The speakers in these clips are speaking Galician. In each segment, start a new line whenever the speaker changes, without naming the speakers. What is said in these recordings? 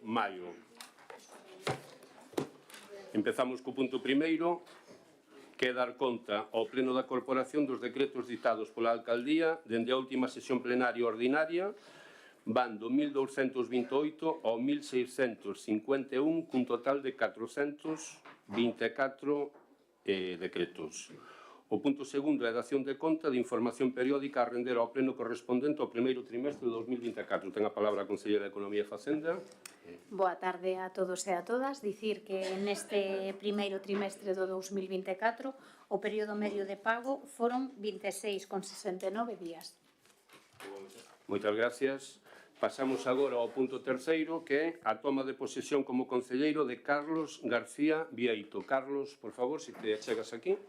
maio. Empezamos co punto primeiro, que é dar conta ao Pleno da Corporación dos decretos ditados pola Alcaldía dende a última sesión plenaria ordinaria, van do 1228 ao 1651, cun total de 424 decretos. O punto segundo é a dación de conta de información periódica a render ao Pleno correspondente ao primeiro trimestre de 2024. Ten a palabra a Conselleira de Economía e Facenda.
Boa tarde a todos e a todas. Dicir que neste primeiro trimestre do 2024 o período medio de pago foron 26,69 días.
Moitas gracias. Pasamos agora ao punto terceiro, que é a toma de posesión como concelleiro de Carlos García Vieito. Carlos, por favor, se te achegas aquí.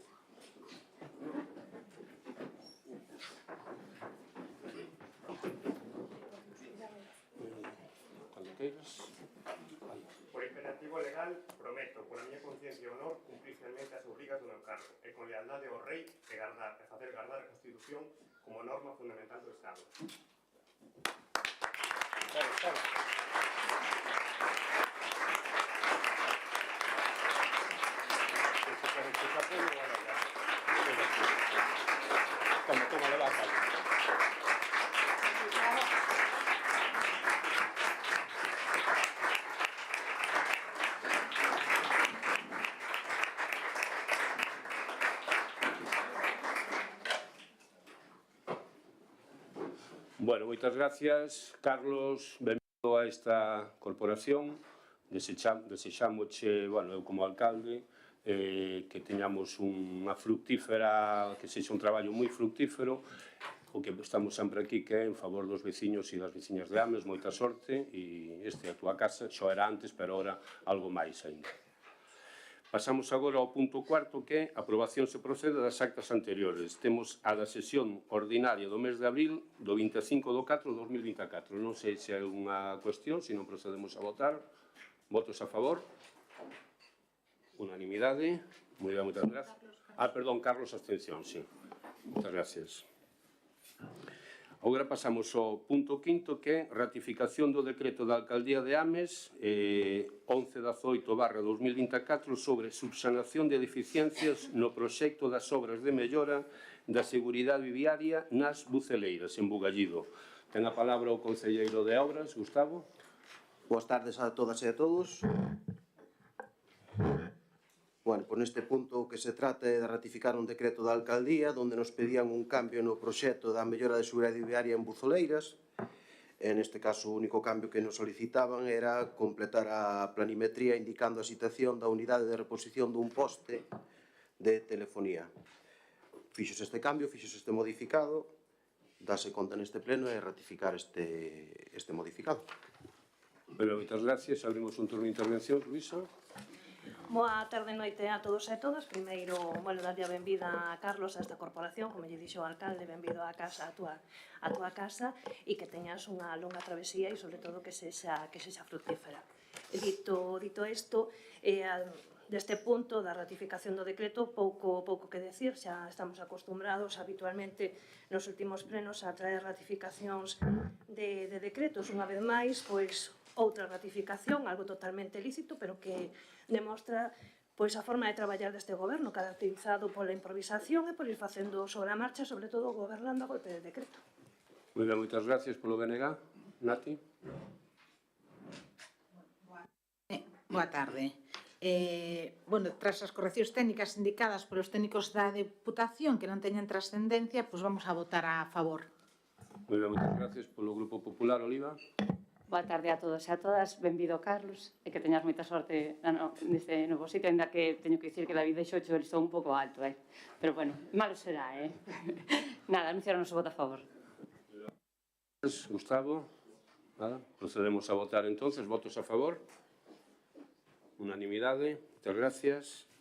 Por imperativo legal, prometo, por a miña conciencia e honor, cumprir fielmente as obrigas do meu cargo e con lealdade ao rei e facer gardar a Constitución como norma fundamental do Estado.
Toma, levanta. Bueno, moitas gracias, Carlos, benvido a esta corporación. Desexámoche, bueno, eu como alcalde, que teñamos unha fructífera, que sexa un traballo moi fructífero, o que estamos sempre aquí, que é en favor dos veciños e das veciñas de Ames, moita sorte, e este é a túa casa, xo era antes, pero agora algo máis ainda. Pasamos agora ao punto cuarto, que é a aprobación se procede das actas anteriores. Temos a da sesión ordinaria do mes de abril do 25 do 4 de 2024. Non sei se hai unha cuestión, se non procedemos a votar. Votos a favor? Unanimidade. Moi ben, moitas gracias. Perdón, Carlos, abstención, sí. Moitas gracias. Agora pasamos ao punto quinto, que é ratificación do decreto da Alcaldía de Ames 1118/2024 sobre subsanación de deficiencias no proxecto das obras de mellora da seguridade viaria nas Buceleiras, en Bugallido. Ten a palabra o concelleiro de Obras, Gustavo.
Boas tardes a todas e a todos. Bueno, por neste punto o que se trata é de ratificar un decreto da Alcaldía onde nos pedían un cambio no proxecto da mellora de seguridade viaria en Buzoleiras. En este caso, o único cambio que nos solicitaban era completar a planimetría indicando a situación da unidade de reposición dun poste de telefonía. Fixos este cambio, fixos este modificado, dase conta neste pleno e ratificar este modificado.
Moitas gracias. Abrimos un turno de intervención. Luisa.
Boa tarde e noite a todos e todas. Primeiro, darlle a benvida a Carlos a esta corporación, como lle dixo o alcalde, benvido a casa, a túa casa, e que teñas unha longa travesía e, sobre todo, que sexa fructífera. Dito isto, deste punto da ratificación do decreto, pouco que decir, xa estamos acostumbrados habitualmente nos últimos plenos a traer ratificacións de decretos. Unha vez máis, pois, outra ratificación, algo totalmente lícito, pero que demostra pois a forma de traballar deste goberno, caracterizado pola improvisación e por ir facendo sobre a marcha, sobre todo gobernando a golpe de decreto.
Moi ben, moitas gracias polo BNG. Nati.
Boa tarde. Tras as correccións técnicas indicadas polos técnicos da Deputación que non teñen trascendencia, pois vamos a votar a favor.
Moi ben, moitas gracias polo Grupo Popular, Oliva.
Boa tarde a todos e a todas, benvido Carlos, e que teñas moita sorte neste novo sitio, ainda que teño que dicir que David deixouche o listón un pouco alto, pero bueno, malo será, Nada, anunciar o noso voto a favor.
Gustavo, nada, procedemos a votar entonces, votos a favor, unanimidade, moitas gracias.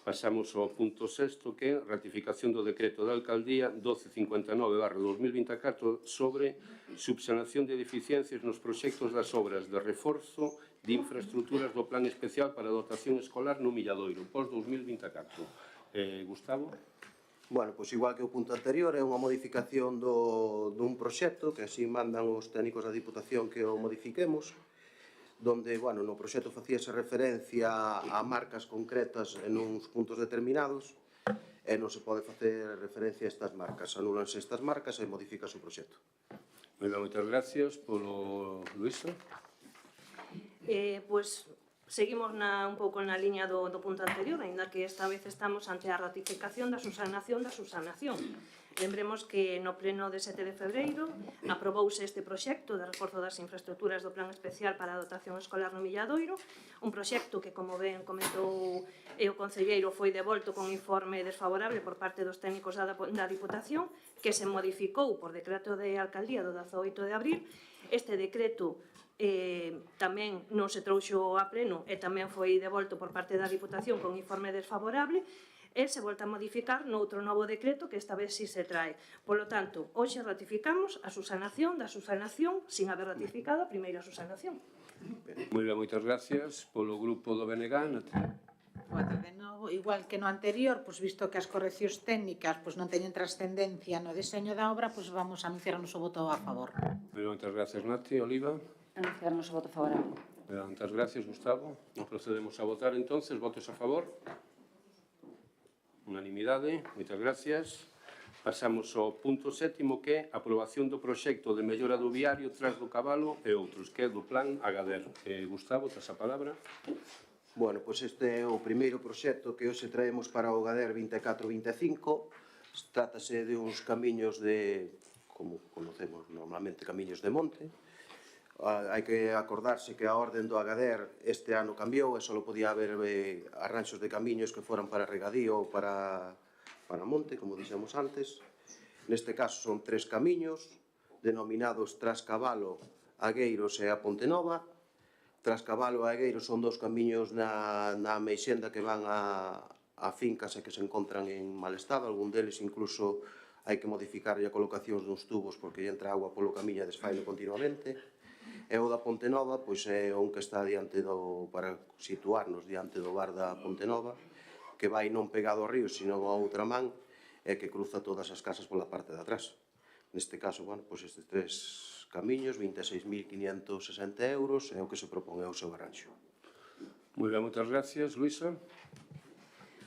Pasamos ao punto sexto, que é ratificación do decreto da Alcaldía 1259/2024 sobre subsanación de deficiencias nos proxectos das obras de reforzo de infraestructuras do Plan Especial para a Dotación Escolar no Milladoiro, pós-2024. Gustavo?
Bueno, pois igual que o punto anterior, é unha modificación dun proxecto que así mandan os técnicos da Diputación que o modifiquemos. donde, bueno, no proxecto facíase referencia a marcas concretas en uns puntos determinados e non se pode facer referencia a estas marcas. Anúlanse estas marcas e modifícase o proxecto.
Moi ben, moitas gracias polo Luisa.
Pois seguimos un pouco na liña do punto anterior, aínda que esta vez estamos ante a ratificación da subsanación. Lembremos que no pleno de 7 de febreiro aprobouse este proxecto de reforzo das infraestructuras do Plan Especial para a Dotación Escolar no Milladoiro, un proxecto que, como ben comentou o concelleiro, foi devolto con informe desfavorable por parte dos técnicos da Diputación, que se modificou por decreto de alcaldía do 18 de abril. Este decreto tamén non se trouxo a pleno e tamén foi devolto por parte da Diputación con informe desfavorable e se volta a modificar noutro novo decreto que esta vez si se trae. Polo tanto, hoxe ratificamos a subsanación da subsanación sin haber ratificado a primeira subsanación.
Moi ben, moitas gracias polo grupo do BNG.
Boa tarde, novo. Igual que no anterior, pois visto que as correccións técnicas pois non teñen trascendencia no diseño da obra, pois vamos a anunciar o noso voto a favor.
Moi ben, moitas gracias, Nati. Oliva.
Anunciar o noso voto favorable.
Moitas gracias, Gustavo. Procedemos a votar, entonces. Votos a favor? Unanimidade. Moitas gracias. Pasamos ao punto 7º, que é a aprobación do proxecto de mellora do viario Tras do Cabalo e outros, que é do Plan Agader. Gustavo, tes a palabra.
Bueno, pois este é o primeiro proxecto que hoxe traemos para o Gader 24-25. Trátase de uns camiños de, como conocemos normalmente, camiños de monte. Hai que acordarse que a orden do Agader este ano cambiou e só podía haber arranxos de camiños que foran para regadío ou para monte, como dixemos antes. Neste caso son 3 camiños denominados Trascabalo, Agueiros e a Ponte Nova. Trascabalo e Agueiros son 2 camiños na Meixenda que van a fincas e que se encontran en mal estado. Algún deles incluso hai que modificar a colocación dos tubos porque entra agua polo camiño e desfailo continuamente. E o da Ponte Nova, pois é un que está para situarnos diante do bar da Ponte Nova, que vai non pegado ao río, sino a outra man, e que cruza todas as casas pola parte de atrás. Neste caso, bueno, pois estes 3 camiños, 26.560 euros, é o que se propón o seu arranxo.
Moi ben, moitas gracias, Luisa.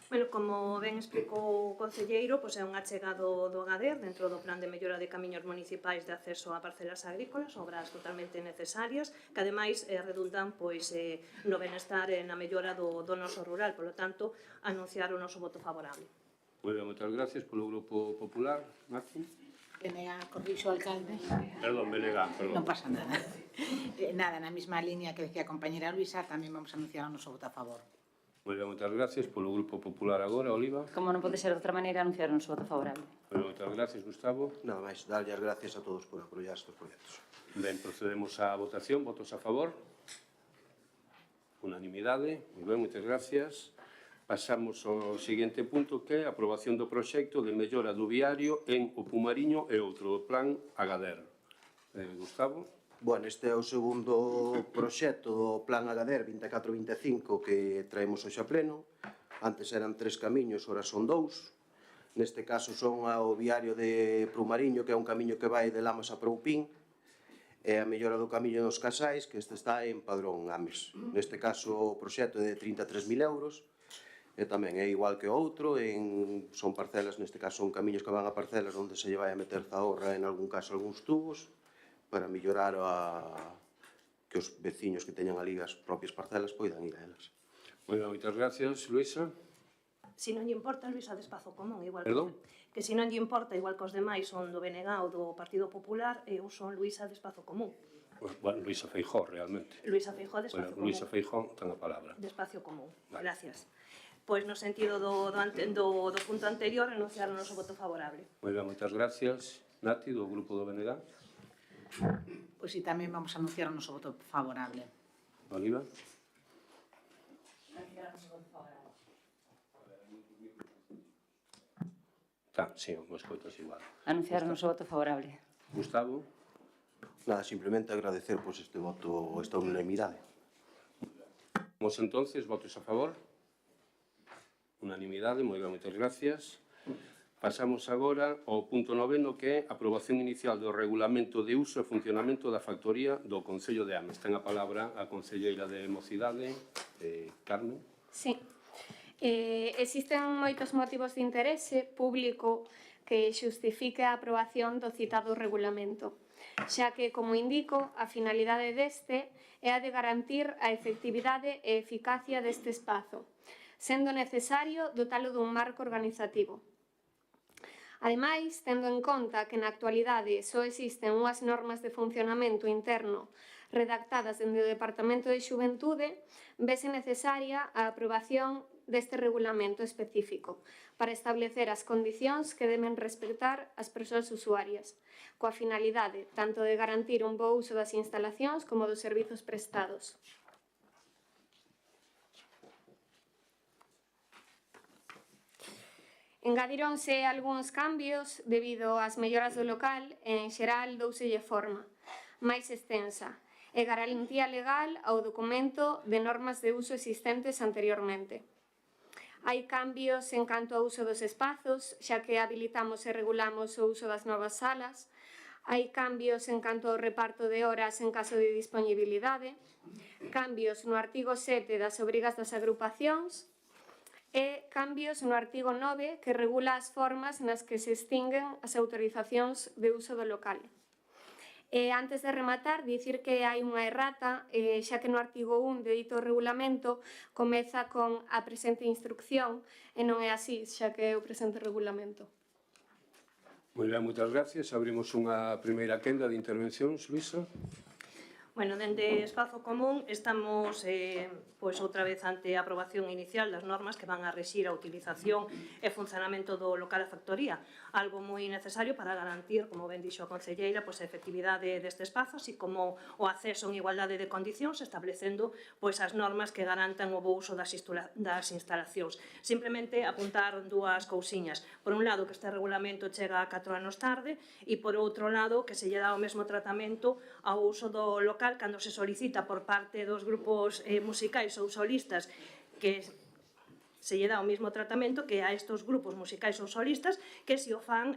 Bueno, como ben explicou o concelleiro, pois é un achegado do Agader dentro do plan de mellora de camiños municipais de acceso a parcelas agrícolas, obras totalmente necesarias, que ademais redundan no benestar e na mellora do noso rural, polo tanto, anunciar o noso voto favorable.
Moi ben, moitas gracias polo Grupo Popular. Martín.
BNG, corrixo, alcalde.
Perdón, BNG, perdón.
Non pasa nada. Nada, na mesma línea que decía a compañera Luisa, tamén vamos a anunciar o noso voto a favor.
Moi ben, moitas gracias polo Grupo Popular agora, Oliva.
Como non pode ser de outra maneira, anunciar o noso voto favorable.
Moi ben, moitas gracias, Gustavo.
Nada máis, darlle as gracias a todos por apoiar estes proxectos.
Ben, procedemos á votación. Votos a favor? Unanimidade. Moi ben, moitas gracias. Pasamos ao seguinte punto, que é a aprobación do proxecto de mellora do viario en O Pumariño e outro do Plan Agader. Gustavo.
Bueno, este é o segundo proxecto do Plan Agader 24-25 que traemos hoxe a pleno. Antes eran 3 camiños, ora son 2. Neste caso son o viario de Prumariño, que é un camiño que vai de Lamas a Proupín, e a mellora do camiño dos Casais, que este está en Padrón Ames. Neste caso o proxecto é de 33.000 euros, e tamén é igual que o outro, son parcelas, neste caso son camiños que van a parcelas onde se lle vai a meter zahorra, en algún caso algúns tubos, para mellorar que os veciños que teñan ali as propias parcelas poidan ir a elas.
Moi ben, moitas gracias, Luisa.
Se non lle importa, Luisa, de Espazo Común, igual
Perdón?
que se non lle importa, igual que os demais son do BNG ou do Partido Popular, eu son Luisa de Espazo Común.
Bueno, Luisa Feijóo, realmente.
Luisa Feijóo de Espazo Común.
Luisa Feijóo, ten a palabra.
De Espacio Común.
Vale.
Gracias. Pois no sentido do punto anterior, anunciar o noso voto favorable.
Moi ben, moitas gracias. Nati, do Grupo do BNG.
Pois si tamén vamos a anunciar o noso voto favorable.
Oliva. Sí, o escoitas igual.
Anunciar o noso voto favorable.
Gustavo.
Nada, simplemente agradecer este voto, esta unanimidade.
Vamos entonces, votos a favor. Unanimidade, moi ben, moitas gracias. Pasamos agora ao punto 9, que é a aprobación inicial do regulamento de uso e funcionamento da factoría do Concello de Ames. Ten a palabra a concelleira de Mocidade, Carmen.
Sí. Existen moitos motivos de interese público que xustifique a aprobación do citado regulamento, xa que, como indico, a finalidade deste é a de garantir a efectividade e eficacia deste espazo, sendo necesario dotalo dun marco organizativo. Ademais, tendo en conta que na actualidade só existen unhas normas de funcionamento interno redactadas dende o Departamento de Xuventude, vese necesaria a aprobación deste regulamento específico para establecer as condicións que deben respectar as persoas usuarias, coa finalidade tanto de garantir un bo uso das instalacións como dos servizos prestados. Engadíronse algúns cambios debido ás melloras do local e, en xeral, douselle forma máis extensa e garantía legal ao documento de normas de uso existentes anteriormente. Hai cambios en canto ao uso dos espazos, xa que habilitamos e regulamos o uso das novas salas. Hai cambios en canto ao reparto de horas en caso de disponibilidade, cambios no artigo 7 das obrigas das agrupacións, e cambios no artigo 9 que regula as formas nas que se extinguen as autorizacións de uso do local. E antes de rematar, dicir que hai unha errata, xa que no artigo 1 de dito regulamento comeza con a presente instrucción e non é así, xa que é o presente regulamento.
Moi ben, moitas gracias. Abrimos unha primeira quenda de intervencións, Luisa.
Bueno, dende Espazo Común estamos pois outra vez ante a aprobación inicial das normas que van a rexir a utilización e funcionamento do local da factoría, algo moi necesario para garantir, como ben dixo a concelleira, pois a efectividade deste espazo, así como o acceso en igualdade de condicións, establecendo pois as normas que garantan o bo uso das instalacións. Simplemente apuntar dúas cousiñas. Por un lado, que este regulamento chega 4 anos tarde e, por outro lado, que se lle dá o mesmo tratamento ao uso do local cando se solicita por parte dos grupos musicais ou solistas que se lle dá o mesmo tratamento que a estes grupos musicais ou solistas que se o fan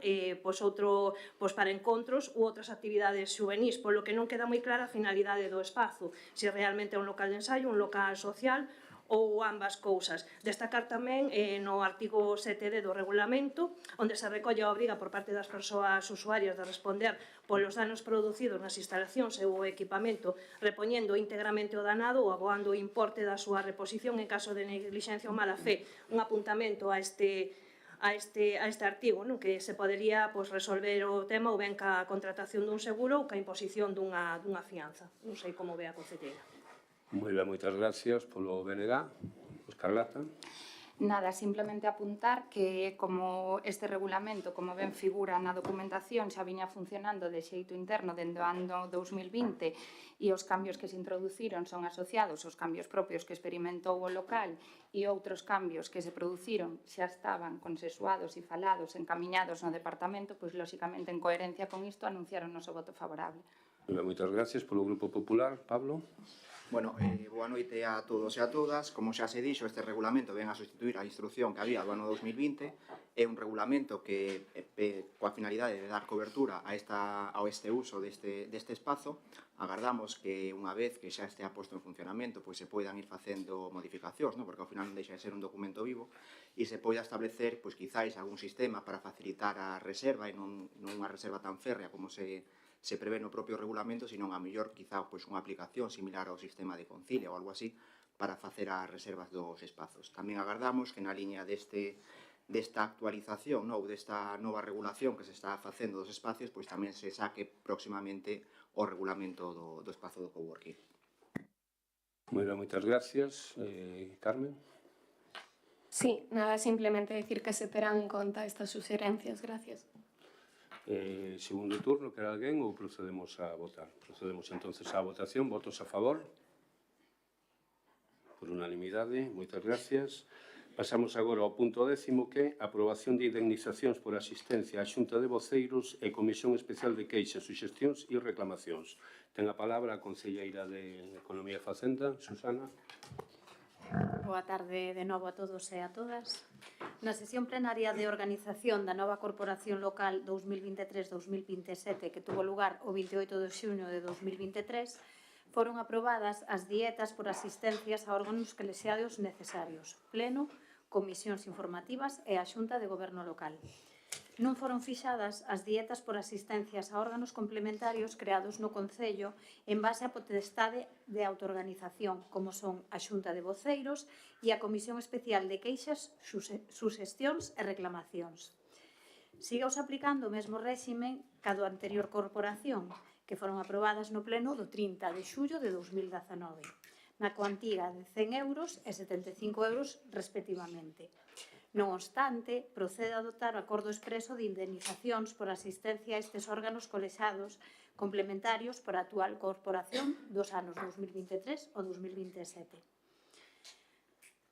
para encontros ou outras actividades xuvenís, polo que non queda moi clara a finalidade do espazo, se realmente é un local de ensaio, un local social ou ambas cousas. Destacar tamén no artigo 7d do regulamento, onde se recolle a obriga por parte das persoas usuarias de responder polos danos producidos nas instalacións e o equipamento, repoñendo íntegramente o danado ou aboando o importe da súa reposición en caso de neglixencia ou mala fe. Un apuntamento a este artigo, non? Que se podería resolver o tema ou ben ca contratación dun seguro ou ca imposición dunha fianza. Non sei como ve a concelleira.
Moi ben, moitas gracias polo BNG. Escarlata.
Nada, simplemente apuntar que como este regulamento, como ben figura na documentación, xa viña funcionando de xeito interno dende o ano 2020 e os cambios que se introduciron son asociados aos cambios propios que experimentou o local e outros cambios que se produciron xa estaban consensuados e falados, encamiñados no departamento, pois lóxicamente en coherencia con isto anunciaron o noso voto favorable.
Moitas gracias polo Grupo Popular. Pablo.
Bueno, boa noite a todos e a todas. Como xa se dixo, este regulamento ven a sustituir a instrucción que había do ano 2020. É un regulamento que, coa finalidade de dar cobertura a este uso deste espazo, agardamos que unha vez que xa estea posto en funcionamento, pois se poidan ir facendo modificacións, non? Porque ao final non deixa de ser un documento vivo, e se poida establecer, pois quizáis, algún sistema para facilitar a reserva e non unha reserva tan férrea como se prevé no propio regulamento, sino a mellor, quizá, unha aplicación similar ao sistema de Concilia ou algo así, para facer as reservas dos espazos. Tamén agardamos que na liña desta actualización ou desta nova regulación que se está facendo dos espacios, pois tamén se saque próximamente o regulamento do espazo do coworking.
Moi ben, moitas gracias. Carmen.
Sí, nada, simplemente decir que se terán en conta estas suxerencias. Gracias.
Segundo turno, quer alguén ou procedemos a votar? Procedemos entonces á votación. Votos a favor? Por unanimidade. Moitas gracias. Pasamos agora ao punto 10, que é a aprobación de indemnizacións por asistencia á Xunta de Voceiros e Comisión Especial de Queixas, Suxestións e Reclamacións. Ten a palabra a concelleira de Economía e Facenda, Susana.
Boa tarde de novo a todos e a todas. Na sesión plenaria de organización da nova Corporación Local 2023-2027 que tuvo lugar o 28 de xuño de 2023, foron aprobadas as dietas por asistencias a órganos colexiados necesarios, pleno, comisións informativas e a Xunta de Goberno Local. Non foron fixadas as dietas por asistencias a órganos complementarios creados no Concello en base á potestade de autoorganización, como son a Xunta de Voceiros e a Comisión Especial de Queixas, Suxestións e Reclamacións. Sigaos aplicando o mesmo réxime ca do anterior corporación, que foron aprobadas no pleno do 30 de xullo de 2019, na cuantía de 100 euros e 75 euros respectivamente. Non obstante, procede a adoptar o acordo expreso de indemnizacións por asistencia a estes órganos colexiados complementarios por a actual corporación dos anos 2023 ou 2027.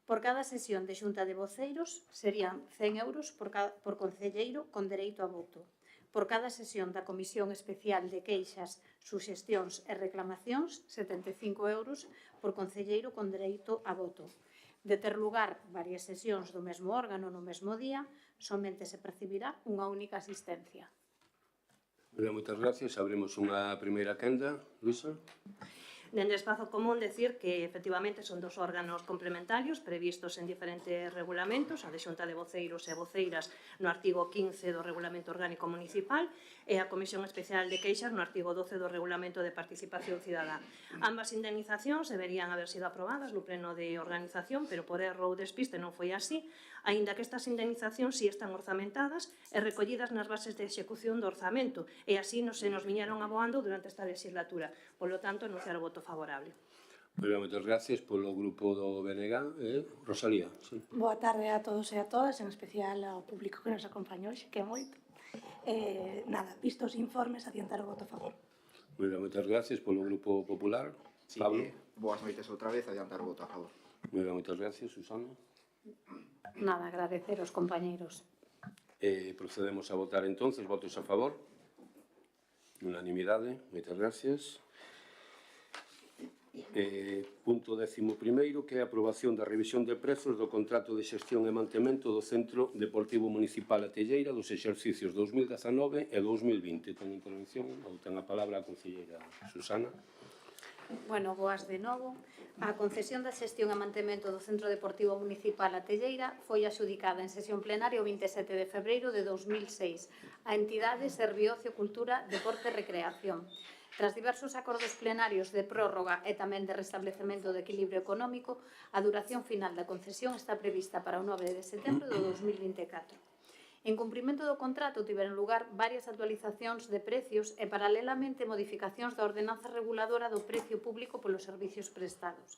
Por cada sesión de xunta de voceiros serían 100 euros por concelleiro con dereito a voto. Por cada sesión da Comisión Especial de Queixas, Suxestións e Reclamacións, 75 euros por concelleiro con dereito a voto. De ter lugar varias sesións do mesmo órgano no mesmo día, somente se percibirá unha única asistencia.
Moitas gracias. Abrimos unha primeira quenda. Luisa?
Dende Espazo Común decir que efectivamente son dos órganos complementarios previstos en diferentes regulamentos, a de Xunta de Voceiros e Voceiras no artigo 15 do Regulamento Orgánico Municipal e a Comisión Especial de Queixas no artigo 12 do Regulamento de Participación Cidadá. Ambas indemnizacións deberían haber sido aprobadas no pleno de organización, pero por erro ou despiste non foi así, aínda que estas indemnizacións si están orzamentadas e recollidas nas bases de execución do orzamento, e así se nos viñeron aboando durante esta legislatura. Polo tanto, anunciar o voto favorable.
Moitas gracias polo grupo do BNG. Rosalía. Sí.
Boa tarde a todos e a todas, en especial ao público que nos acompañou, xe que é moito. Nada, vistos os informes, adiantar o voto a favor.
Moitas gracias polo grupo popular.
Sí,
Pablo.
Boas noites outra vez, adiantar o voto a favor.
Moitas gracias, Susana.
Nada, agradecer aos compañeiros.
Procedemos a votar entonces. Votos a favor. Unanimidade. Moitas gracias. Punto 11º, que é a aprobación da revisión de prezos do contrato de xestión e mantemento do Centro Deportivo Municipal A Telleira dos exercicios 2019 e 2020. Ten intervención, ou ten a palabra a concelleira Susana.
Bueno, boas de novo. A concesión da xestión e mantemento do Centro Deportivo Municipal A Telleira foi axudicada en sesión plenaria o 27 de febreiro de 2006 a entidade Serviocio, Cultura, Deporte e Recreación. Tras diversos acordos plenarios de prórroga e tamén de restablecemento do equilibrio económico, a duración final da concesión está prevista para o 9 de setembro de 2024. En cumprimento do contrato tiveron lugar varias actualizacións de precios e paralelamente modificacións da ordenanza reguladora do precio público polos servicios prestados.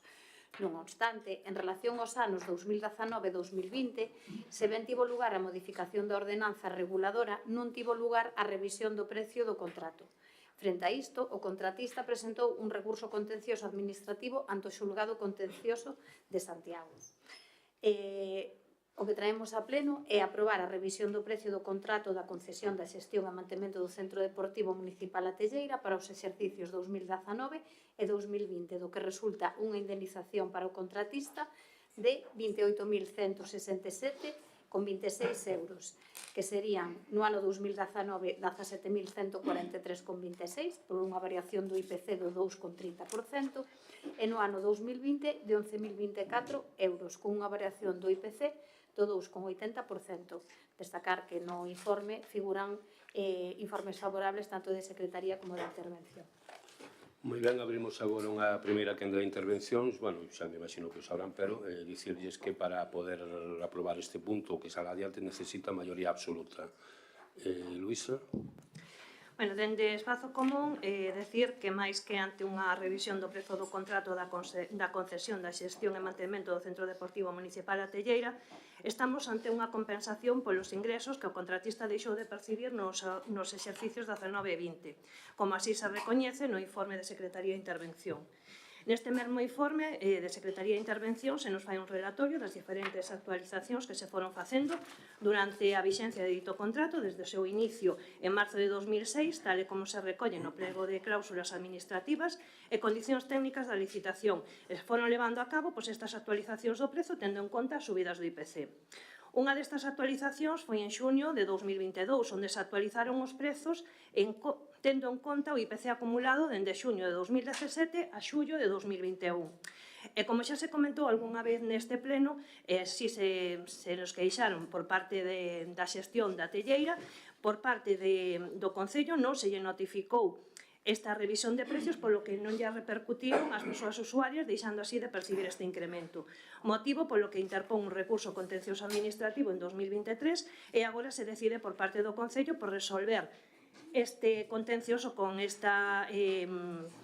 Non obstante, en relación aos anos 2019 e 2020, se ben tivo lugar a modificación da ordenanza reguladora, non tivo lugar a revisión do precio do contrato. Frente a isto, o contratista presentou un recurso contencioso administrativo ante o xulgado contencioso de Santiago. O que traemos a pleno é aprobar a revisión do precio do contrato da concesión da xestión e mantemento do Centro Deportivo Municipal A Telleira para os exercicios 2019 e 2020, do que resulta unha indemnización para o contratista de 28.167,26 euros, que serían no ano 2019 17.143,26 por unha variación do IPC do 2,30% e no ano 2020 de 11.024 euros con unha variación do IPC do 2,80%. Destacar que no informe figuran informes favorables tanto de Secretaría como de Intervención.
Moi ben, abrimos agora unha primeira quenda de intervencións. Bueno, xa me imagino que o sabrán, pero dicirlles que para poder aprobar este punto que salga adiante necesita maioría absoluta. Luisa?
Bueno, dende Espazo Común, decir que máis que ante unha revisión do prezo do contrato da concesión da xestión e mantemento do Centro Deportivo Municipal A Telleira, estamos ante unha compensación polos ingresos que o contratista deixou de percibir nos exercicios 19 e 20, como así se recoñece no informe de Secretaría de Intervención. Neste mesmo informe de Secretaría de Intervención se nos fai un relatorio das diferentes actualizacións que se foron facendo durante a vixencia de dito contrato desde o seu inicio en marzo de 2006, tal e como se recolle no pliego de cláusulas administrativas e condicións técnicas da licitación. E se foron levando a cabo estas actualizacións do prezo tendo en conta as subidas do IPC. Unha destas actualizacións foi en xuño de 2022, onde se actualizaron os prezos tendo en conta o IPC acumulado dende xuño de 2017 a xullo de 2021. E como xa se comentou algunha vez neste pleno, si se nos queixaron por parte da xestión da telleira, por parte do Concello non se lle notificou esta revisión de precios, polo que non lle repercutiron ás persoas usuarias, deixando así de percibir este incremento. Motivo polo que interpón un recurso contencioso administrativo en 2023 e agora se decide por parte do Concello por resolver este contencioso con esta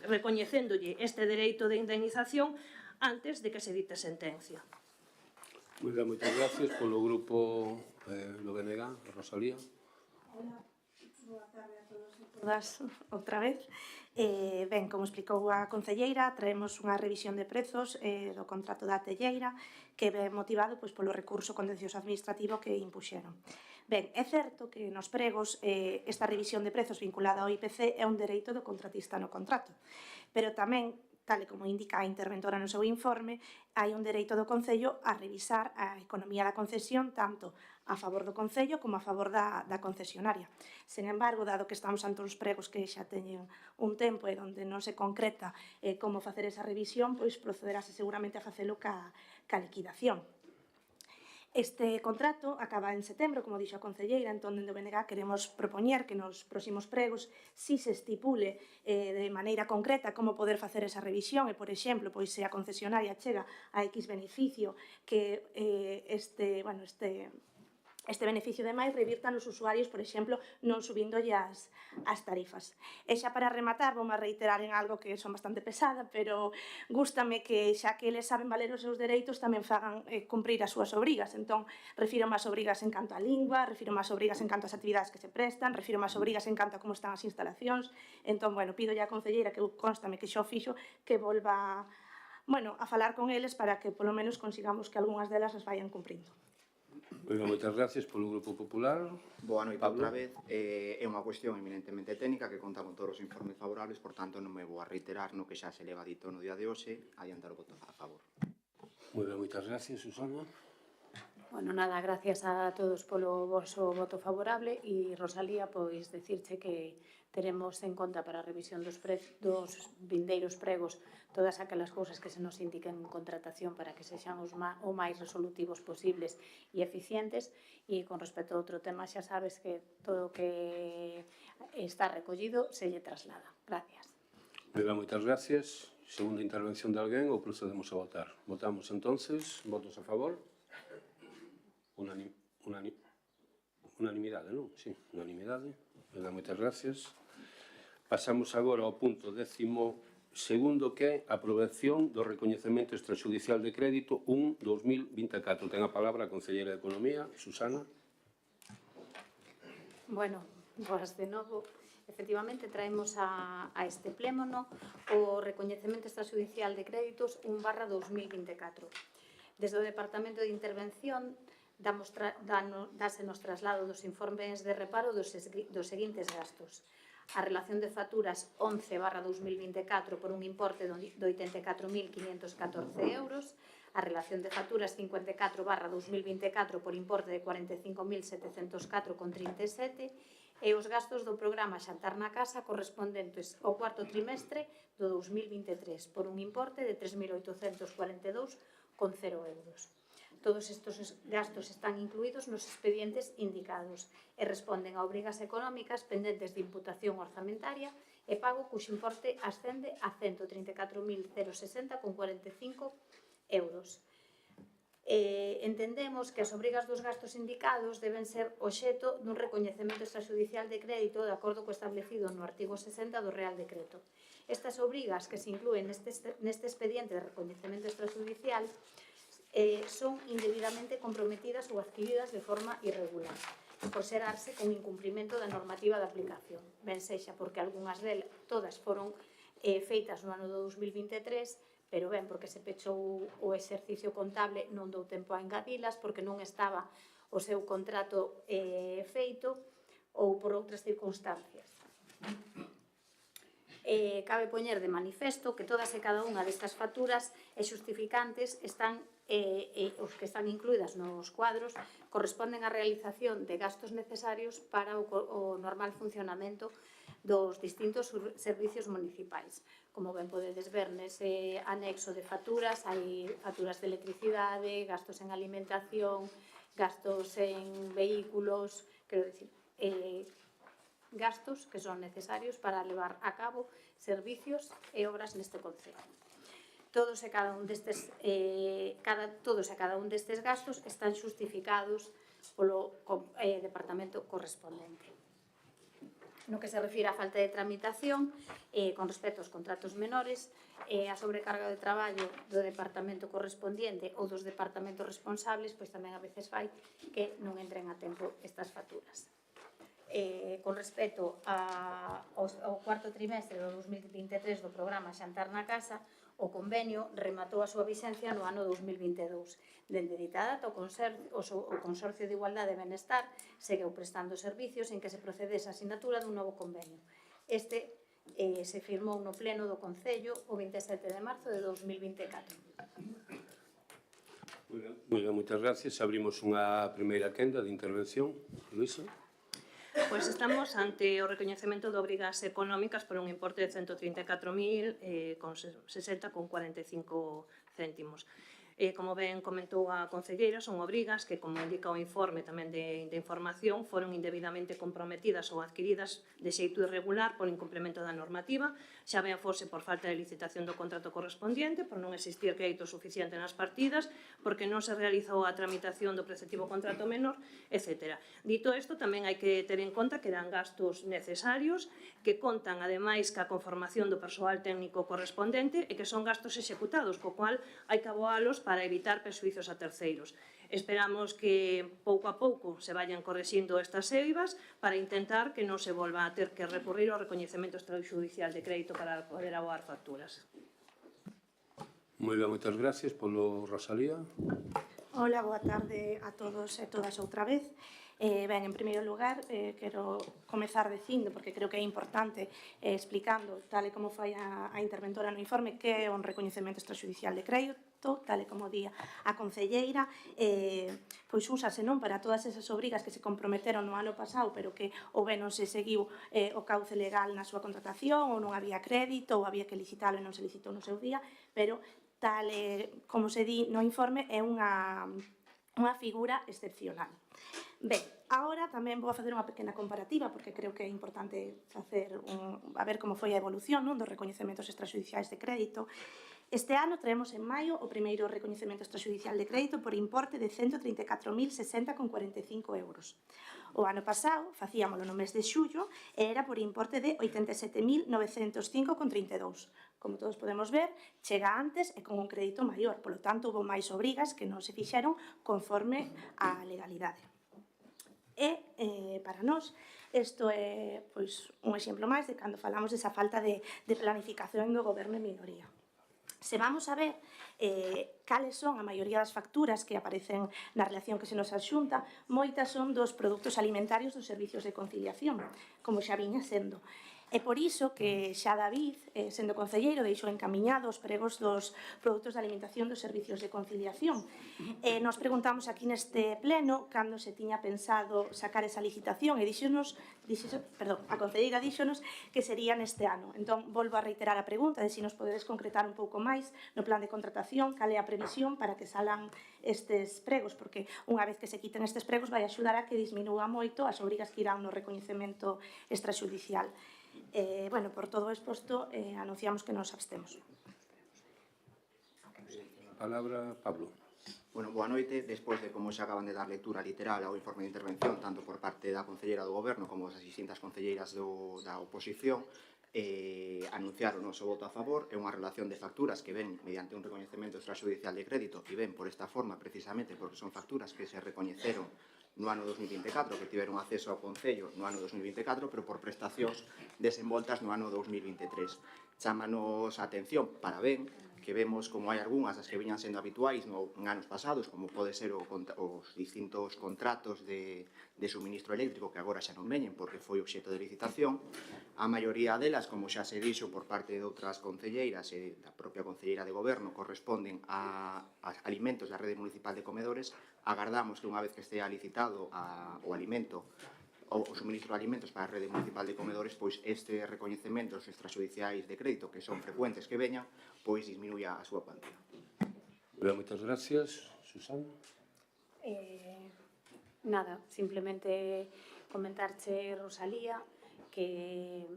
recoñecéndolle este dereito de indemnización antes de que se dite sentencia.
Moi ben, moitas gracias polo grupo do BNG, Rosalía.
Hola, boa tarde a todos e todas outra vez. Ben, como explicou a concelleira, traemos unha revisión de prezos do contrato da telleira que é motivado polo recurso contencioso administrativo que impuxeron. Ben, é certo que nos pregos esta revisión de prezos vinculada ao IPC é un dereito do contratista no contrato, pero tamén, tal e como indica a interventora no seu informe, hai un dereito do Concello a revisar a economía da concesión tanto a favor do Concello como a favor da concesionaria. Sen embargo, dado que estamos ante uns pregos que xa teñen un tempo e onde non se concreta como facer esa revisión, pois procederase seguramente a facelo ca liquidación. Este contrato acaba en setembro, como dixo a concelleira, entón, dende o BNG queremos propoñer que nos próximos pregos si se estipule de maneira concreta como poder facer esa revisión e, por exemplo, pois se a concesionaria chega a X beneficio que este beneficio de máis revirta nos usuarios, por exemplo, non subíndolle as tarifas. E xa para rematar, vou a reiterar en algo que son bastante pesada, pero gústame que xa que eles saben valer os seus dereitos tamén fagan cumprir as súas obrigas. Entón, refiro máis obrigas en canto á lingua, refiro máis obrigas en canto ás actividades que se prestan, refiro máis obrigas en canto a como están as instalacións. Entón, pido ya a concelleira, que constame que xa o fixo, que volva a falar con eles para que polo menos consigamos que algunhas delas as vayan cumprindo.
Moitas gracias polo Grupo Popular.
Boa noite outra vez. É unha cuestión eminentemente técnica que conta con todos os informes favorables, por tanto non me vou a reiterar no que xa se leva dito no día de hoxe, adiantar o voto a favor.
Moi ben, moitas gracias, Susana.
Bueno, nada, gracias a todos polo voso voto favorable e, Rosalía, pois decirche que teremos en conta para a revisión dos vindeiros pregos todas aquelas cousas que se nos indiquen en contratación para que sexan o máis resolutivos posibles e eficientes. E con respecto a outro tema, xa sabes que todo o que está recollido se lle traslada. Gracias.
Moitas gracias. Segunda intervención de alguén ou procedemos a votar? Votamos entonces. Votos a favor? Unanimidade, non? Sí, unanimidade. Moitas gracias. Pasamos agora ao punto 12º, que é a aprobación do recoñecemento extrajudicial de crédito 1/2024. Ten a palabra a concelleira de Economía, Susana.
Bueno, pois de novo, efectivamente traemos a este plémono o recoñecemento extrajudicial de créditos 1/2024. Desde o Departamento de Intervención dásenos traslado dos informes de reparo dos seguintes gastos. A relación de facturas 11/2024 por un importe de 84.514 euros, a relación de facturas 54/2024 por importe de 45.704,37 e os gastos do programa Xantar na Casa correspondentes ao cuarto trimestre do 2023 por un importe de 3.842,0 euros. Todos estes gastos están incluídos nos expedientes indicados e responden a obrigas económicas pendentes de imputación orzamentaria e pago cuxo importe ascende a 134.060,45 euros. Entendemos que as obrigas dos gastos indicados deben ser obxecto dun recoñecemento extrajudicial de crédito de acordo co establecido no artigo 60 do Real Decreto. Estas obrigas que se inclúen neste expediente de recoñecemento extrajudicial son indebidamente comprometidas ou adquiridas de forma irregular por xerarse con incumprimento da normativa de aplicación, ben sexa porque algunhas delas todas foron feitas no ano do 2023, pero ben, porque se pechou o exercicio contable non dou tempo a engadilas, porque non estaba o seu contrato feito ou por outras circunstancias. Cabe poñer de manifesto que todas e cada unha destas facturas e xustificantes están os que están incluídas nos cuadros corresponden á realización de gastos necesarios para o normal funcionamento dos distintos servicios municipais. Como ben podedes ver nese anexo de facturas, hai facturas de electricidade, gastos en alimentación, gastos en vehículos, quero dicir, gastos que son necesarios para levar a cabo servicios e obras neste concello. Todos e cada un destes gastos están xustificados polo departamento correspondente. No que se refira á falta de tramitación, con respecto aos contratos menores, a sobrecarga de traballo do departamento correspondiente ou dos departamentos responsables, pois tamén a veces fai que non entren a tempo estas facturas. Con respecto ao cuarto trimestre do 2023 do programa Xantar na Casa, o convenio rematou a súa vixencia no ano 2022. Dende dita data, o Consorcio de Igualdade e Benestar segueu prestando servicios en que se procedese a asinatura dun novo convenio. Este se firmou no pleno do Concello o 27 de marzo de 2024.
Moi ben, moitas gracias. Abrimos unha primeira quenda de intervención. Luisa.
Pois estamos ante o recoñecemento de obrigas económicas por un importe de 134.060,45 céntimos. Como ben comentou a concelleira, son obrigas que, como indica o informe tamén de información, foron indebidamente comprometidas ou adquiridas de xeito irregular por incumprimento da normativa, xa ben fose por falta de licitación do contrato correspondiente, por non existir crédito suficiente nas partidas, porque non se realizou a tramitación do preceptivo contrato menor, etc. Dito isto, tamén hai que ter en conta que eran gastos necesarios, que contan, ademais, ca conformación do persoal técnico correspondente e que son gastos executados, co cual hai que aboalos para evitar perxuizos a terceiros. Esperamos que pouco a pouco se vayan correxindo estas eivas para intentar que non se volva a ter que recurrir ao recoñecemento extrajudicial de crédito para poder aboar facturas.
Moi ben, moitas gracias polo Rosalía.
Hola, boa tarde a todos e todas outra vez. Ben, en primeiro lugar, quero comezar dicindo, porque creo que é importante, explicando, tal e como foi a interventora no informe, que é un recoñecemento extrajudicial de crédito, tal e como di a concelleira, pois úsase non para todas esas obrigas que se comprometeron no ano pasado, pero que ou ben non se seguiu o cauce legal na súa contratación, ou non había crédito, ou había que licitalo e non se licitou no seu día, pero tal como se di no informe, é unha figura excepcional. Ben, agora tamén vou a facer unha pequena comparativa, porque creo que é importante a ver como foi a evolución dos recoñecementos extrajudiciais de crédito. Este ano traemos en maio o primeiro recoñecemento extrajudicial de crédito por importe de 134.060,45 euros. O ano pasado facíamolo no mes de xullo e era por importe de 87.905,32. Como todos podemos ver, chega antes e con un crédito maior, polo tanto, houve máis obrigas que non se fixeron conforme á legalidade. E, para nós, isto é un exemplo máis de cando falamos desa falta de planificación do goberno en minoría. Se vamos a ver cales son a maioría das facturas que aparecen na relación que se nos adxunta, moitas son dos produtos alimentarios dos servicios de conciliación, como xa viña sendo. É por iso que xa David, sendo concelleiro, deixou encamiñado os pregos dos produtos de alimentación dos servicios de conciliación. Nos preguntamos aquí neste pleno cando se tiña pensado sacar esa licitación e a concelleira díxonos que sería neste ano. Entón, volvo a reiterar a pregunta de se nos podedes concretar un pouco máis no plan de contratación, cal é a previsión para que salan estes pregos, porque unha vez que se quiten estes pregos vai axudar a que disminúa moito as obrigas que irán no recoñecemento extrajudicial. Por todo exposto, anunciamos que nos abstemos.
Palabra, Pablo.
Boa noite. Despois de como se acaban de dar lectura literal ao informe de intervención, tanto por parte da concelleira do Goberno como das distintas concelleiras da oposición, anunciar o noso voto a favor. É unha relación de facturas que ven mediante un recoñecemento extrajudicial de crédito e ven por esta forma precisamente porque son facturas que se recoñeceron no ano 2024, que tiveron acceso ao Concello no ano 2024, pero por prestacións desenvoltas no ano 2023. Chámanos a atención, para ben, que vemos como hai algunhas das que viñan sendo habituais en anos pasados, como pode ser os distintos contratos de suministro eléctrico que agora xa non veñen porque foi obxeto de licitación. A maioría delas, como xa se dixo por parte de outras concelleiras e da propia Concelleira de Goberno, corresponden a alimentos da Rede Municipal de Comedores. Agardamos que unha vez que estea licitado o alimento o suministro de alimentos para a Rede Municipal de Comedores, pois este recoñecementos extrajudiciais de crédito que son frecuentes que veñan, pois disminuya a súa cuantía.
Moitas gracias. Susana?
Nada, simplemente comentarche, Rosalía, que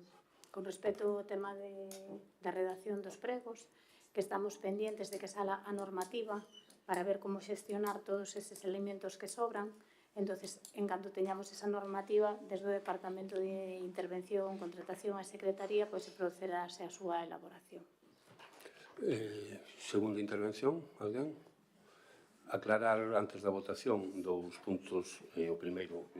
con respecto ao tema da redacción dos pregos, que estamos pendientes de que sala a normativa para ver como xestionar todos eses elementos que sobran. Entonces, en canto teñamos esa normativa, desde o Departamento de Intervención, Contratación e Secretaría, pois se procedarse a súa elaboración.
Segunda intervención, alguén? Aclarar antes da votación dous puntos. O primeiro,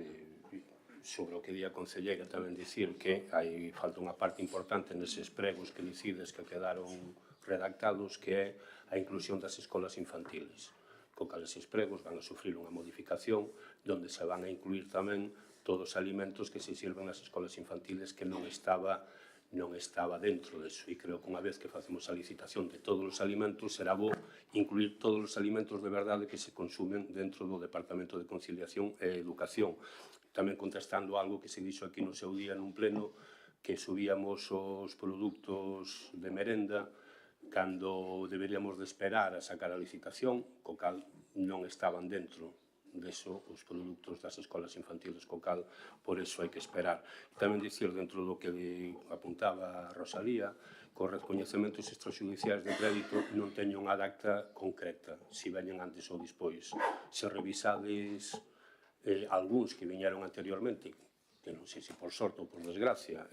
sobre o que di a concelleira, tamén dicir que falta unha parte importante neses pregos que decides que quedaron redactados, que é a inclusión das escolas infantiles. Co cal eses pregos van a sufrir unha modificación onde se van a incluir tamén todos os alimentos que se sirven nas escolas infantiles que non estaba dentro deso. E creo que unha vez que facemos a licitación de todos os alimentos, será bo incluir todos os alimentos de verdade que se consumen dentro do Departamento de Conciliación e Educación. Tamén contestando algo que se dixo aquí no seu día nun pleno, que subíamos os produtos de merenda cando deberíamos de esperar a sacar a licitación, co cal non estaban dentro deso os produtos das escolas infantiles, co cal por eso hai que esperar. Tamén dicir, dentro do que apuntaba Rosalía, cos recoñecementos extrajudiciais de crédito non teño unha data concreta, se veñen antes ou despois. Se revisades algúns que viñeron anteriormente, que non sei se por sorte ou por desgracia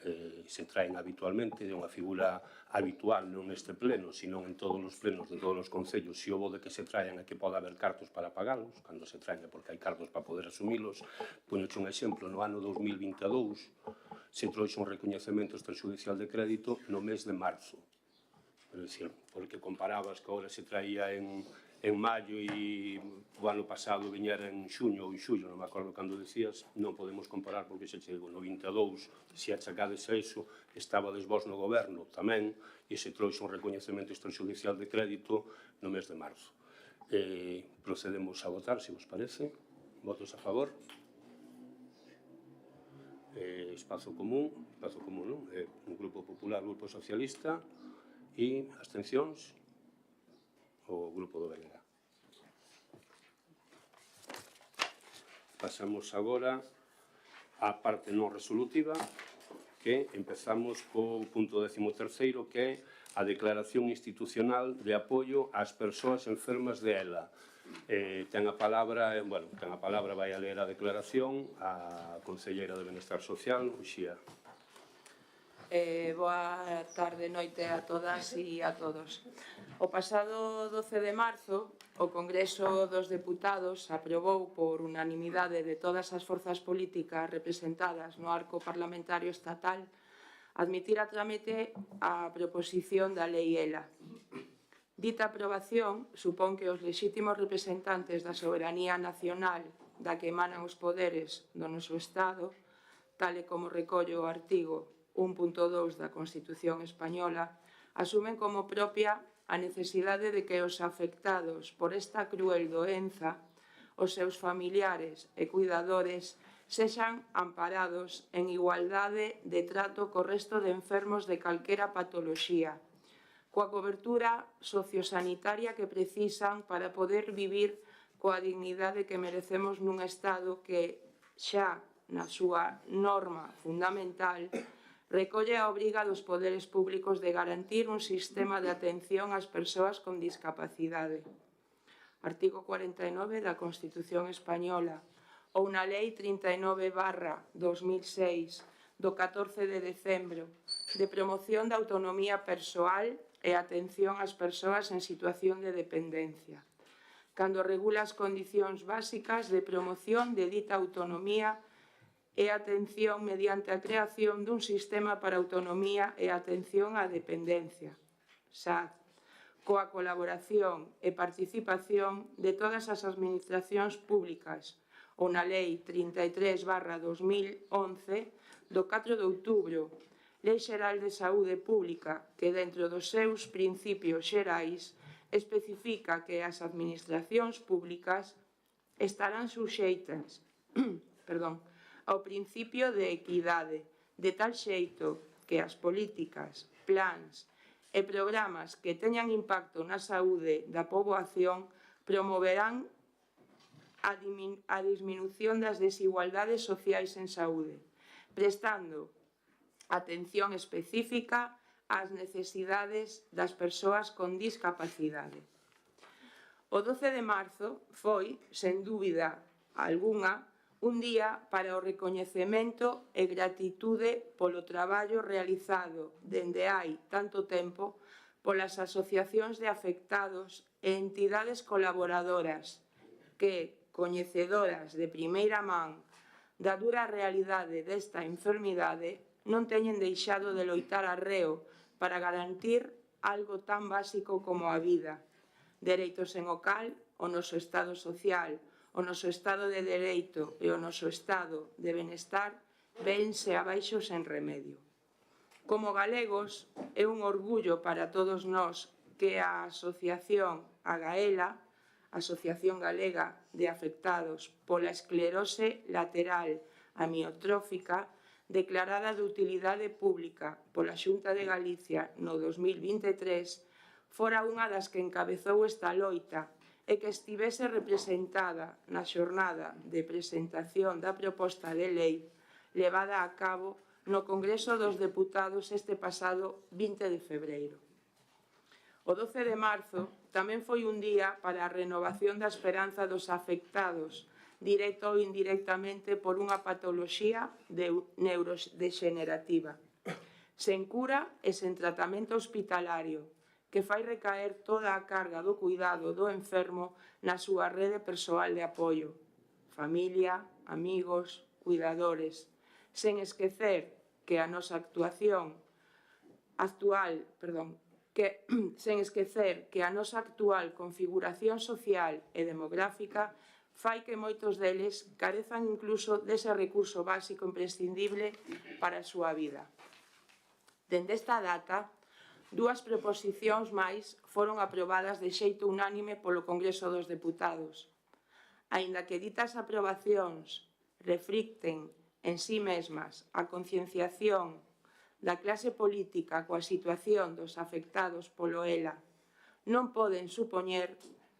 se traen habitualmente, é unha figura habitual non neste pleno, sino en todos os plenos de todos os concellos, se houbo de que se traen é que pode haber cartos para pagalos, cando se traen é porque hai cartos para poder asumilos. Poñoche un exemplo, no ano 2022 se trouxe un recoñecemento extrajudicial de crédito no mes de marzo, é dicir, porque comparabas que agora se traía en maio e o ano pasado viñera en xuño ou en xullo, non me acordo cando decías, non podemos comparar porque se chegou no 22, se achacades a iso, estabades vos no goberno tamén, e se trouxe un recoñecemento extrajudicial de crédito no mes de marzo. Procedemos a votar, se vos parece. Votos a favor? Espazo común, non? Un Grupo Popular, Grupo Socialista, e abstencións, o Grupo do BNG. Pasamos agora á parte non resolutiva, que empezamos co punto 13º, que é a declaración institucional de apoio ás persoas enfermas de ELA. Ten a palabra, vai a ler a declaración a concelleira de Benestar Social, Uxía.
Boa tarde, noite a todas e a todos. O pasado 12 de marzo, o Congreso dos Deputados aprobou por unanimidade de todas as forzas políticas representadas no arco parlamentario estatal admitir a trámite a proposición da Lei ELA. Dita aprobación supón que os lexítimos representantes da soberanía nacional da que emanan os poderes do noso Estado, tal e como recolle o artigo 1.2 da Constitución Española, asumen como propia a necesidade de que os afectados por esta cruel doenza, os seus familiares e cuidadores, sexan amparados en igualdade de trato co resto de enfermos de calquera patoloxía, coa cobertura sociosanitaria que precisan para poder vivir coa dignidade que merecemos nun Estado que xa na súa norma fundamental recolle a obriga dos poderes públicos de garantir un sistema de atención ás persoas con discapacidade. Artigo 49 da Constitución Española ou na Lei 39/2006 do 14 de decembro de promoción da autonomía persoal e atención ás persoas en situación de dependencia. cando regula as condicións básicas de promoción de dita autonomía e atención mediante a creación dun sistema para a autonomía e atención á dependencia, SAD, coa colaboración e participación de todas as administracións públicas, ou na Lei 33/2011 do 4 de outubro, Lei Xeral de Saúde Pública, que dentro dos seus principios xerais especifica que as administracións públicas estarán suxeitas ao principio de equidade, de tal xeito que as políticas, plans e programas que teñan impacto na saúde da poboación promoverán a disminución das desigualdades sociais en saúde, prestando atención específica ás necesidades das persoas con discapacidade. O 12 de marzo foi, sen dúbida algunha, un día para o recoñecemento e gratitude polo traballo realizado dende hai tanto tempo polas asociacións de afectados e entidades colaboradoras que, coñecedoras de primeira man da dura realidade desta enfermidade, non teñen deixado de loitar arreo para garantir algo tan básico como a vida, dereitos en o cal o noso Estado social, o noso Estado de Dereito e o noso Estado de Benestar vense abaixo sen remedio. Como galegos, é un orgullo para todos nós que a asociación AGAELA, Asociación Galega de Afectados pola Esclerose Lateral Amiotrófica, declarada de utilidade pública pola Xunta de Galicia no 2023, fora unha das que encabezou esta loita e que estivese representada na xornada de presentación da proposta de lei levada a cabo no Congreso dos Deputados este pasado 20 de febreiro. O 12 de marzo tamén foi un día para a renovación da esperanza dos afectados, directo ou indirectamente por unha patoloxía neurodegenerativa, sen cura e sen tratamento hospitalario, que fai recaer toda a carga do cuidado do enfermo na súa rede persoal de apoio, familia, amigos, cuidadores, sen esquecer que a nosa actual configuración social e demográfica fai que moitos deles carezan incluso dese recurso básico imprescindible para a súa vida. Dende esta data, 2 proposicións máis foron aprobadas de xeito unánime polo Congreso dos Deputados. Aínda que ditas aprobacións reflicten en sí mesmas a concienciación da clase política coa situación dos afectados polo ELA, non poden supoñer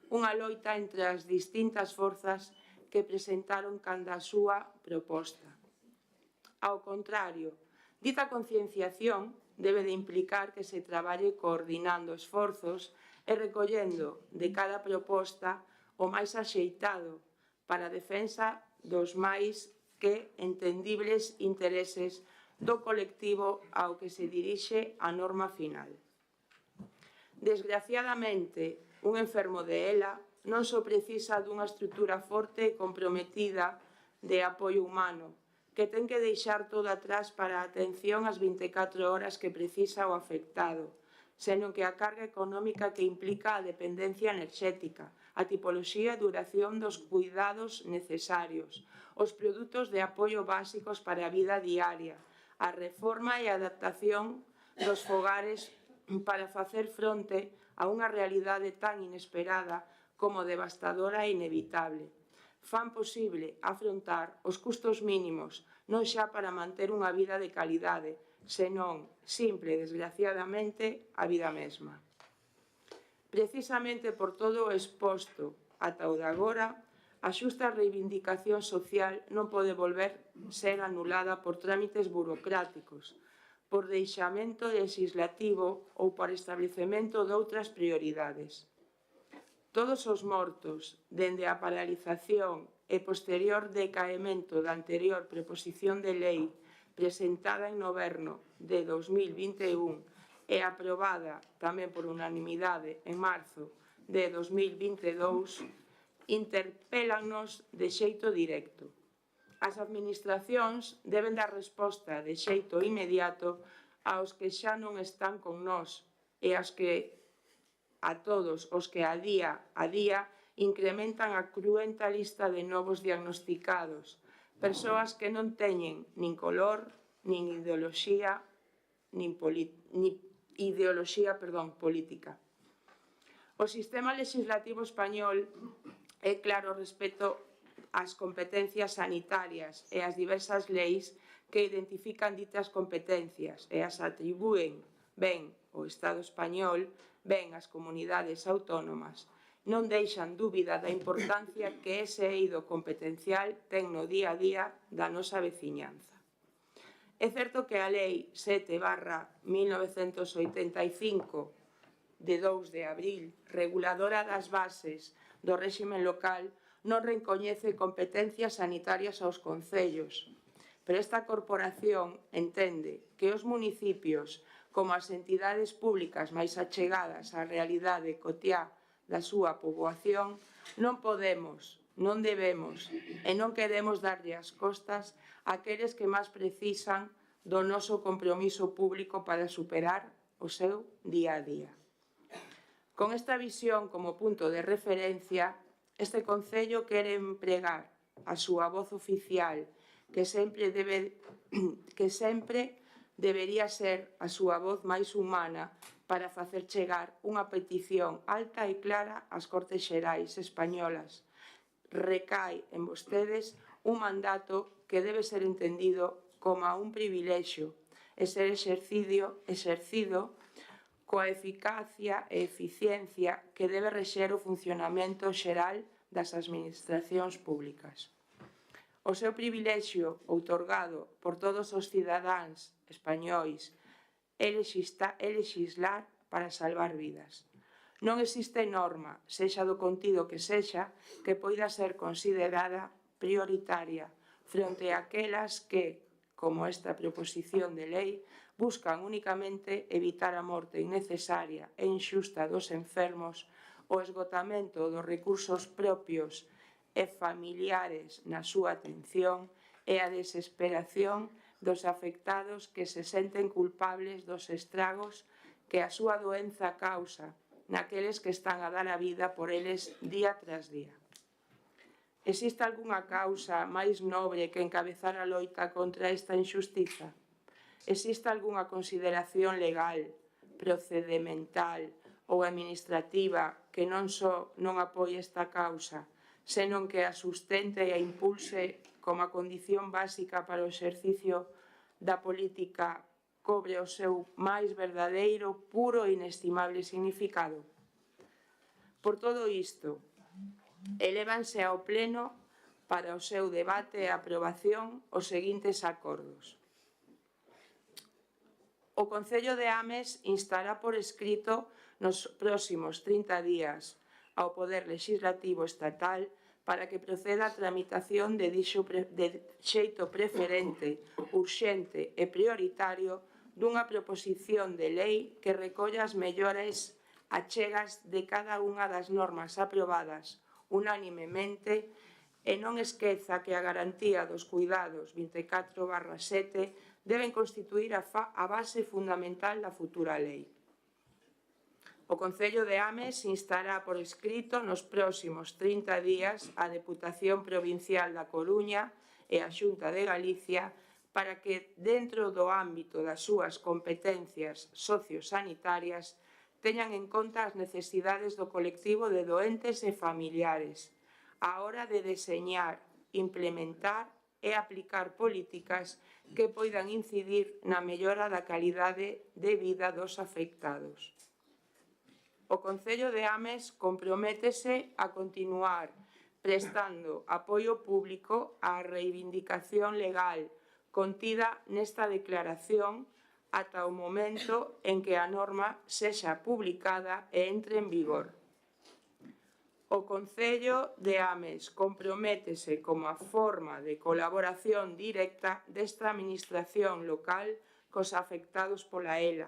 unha loita entre as distintas forzas que presentaron canda a súa proposta. Ao contrario, dita concienciación debe de implicar que se traballe coordinando esforzos e recollendo de cada proposta o máis axeitado para a defensa dos máis que entendibles intereses do colectivo ao que se dirixe a norma final. Desgraciadamente, un enfermo de ELA non só precisa dunha estrutura forte e comprometida de apoio humano, que ten que deixar todo atrás para a atención ás 24 horas que precisa o afectado, senón que a carga económica que implica a dependencia enerxética, a tipoloxía e duración dos cuidados necesarios, os produtos de apoio básicos para a vida diaria, a reforma e a adaptación dos fogares para facer fronte a unha realidade tan inesperada como devastadora e inevitable. Fan posible afrontar os custos mínimos non xa para manter unha vida de calidade, senón, simple, desgraciadamente, a vida mesma. Precisamente por todo o exposto ata o de agora, a xusta reivindicación social non pode volver ser anulada por trámites burocráticos, por deixamento legislativo ou por establecemento doutras prioridades. Todos os mortos, dende a paralización e posterior decaemento da anterior proposición de lei presentada en Noverno de 2021 e aprobada tamén por unanimidade en marzo de 2022, interpélannos de xeito directo. As administracións deben dar resposta de xeito inmediato aos que xa non están con nós e a todos os que a día incrementan a cruenta lista de novos diagnosticados, persoas que non teñen nin color, nin ideoloxía, política. O sistema legislativo español é claro respecto ás competencias sanitarias e ás diversas leis que identifican ditas competencias e as atribúen ben o Estado español, ben as comunidades autónomas. Non deixan dúbida da importancia que ese eido competencial ten no día a día da nosa veciñanza. É certo que a Lei 7/1985 de 2 de abril, reguladora das bases do réximen local, non recoñece competencias sanitarias aos concellos, pero esta corporación entende que os municipios, como as entidades públicas máis achegadas á realidade cotiá da súa poboación, non podemos, non debemos e non queremos darlle as costas àqueles que máis precisan do noso compromiso público para superar o seu día a día. Con esta visión como punto de referencia, este Concello quere empregar a súa voz oficial, que sempre debería ser a súa voz máis humana para facer chegar unha petición alta e clara ás Cortes Xerais españolas. Recae en vostedes un mandato que debe ser entendido como un privilexio e ser exercido coa eficacia e eficiencia que debe rexer o funcionamento xeral das administracións públicas. O seu privilexio outorgado por todos os cidadáns españois é lexislar para salvar vidas. Non existe norma, sexa do contido que sexa, que poida ser considerada prioritaria fronte a aquelas que, como esta proposición de lei, buscan únicamente evitar a morte innecesaria e inxusta dos enfermos, o esgotamento dos recursos propios e familiares na súa atención e a desesperación dos afectados que se senten culpables dos estragos que a súa doenza causa naqueles que están a dar a vida por eles día tras día. Existe algunha causa máis nobre que encabezar a loita contra esta injustiza? Existe algunha consideración legal, procedimental ou administrativa que non só non apoie esta causa, senón que a sustente e a impulse como a condición básica para o exercicio da política cobre o seu máis verdadeiro, puro e inestimable significado? Por todo isto, elévanse ao Pleno para o seu debate e aprobación os seguintes acordos. O Concello de Ames instará por escrito nos próximos 30 días ao Poder Legislativo Estatal para que proceda a tramitación de xeito preferente, urxente e prioritario dunha proposición de lei que recolla as mellores achegas de cada unha das normas aprobadas unánimemente e non esqueza que a garantía dos cuidados 24/7 deben constituir a base fundamental da futura lei. O Concello de Ames instará por escrito nos próximos 30 días a Deputación Provincial da Coruña e a Xunta de Galicia para que, dentro do ámbito das súas competencias sociosanitarias, teñan en conta as necesidades do colectivo de doentes e familiares á hora de deseñar, implementar e aplicar políticas que poidan incidir na mellora da calidade de vida dos afectados. O Concello de Ames comprométese a continuar prestando apoio público á reivindicación legal contida nesta declaración ata o momento en que a norma sexa publicada e entre en vigor. O Concello de Ames comprométese como a forma de colaboración directa desta administración local cos afectados pola ELA,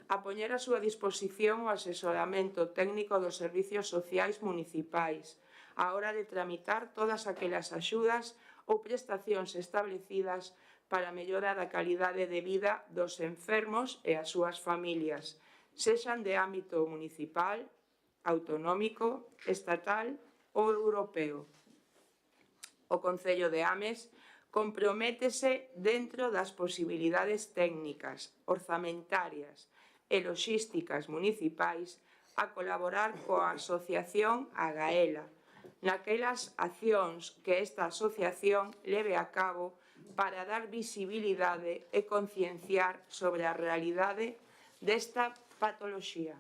a poñer a súa disposición o asesoramento técnico dos servizos sociais municipais, á hora de tramitar todas aquelas axudas ou prestacións establecidas para a mellora da calidade de vida dos enfermos e as súas familias, sexan de ámbito municipal, autonómico, estatal ou europeo. O Concello de Ames comprométese dentro das posibilidades técnicas, orzamentarias e loxísticas municipais a colaborar coa asociación Agaela, naquelas accións que esta asociación leve a cabo para dar visibilidade e concienciar sobre a realidade desta patoloxía.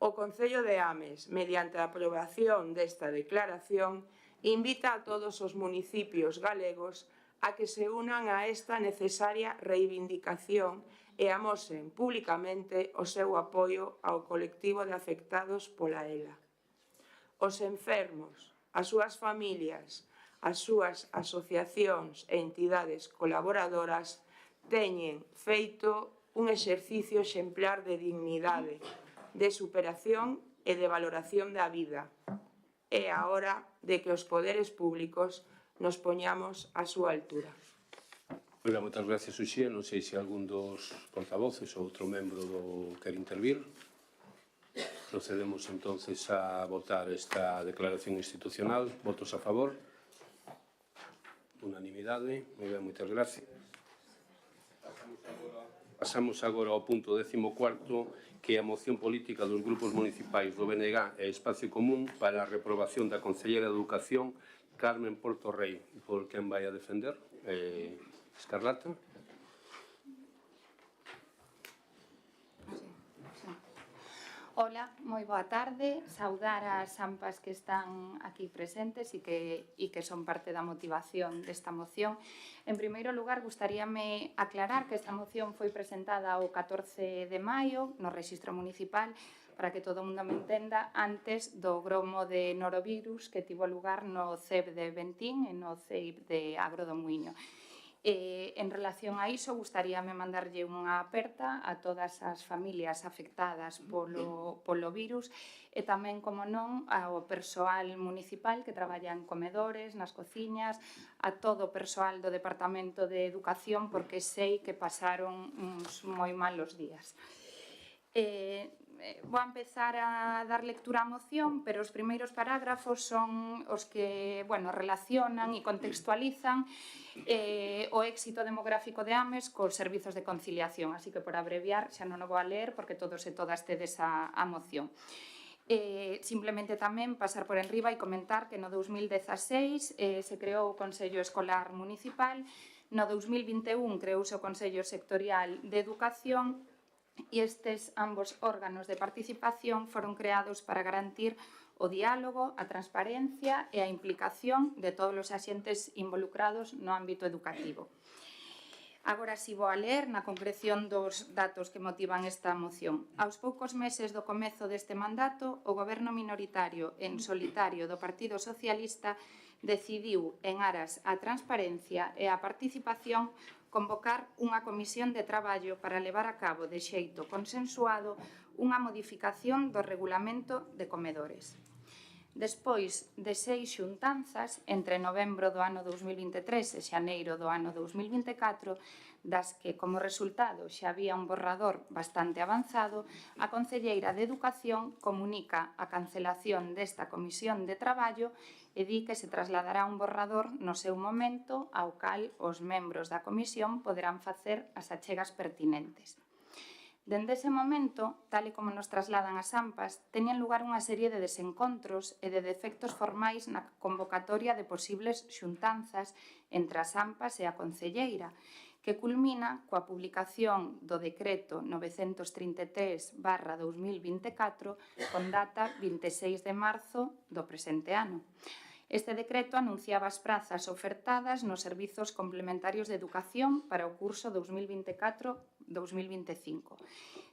O Concello de Ames, mediante a aprobación desta declaración, invita a todos os municipios galegos a que se unan a esta necesaria reivindicación e amosen públicamente o seu apoio ao colectivo de afectados pola ELA. Os enfermos, as súas familias, as súas asociacións e entidades colaboradoras teñen feito un exercicio exemplar de dignidade, de superación e de valoración da vida. É a hora de que os poderes públicos nos poñamos á súa altura.
Moitas gracias, Uxía. Non sei se algún dos portavoces ou outro membro quer intervir. Procedemos entonces a votar esta declaración institucional. Votos a favor. Unanimidade. Moi ben, moitas gracias. Pasamos agora ao punto 14º, que é a moción política dos grupos municipais do BNG e Espacio Común para a reprobación da Concelleira de Educación, Carmen Portorrey. Por quen vai a defender? Escarlata.
Ola, moi boa tarde. Saudar as AMPAs que están aquí presentes e que son parte da motivación desta moción. En primeiro lugar, gustaríame aclarar que esta moción foi presentada o 14 de maio no Rexistro Municipal, para que todo o mundo me entenda, antes do gromo de norovirus que tivo lugar no CEP de Bentín e no CEIP de Agro do Muiño. En relación a iso, gustaríame mandarlle unha aperta a todas as familias afectadas polo virus e tamén, como non, ao persoal municipal que traballa en comedores, nas cociñas, a todo o persoal do Departamento de Educación, porque sei que pasaron uns moi malos días. Vou empezar a dar lectura á moción, pero os primeiros parágrafos son os que relacionan e contextualizan o éxito demográfico de Ames cos servizos de conciliación, así que por abreviar xa non o vou a ler porque todos e todas tedes a moción. Simplemente tamén pasar por enriba e comentar que no 2016 se creou o Consello Escolar Municipal, no 2021 creouse o Consello Sectorial de Educación e estes ambos órganos de participación foron creados para garantir o diálogo, a transparencia e a implicación de todos os axentes involucrados no ámbito educativo. Agora si vou a ler na concreción dos datos que motivan esta moción. Aos poucos meses do comezo deste mandato, o goberno minoritario en solitario do Partido Socialista decidiu, en aras á transparencia e á participación, convocar unha comisión de traballo para levar a cabo de xeito consensuado unha modificación do regulamento de comedores. Despois de 6 xuntanzas, entre novembro do ano 2023 e xaneiro do ano 2024, das que, como resultado, xa había un borrador bastante avanzado, a Concelleira de Educación comunica a cancelación desta comisión de traballo e di que se trasladará un borrador no seu momento ao cal os membros da comisión poderán facer as achegas pertinentes. Dende ese momento, tal e como nos trasladan as AMPAs, teñen lugar unha serie de desencontros e de defectos formais na convocatoria de posibles xuntanzas entre as AMPAs e a Concelleira, que culmina coa publicación do Decreto 933/2024 con data 26 de marzo do presente ano. Este decreto anunciaba as prazas ofertadas nos servizos complementarios de educación para o curso 2024-2025,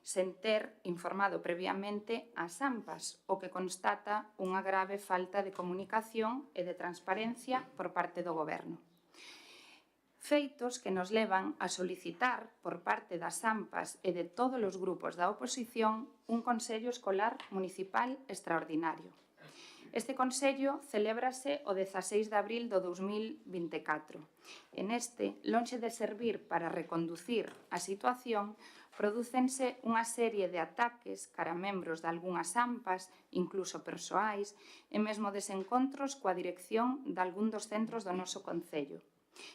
sen ter informado previamente as AMPAs, o que constata unha grave falta de comunicación e de transparencia por parte do Goberno. Feitos que nos levan a solicitar por parte das AMPAs e de todos os grupos da oposición un Consello Escolar Municipal extraordinario. Este Consello celébrase o 16 de abril do 2024. En este, lonxe de servir para reconducir a situación, prodúcense unha serie de ataques cara a membros de algunhas AMPAs, incluso persoais, e mesmo desencontros coa dirección de algún dos centros do noso Concello,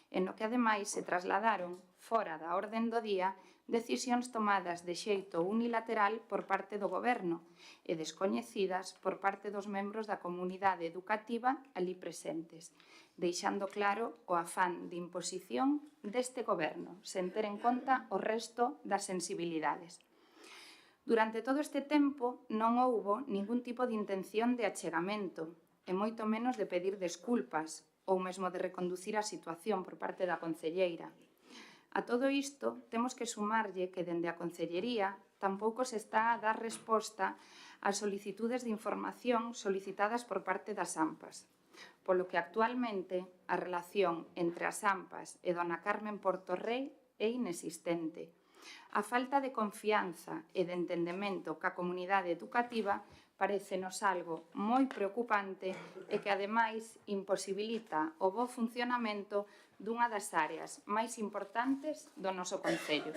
en no que ademais se trasladaron, fora da orden do día, decisións tomadas de xeito unilateral por parte do Goberno e descoñecidas por parte dos membros da comunidade educativa ali presentes, deixando claro o afán de imposición deste Goberno, sen ter en conta o resto das sensibilidades. Durante todo este tempo non houbo ningún tipo de intención de achegamento, e moito menos de pedir desculpas ou mesmo de reconducir a situación por parte da Concelleira. A todo isto, temos que sumarlle que dende a Concellería tampouco se está a dar resposta ás solicitudes de información solicitadas por parte das AMPAs, polo que actualmente a relación entre as AMPAs e dona Carmen Portorrey é inexistente. A falta de confianza e de entendemento ca comunidade educativa parécenos algo moi preocupante e que, ademais, imposibilita o bo funcionamento dunha das áreas máis importantes do noso Concello.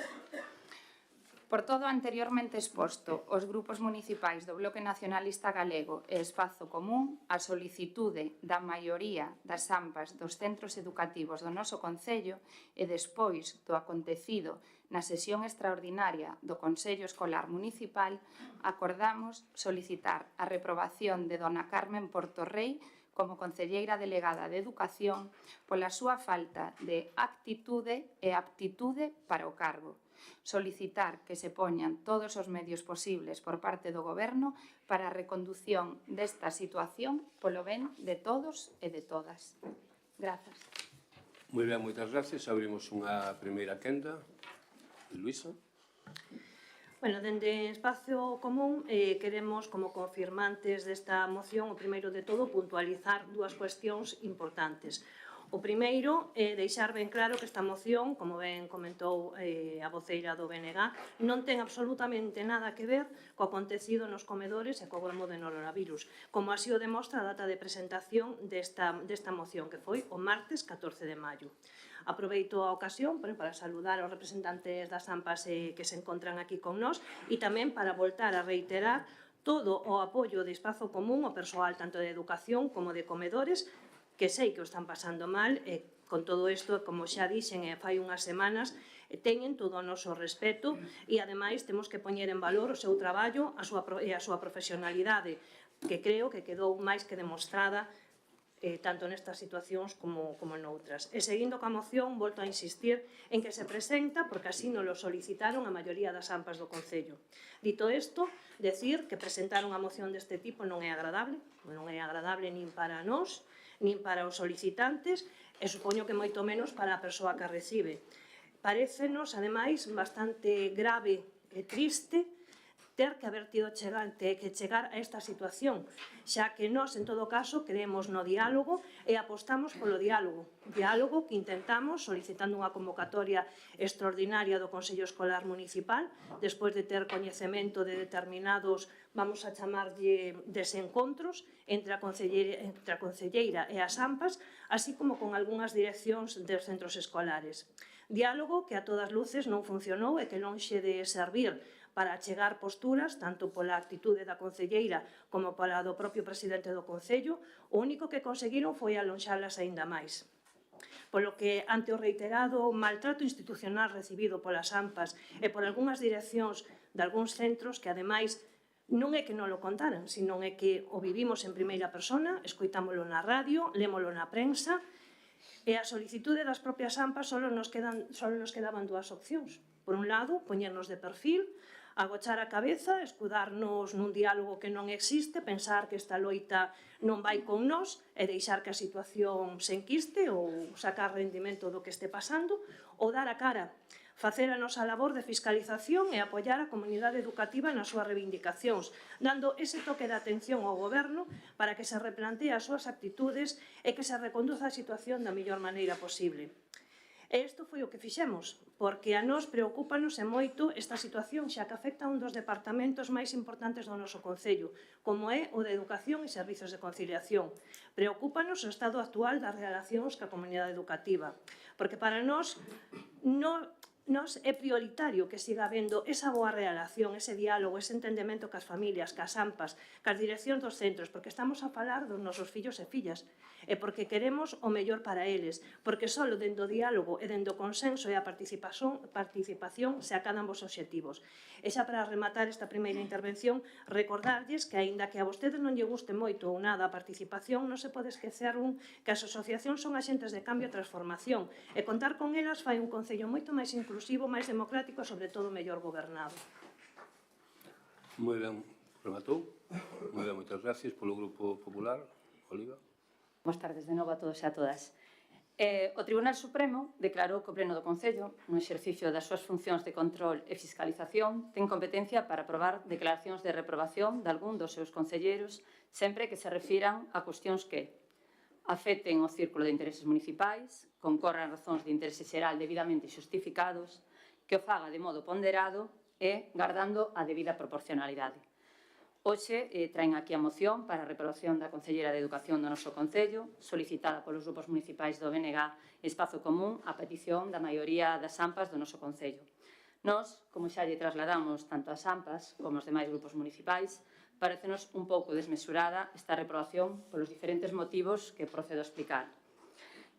Por todo o anteriormente exposto, os grupos municipais do Bloque Nacionalista Galego e Espazo Común, a solicitude da maioría das AMPAs dos centros educativos do noso Concello e despois do acontecido na sesión extraordinaria do Consello Escolar Municipal, acordamos solicitar a reprobación de dona Carmen Portorrey como concelleira delegada de Educación pola súa falta de actitude e aptitude para o cargo. Solicitar que se poñan todos os medios posibles por parte do Goberno para a recondución desta situación polo ben de todos e de todas. Grazas.
Moi ben, moitas gracias. Abrimos unha primeira quenda. Luisa.
Bueno, dende Espacio Común queremos, como confirmantes desta moción, o primeiro de todo, puntualizar dúas cuestións importantes. O primeiro é deixar ben claro que esta moción, como ben comentou a voceira do BNG, non ten absolutamente nada que ver co acontecido nos comedores e co gramo de norovirus, como así o demostra a data de presentación desta moción, que foi o martes 14 de maio. Aproveito a ocasión para saludar aos representantes das AMPAs que se encontran aquí con nós e tamén para voltar a reiterar todo o apoio de Espazo Común ao persoal tanto de educación como de comedores que sei que o están pasando mal e con todo isto, como xa dixen fai unhas semanas, teñen todo o noso respeto e ademais temos que poñer en valor o seu traballo e a súa profesionalidade, que creo que quedou máis que demostrada tanto nestas situacións como noutras. E seguindo coa moción, volto a insistir en que se presenta porque así nos lo solicitaron a maioría das AMPAs do Concello. Dito isto, decir que presentar unha moción deste tipo non é agradable nin para nós, nin para os solicitantes e supoño que moito menos para a persoa que a recibe. Parécenos, ademais, bastante grave e triste ter que haber tido que chegar a esta situación, xa que nós, en todo caso, creemos no diálogo e apostamos polo diálogo que intentamos solicitando unha convocatoria extraordinaria do Consello Escolar Municipal, despois de ter coñecemento de determinados, vamos a chamarlle, desencontros entre a concelleira e as AMPAs, así como con algunhas direccións dos centros escolares. Diálogo que a todas luces non funcionou e que lonxe de servir para achegar posturas, tanto pola actitude da concelleira como pola do propio presidente do Concello, o único que conseguiron foi alonxalas aínda máis. Polo que, ante o reiterado maltrato institucional recibido polas AMPAs e por algunhas direccións de algúns centros que, ademais, non é que non lo contaran, sino é que o vivimos en primeira persona, escoitámolo na radio, lémolo na prensa, e a solicitude das propias AMPAs só nos quedaban dúas opcións. Por un lado, poñernos de perfil, agochar a cabeza, escudarnos nun diálogo que non existe, pensar que esta loita non vai con nós e deixar que a situación se enquiste ou sacar rendimento do que este pasando, ou dar a cara, facer a nosa labor de fiscalización e apoiar a comunidade educativa nas súas reivindicacións, dando ese toque de atención ao Goberno para que se replantee as súas actitudes e que se reconduza a situación da mellor maneira posible. E isto foi o que fixemos, porque a nós preocúpanos e moito esta situación xa que afecta a un dos departamentos máis importantes do noso Concello, como é o de Educación e Servizos de Conciliación. Preocúpanos o estado actual das relacións ca comunidade educativa, porque para nós é prioritario que siga habendo esa boa relación, ese diálogo, ese entendemento cas familias, cas AMPAs, cas direccións dos centros, porque estamos a falar dos nosos fillos e fillas, e porque queremos o mellor para eles, porque só dentro do diálogo e dentro do consenso e a participación se acadan vos obxectivos. E xa para rematar esta primeira intervención, recordarlles que, aínda que a vostedes non lle guste moito ou nada a participación, non se pode esquecer que as asociacións son axentes de cambio e transformación, e contar con elas fai un Concello moito máis inclusivo, máis democrático e, sobre todo, mellor gobernado.
Moi ben, rematou. Moi ben, moitas gracias polo Grupo Popular. Oliva.
Boas tardes de novo a todos e a todas. O Tribunal Supremo declarou que o Pleno do Concello, no exercicio das súas funcións de control e fiscalización, ten competencia para aprobar declaracións de reprobación de algún dos seus concelleiros sempre que se refiran a cuestións que afecten o círculo de intereses municipais, concorran razóns de interese xeral debidamente xustificados, que o faga de modo ponderado e guardando a debida proporcionalidade. Hoxe traen aquí a moción para a reprobación da Concelleira de Educación do noso Concello, solicitada polos grupos municipais do BNG Espazo Común a petición da maioría das AMPAs do noso Concello. Nós, como xa lle trasladamos tanto as AMPAs como os demais grupos municipais, parecenos un pouco desmesurada esta reprobación polos diferentes motivos que procedo a explicar.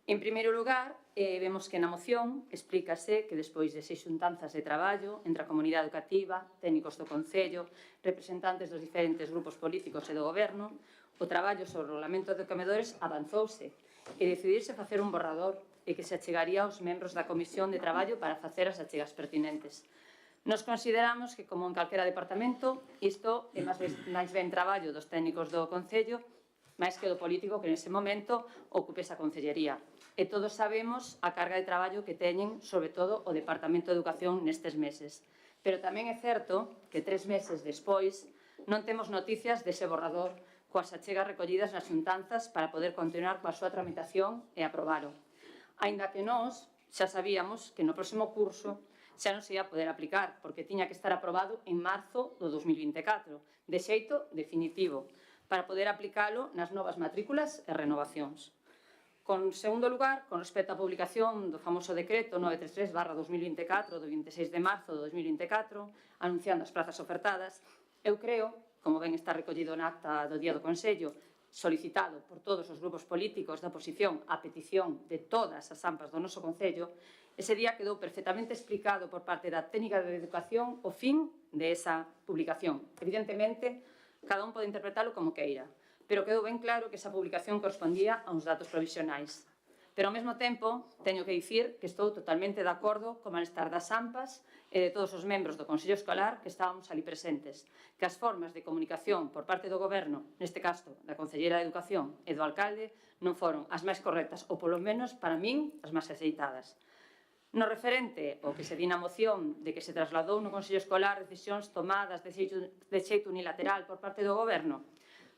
En primeiro lugar, vemos que na moción explícase que despois de 6 xuntanzas de traballo entre a comunidade educativa, técnicos do Concello, representantes dos diferentes grupos políticos e do Goberno, o traballo sobre o regulamento de comedores avanzouse e decidirse facer un borrador e que se achegaría aos membros da Comisión de Traballo para facer as achegas pertinentes. Nos consideramos que, como en calquera departamento, isto é máis ben traballo dos técnicos do Concello, máis que do político que nese momento ocupe esa concellería. E todos sabemos a carga de traballo que teñen, sobre todo, o Departamento de Educación nestes meses. Pero tamén é certo que 3 meses despois non temos noticias dese borrador coas achegas recollidas nas xuntanzas para poder continuar coa súa tramitación e aprobalo. Aínda que nós xa sabíamos que no próximo curso xa non se ia poder aplicar, porque tiña que estar aprobado en marzo do 2024, de xeito definitivo, para poder aplicalo nas novas matrículas e renovacións. Con segundo lugar, con respecto á publicación do famoso decreto 933/2024 do 26 de marzo de 2024, anunciando as prazas ofertadas, eu creo, como ben está recollido na acta do Día do Consello, solicitado por todos os grupos políticos da oposición a petición de todas as AMPAs do noso Concello, ese día quedou perfectamente explicado por parte da técnica de educación o fin de esa publicación. Evidentemente, cada un pode interpretalo como queira, pero quedou ben claro que esa publicación correspondía a uns datos provisionais. Pero ao mesmo tempo, teño que dicir que estou totalmente de acordo co malestar das AMPAs e de todos os membros do Consello Escolar que estábamos ali presentes, que as formas de comunicación por parte do Goberno, neste caso da Concelleira de Educación e do Alcalde, non foron as máis correctas, ou polo menos, para min, as máis aceitadas. No referente ao que se di na moción de que se trasladou no Consello Escolar decisións tomadas de xeito unilateral por parte do Goberno,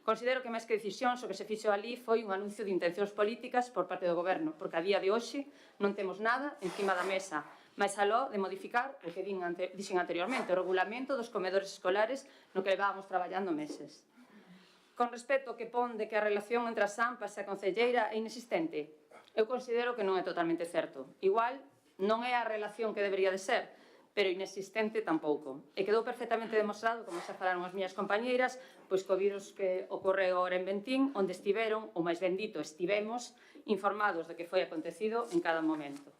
considero que máis que decisións o que se fixo ali foi un anuncio de intencións políticas por parte do Goberno, porque a día de hoxe non temos nada encima da mesa, máis aló de modificar o que dixen anteriormente, o regulamento dos comedores escolares no que levábamos traballando meses. Con respecto ao que pon de que a relación entre as AMPAs e a concelleira é inexistente, eu considero que non é totalmente certo. Igual, non é a relación que debería de ser, pero inexistente tampouco. E quedou perfectamente demostrado, como xa falaron as miñas compañeiras, pois co virus que ocorreu agora en Bentín, onde estiveron, ou máis ben dito, estivemos, informados de que foi acontecido en cada momento.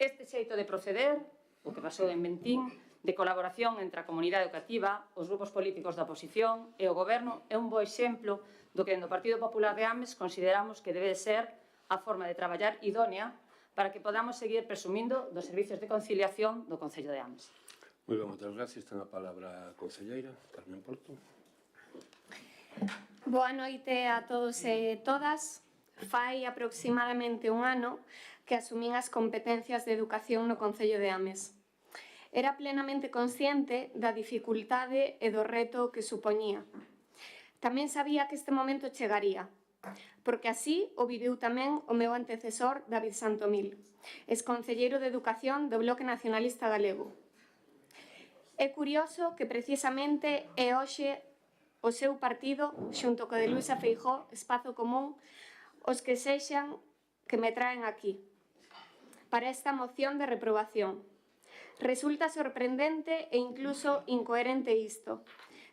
Este xeito de proceder, o que pasou en Bentín, de colaboración entre a comunidade educativa, os grupos políticos da oposición e o Goberno, é un bo exemplo do que no Partido Popular de Ames consideramos que debe de ser a forma de traballar idónea para que podamos seguir presumindo dos servizos de conciliación do Concello de Ames.
Moi ben, moitas gracias. Ten a palabra a concelleira, Carmen Porto.
Boa noite a todos e todas. Fai aproximadamente un ano que asumín as competencias de educación no Concello de Ames. Era plenamente consciente da dificultade e do reto que supoñía. Tamén sabía que este momento chegaría, porque así o viviu tamén o meu antecesor David Santomil, exconcelleiro de Educación do Bloque Nacionalista Galego. É curioso que precisamente é hoxe o seu partido, xunto co de Luisa Feijóo, Espazo Común, os que sexan que me traen aquí, para esta moción de reprobación. Resulta sorprendente e incluso incoherente isto.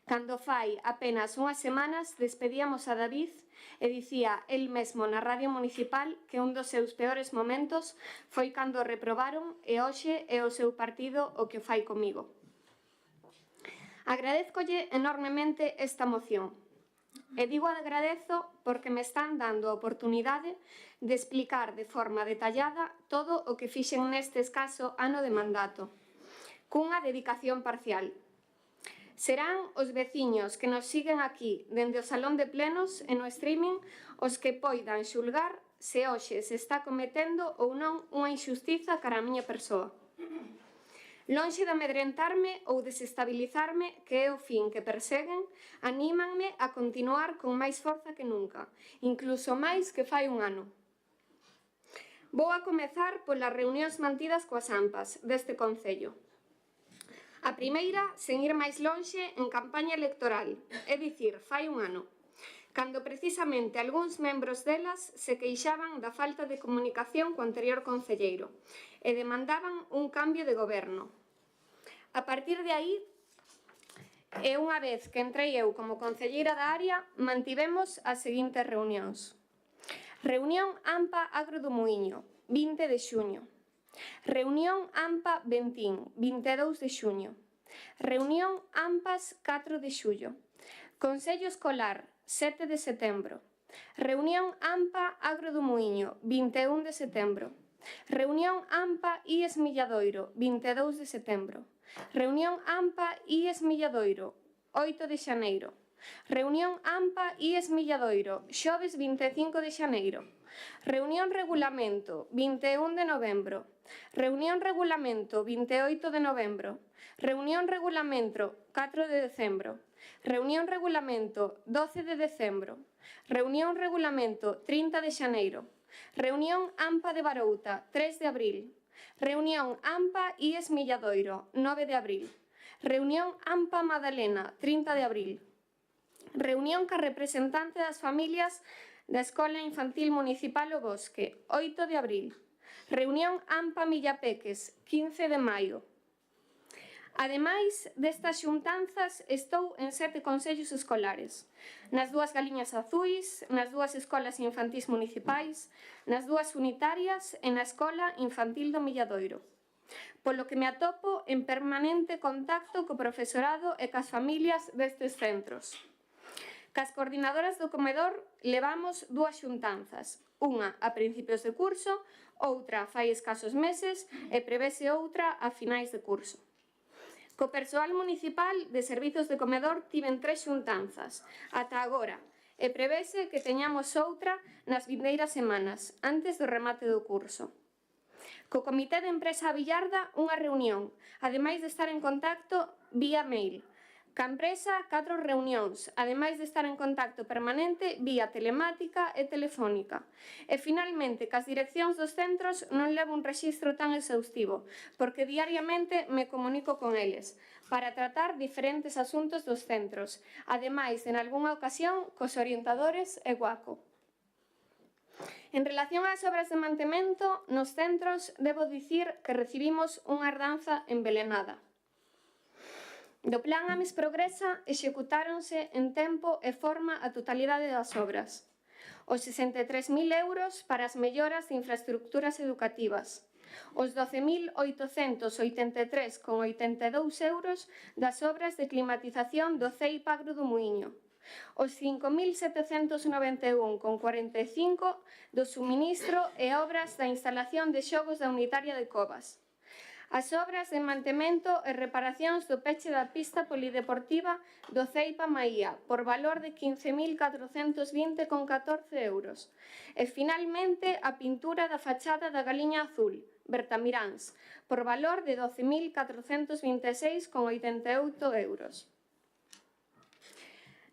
Cando fai apenas unhas semanas despedíamos a David e dicía el mesmo na radio municipal que un dos seus peores momentos foi cando o reprobaron e hoxe é o seu partido o que o fai comigo. Agradézcolle enormemente esta moción. E digo agradezo porque me están dando a oportunidade de explicar de forma detallada todo o que fixen neste escaso ano de mandato, cunha dedicación parcial. Serán os veciños que nos siguen aquí dende o salón de plenos e no streaming os que poidan xulgar se hoxe se está cometendo ou non unha injustiza cara a miña persoa. Lonxe de amedrentarme ou desestabilizarme, que é o fin que perseguen, anímanme a continuar con máis forza que nunca, incluso máis que fai un ano. Vou a comezar polas reunións mantidas coas AMPAs deste concello. A primeira, sen ir máis lonxe, en campaña electoral, é dicir, fai un ano, cando precisamente algúns membros delas se queixaban da falta de comunicación co anterior concelleiro e demandaban un cambio de goberno. A partir de aí, e unha vez que entrei eu como concelleira da área, mantivemos as seguintes reunións. Reunión AMPA Agro do Muiño, 20 de xuño. Reunión AMPA Bentín, 22 de xuño. Reunión AMPAS 4 de xullo. Consello Escolar, 7 de setembro. Reunión AMPA Agro do Muiño, 21 de setembro. Reunión AMPA IES Milladoiro, 22 de setembro. Reunión AMPA IES Milladoiro, 8 de xaneiro. Reunión AMPA IES Milladoiro, xoves 25 de xaneiro. Reunión Regulamento, 21 de novembro. Reunión Regulamento, 28 de novembro. Reunión Regulamento, 4 de decembro. Reunión Regulamento, 12 de decembro. Reunión Regulamento, 30 de xaneiro. Reunión AMPA de Barouta, 3 de abril. Reunión AMPA IES Milladoiro, 9 de abril. Reunión AMPA Madalena, 30 de abril. Reunión ca representante das familias da Escola Infantil Municipal O Bosque, 8 de abril. Reunión AMPA Millapeques, 15 de maio. Ademais destas xuntanzas, estou en 7 consellos escolares, nas 2 Galiñas Azuis, nas 2 escolas infantís municipais, nas 2 unitarias e na Escola Infantil do Milladoiro, polo que me atopo en permanente contacto co profesorado e cas familias destes centros. Cas coordinadoras do comedor levamos 2 xuntanzas, unha a principios de curso, outra fai escasos meses e prevese outra a finais de curso. Co persoal municipal de servizos de comedor tiven 3 xuntanzas, ata agora, e prevese que teñamos outra nas vindeiras semanas, antes do remate do curso. Co Comité de Empresa a Villarda, unha reunión, ademais de estar en contacto vía mail. Ca empresa, 4 reunións, ademais de estar en contacto permanente vía telemática e telefónica. E, finalmente, cas direccións dos centros non levo un rexistro tan exhaustivo, porque diariamente me comunico con eles, para tratar diferentes asuntos dos centros, ademais, en algunha ocasión, cos orientadores e guaco. En relación ás obras de mantemento, nos centros debo dicir que recibimos unha herdanza envelenada. Do plan AMIS Progresa executáronse en tempo e forma a totalidade das obras. Os 63.000 euros para as melloras de infraestructuras educativas. Os 12.883,82 euros das obras de climatización do CEIP Agro do Muiño. Os 5.791,45 do suministro e obras da instalación de xogos da unitaria de Covas. As obras de mantemento e reparacións do peche da pista polideportiva do CEIPA Maía, por valor de 15.420,14 euros. E, finalmente, a pintura da fachada da Galiña Azul, Bertamiráns, por valor de 12.426,88 euros.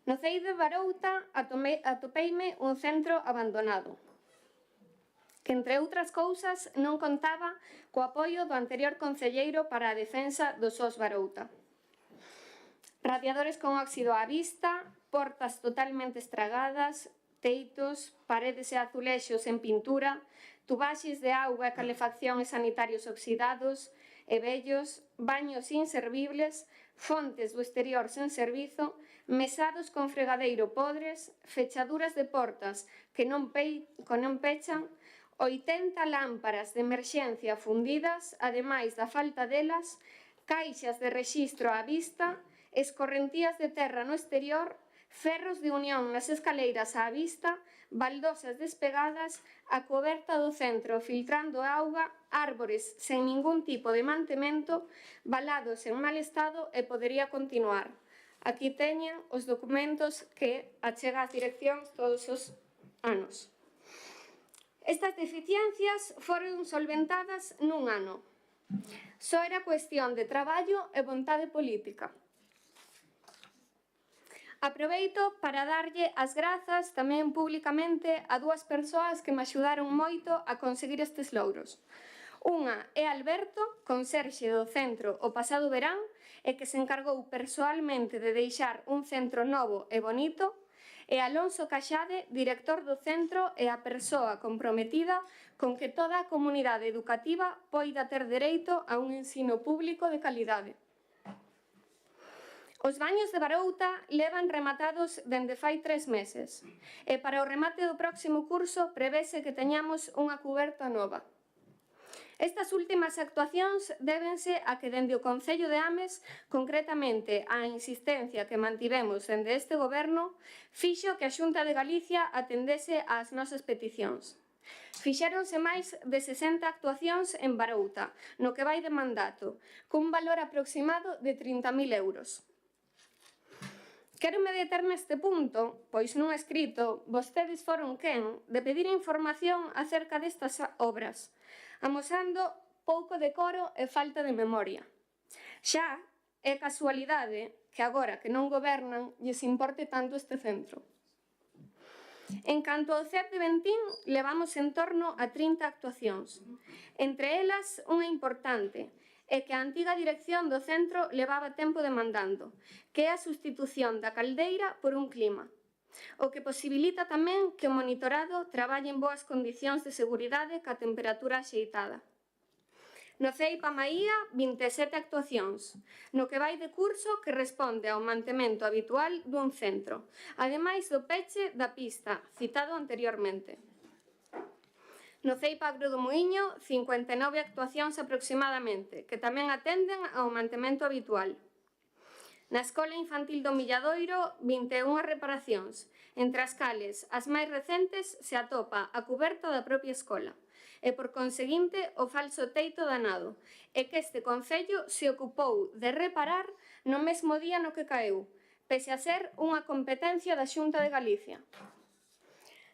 No CEI de Barouta atopeime un centro abandonado, que, entre outras cousas, non contaba co apoio do anterior concelleiro para a defensa do SOS Barouta. Radiadores con óxido á vista, portas totalmente estragadas, teitos, paredes e azulexos en pintura, tubaxes de auga e calefacción e sanitarios oxidados e vellos, baños inservibles, fontes do exterior sen servizo, mesados con fregadeiro podres, fechaduras de portas que non pechan, 80 lámparas de emerxencia fundidas, ademais da falta delas, caixas de rexistro á vista, escorrentías de terra no exterior, ferros de unión nas escaleiras á vista, baldosas despegadas, a coberta do centro filtrando auga, árbores sen ningún tipo de mantemento, valados en mal estado e podería continuar. Aquí teñen os documentos que achega as direccións todos os anos. Estas deficiencias foron solventadas nun ano. Só era cuestión de traballo e vontade política. Aproveito para darlle as grazas tamén públicamente a dúas persoas que me axudaron moito a conseguir estes logros. Unha é Alberto, conserxe do centro o pasado verán, e que se encargou persoalmente de deixar un centro novo e bonito, e Alonso Caxade, director do centro e a persoa comprometida con que toda a comunidade educativa poida ter dereito a un ensino público de calidade. Os baños de Barouta levan rematados dende fai 3 meses e para o remate do próximo curso prevese que teñamos unha cuberta nova. Estas últimas actuacións débense a que dende o Concello de Ames, concretamente a insistencia que mantivemos dende este goberno, fixo que a Xunta de Galicia atendese ás nosas peticións. Fixéronse máis de 60 actuacións en Barouta, no que vai de mandato, cun valor aproximado de 30.000 euros. Quérome deter neste punto, pois nun escrito vostedes foron quen de pedir información acerca destas obras, amosando pouco decoro e falta de memoria. Xa é casualidade que agora que non gobernan lles importe tanto este centro. En canto ao CEP de Bentín, levamos en torno a 30 actuacións. Entre elas, unha importante, e que a antiga dirección do centro levaba tempo demandando, que é a sustitución da caldeira por un clima, o que posibilita tamén que o monitorado traballe en boas condicións de seguridade ca temperatura axeitada. No CEI Pamaía, 27 actuacións, no que vai de curso que responde ao mantemento habitual dun centro, ademais do peche da pista, citado anteriormente. No CEI Pagro do Muiño, 59 actuacións aproximadamente, que tamén atenden ao mantemento habitual. Na Escola Infantil do Milladoiro, 21 reparacións, entre as cales as máis recentes se atopa a cuberta da propia escola, e por conseguinte o falso teito danado, e que este Concello se ocupou de reparar no mesmo día no que caeu, pese a ser unha competencia da Xunta de Galicia.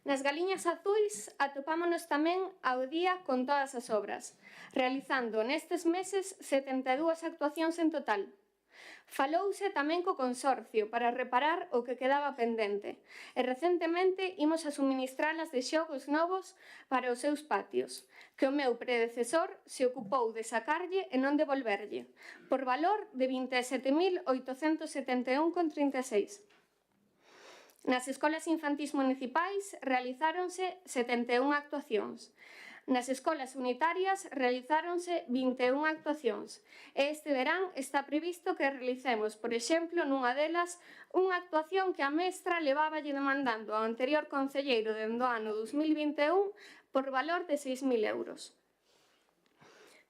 Nas Galiñas Azuis atopámonos tamén ao día con todas as obras, realizando nestes meses 72 actuacións en total. Falouse tamén co consorcio para reparar o que quedaba pendente e recentemente imos a suministralas de xogos novos para os seus patios, que o meu predecesor se ocupou de sacarlle e non devolverlle, por valor de 27.871,36. Nas escolas infantís municipais realizáronse 71 actuacións. Nas escolas unitarias realizáronse 21 actuacións. E este verán está previsto que realicemos, por exemplo, nunha delas, unha actuación que a mestra leváballe demandando ao anterior concelleiro dende o ano 2021 por valor de 6.000 euros.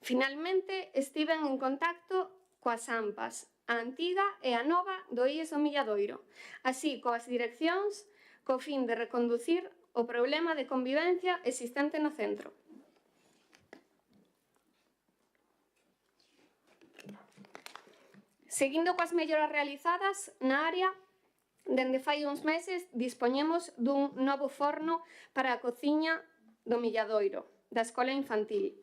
Finalmente, estiven en contacto coas AMPAs, a antiga e a nova do IES do Milladoiro, así coas direccións co fin de reconducir o problema de convivencia existente no centro. Seguindo coas melloras realizadas na área, dende fai uns meses dispoñemos dun novo forno para a cociña do Milladoiro, da Escola Infantil,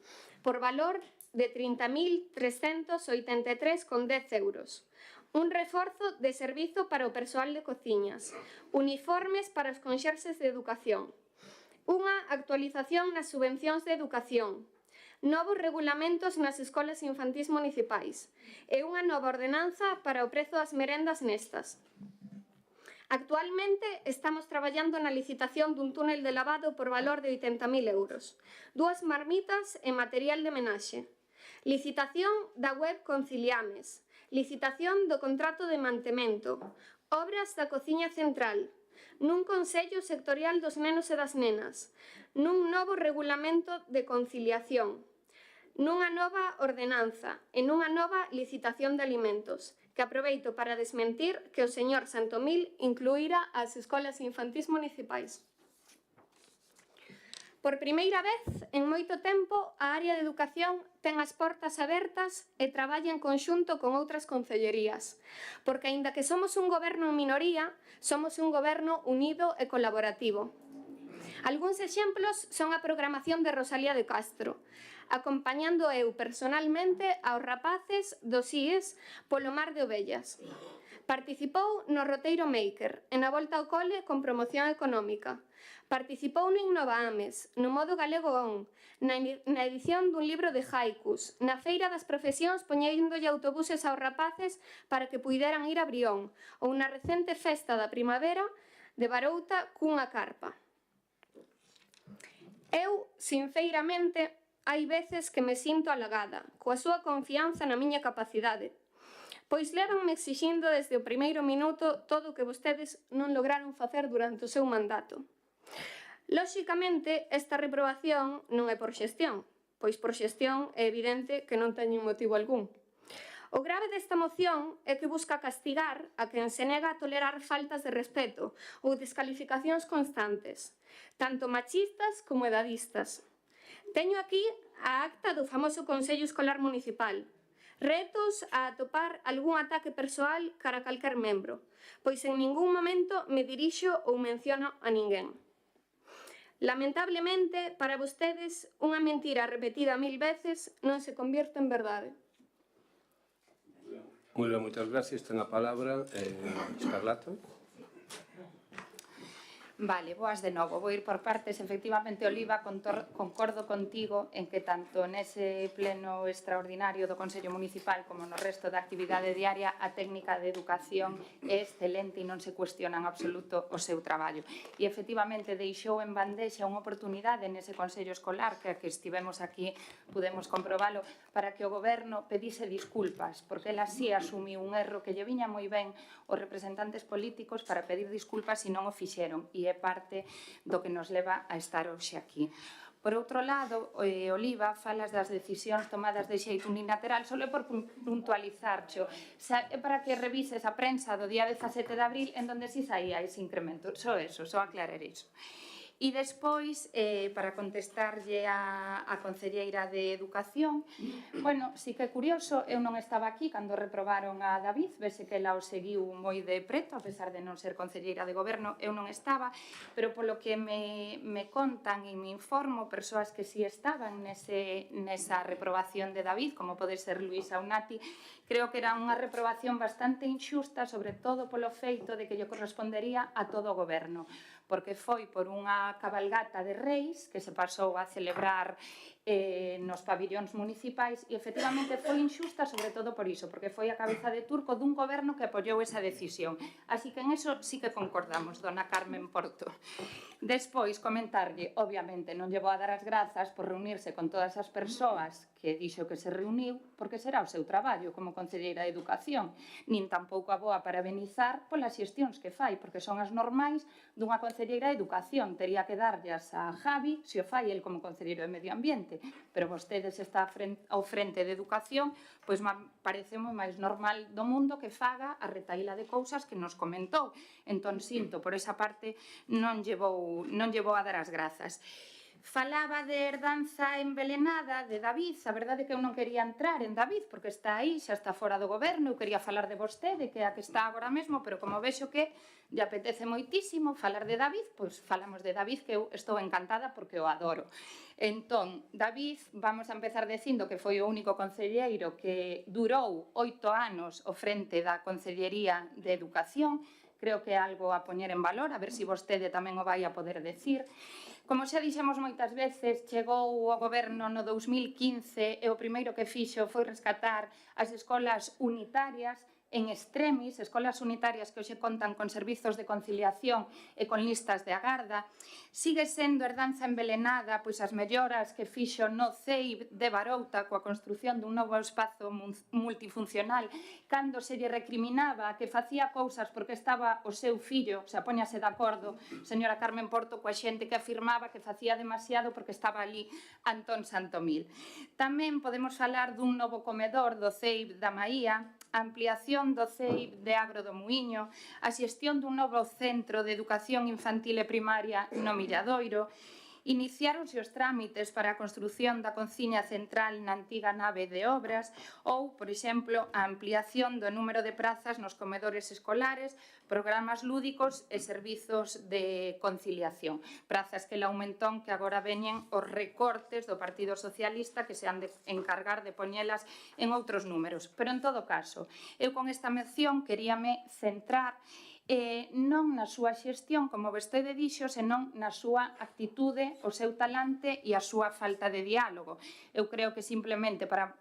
por valor de 30.383,10 euros. un reforzo de servizo para o persoal de cociñas, uniformes para os conxerxes de educación, unha actualización nas subvencións de educación, novos regulamentos nas escolas infantís municipais e unha nova ordenanza para o prezo das merendas nestas. Actualmente estamos traballando na licitación dun túnel de lavado por valor de 80.000 euros, 2 marmitas e material de menaxe, licitación da web Conciliames, licitación do contrato de mantemento, obras da cociña central, nun Consello Sectorial dos Nenos e das Nenas, nun novo regulamento de conciliación, nunha nova ordenanza e nunha nova licitación de alimentos, que aproveito para desmentir que o señor Santomil incluíra as escolas infantís municipais. Por primeira vez, en moito tempo, a área de educación ten as portas abertas e traballa en conxunto con outras concellerías, porque, aínda que somos un goberno en minoría, somos un goberno unido e colaborativo. Algúns exemplos son a programación de Rosalía de Castro, acompañando eu personalmente aos rapaces dos IES polo Mar de Ovellas. Participou no Roteiro Maker e na volta ao cole con promoción económica. Participou no Innova-Ames, no modo galego ON, na edición dun libro de haikus, na Feira das Profesións poñéndolle autobuses aos rapaces para que puideran ir a Brión, ou na recente festa da primavera de Barouta cunha carpa. Eu, sinceramente, hai veces que me sinto halagada coa súa confianza na miña capacidade, pois levanme exixindo desde o primeiro minuto todo o que vostedes non lograron facer durante o seu mandato. Lóxicamente, esta reprobación non é por xestión, pois por xestión é evidente que non teñen motivo algún. O grave desta moción é que busca castigar a quen se nega a tolerar faltas de respeto ou descalificacións constantes, tanto machistas como edadistas. Teño aquí a acta do famoso Consello Escolar Municipal, retos a atopar algún ataque persoal cara a calquer membro, pois en ningún momento me dirixo ou menciono a ninguén. Lamentablemente, para vostedes, unha mentira repetida 1000 veces non se convierte en verdade.
Moi ben, moitas gracias. Ten a palabra Escarlata.
Vale, boas de novo. Vou ir por partes. Efectivamente, Oliva, concordo contigo en que tanto nese pleno extraordinario do Consello Municipal como no resto da actividade diaria a técnica de educación é excelente e non se cuestiona en absoluto o seu traballo. E efectivamente deixou en bandexa unha oportunidade nese Consello Escolar que estivemos aquí pudemos comprobalo para que o Goberno pedise disculpas, porque ela sí asumiu un erro que lle viña moi ben os representantes políticos para pedir disculpas e non o fixeron, e é parte do que nos leva a estar hoxe aquí. Por outro lado, Oliva, falas das decisións tomadas de xeito unilateral, só é por puntualizar, xo, é para que revises a prensa do día 17 de abril en donde si saía ese incremento, só eso, só aclarar iso. E despois, para contestarlle a concelleira de Educación, bueno, sí que é curioso, eu non estaba aquí cando reprobaron a David, vese que ela o seguiu moi de preto, a pesar de non ser concelleira de Goberno, eu non estaba, pero polo que me contan e me informo, persoas que sí estaban nesa reprobación de David, como pode ser Luisa Unati, creo que era unha reprobación bastante injusta, sobre todo polo feito de que lle correspondería a todo o Goberno, porque foi por unha cabalgata de reis que se pasou a celebrar nos pabillóns municipais e efectivamente foi injusta sobre todo por iso, porque foi a cabeza de turco dun goberno que apoiou esa decisión. Así que en eso sí que concordamos, dona Carmen Porto. Despois, comentarlle, obviamente, non lle vou a dar as grazas por reunirse con todas as persoas que dixo que se reuniu, porque será o seu traballo como concelleira de Educación, nin tampouco a vou a parabenizar polas xestións que fai, porque son as normais dunha concelleira de Educación. Tería que darllas a Javi se o fai el como concelleiro de Medio Ambiente, pero vostedes está ao frente de Educación, pois parece moi máis normal do mundo que faga a retaíla de cousas que nos comentou. Entón, sinto, por esa parte non lle vou a dar as grazas. Falaba de herdanza envelenada de David. A verdade é que eu non quería entrar en David porque está aí, xa está fora do goberno. Eu quería falar de vostede, que é a que está agora mesmo, pero como vexo que lle apetece moitísimo falar de David, pois falamos de David, que eu estou encantada porque o adoro. Entón, David, vamos a empezar dicindo que foi o único concelleiro que durou 8 anos ao frente da Concellería de Educación. Creo que é algo a poñer en valor, a ver se vostede tamén o vai a poder decir. Como xa dixemos moitas veces, chegou ao goberno no 2015 e o primeiro que fixo foi rescatar as escolas unitarias en extremis, escolas unitarias que hoxe contan con servizos de conciliación e con listas de agarda. Sigue sendo herdanza envelenada pois as melloras que fixo no CEIB de Barouta coa construción dun novo espazo multifuncional, cando se lle recriminaba que facía cousas porque estaba o seu fillo, xa póñase de acordo, señora Carmen Porto, coa xente que afirmaba que facía demasiado porque estaba ali Antón Santomil. Tamén podemos falar dun novo comedor do CEIB da Maía, a ampliación do CEIB de Agro do Muiño, a xestión dun novo centro de educación infantil e primaria no Milladoiro. Iniciáronse os trámites para a construción da cociña central na antiga nave de obras ou, por exemplo, a ampliación do número de prazas nos comedores escolares, programas lúdicos e servizos de conciliación. Prazas que le aumentón que agora veñen os recortes do Partido Socialista que se han de encargar de poñelas en outros números. Pero, en todo caso, eu con esta mención queríame centrar non na súa xestión, como vostede dixo, senón na súa actitude, o seu talante e a súa falta de diálogo. Eu creo que simplemente para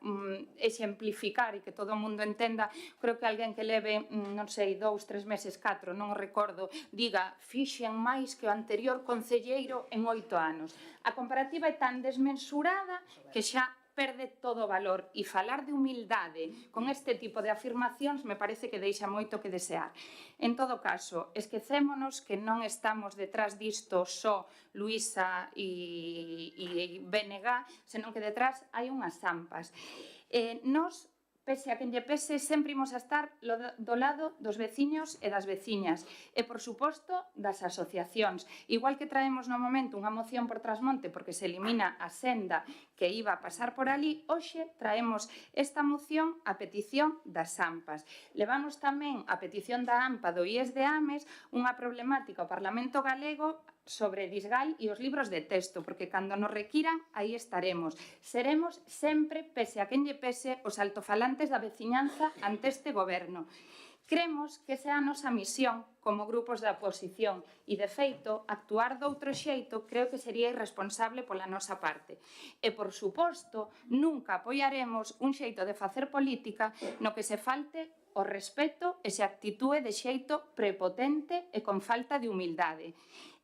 exemplificar e que todo o mundo entenda, creo que alguén que leve, non sei, 2, 3 meses, 4, non o recordo, diga, fixen máis que o anterior concelleiro en 8 anos. A comparativa é tan desmensurada que xa perde todo o valor, e falar de humildade con este tipo de afirmacións me parece que deixa moito que desear. En todo caso, esquecémonos que non estamos detrás disto só Luísa e BNG, senón que detrás hai unhas zampas. Nos, pese a quen lle pese, sempre imos a estar do lado dos veciños e das veciñas e, por suposto, das asociacións. Igual que traemos no momento unha moción por Trasmonte porque se elimina a senda que iba a pasar por ali, hoxe traemos esta moción a petición das AMPAs. Levamos tamén a petición da AMPA do IES de Ames unha problemática ao Parlamento Galego sobre Disgal e os libros de texto, porque cando nos requiran, aí estaremos. Seremos sempre, pese a quen lle pese, os altofalantes da veciñanza ante este goberno. Cremos que esa é a nosa misión como grupos da oposición e, de feito, actuar doutro xeito creo que sería irresponsable pola nosa parte. E, por suposto, nunca apoiaremos un xeito de facer política no que se falte o respeto e se actitúe de xeito prepotente e con falta de humildade.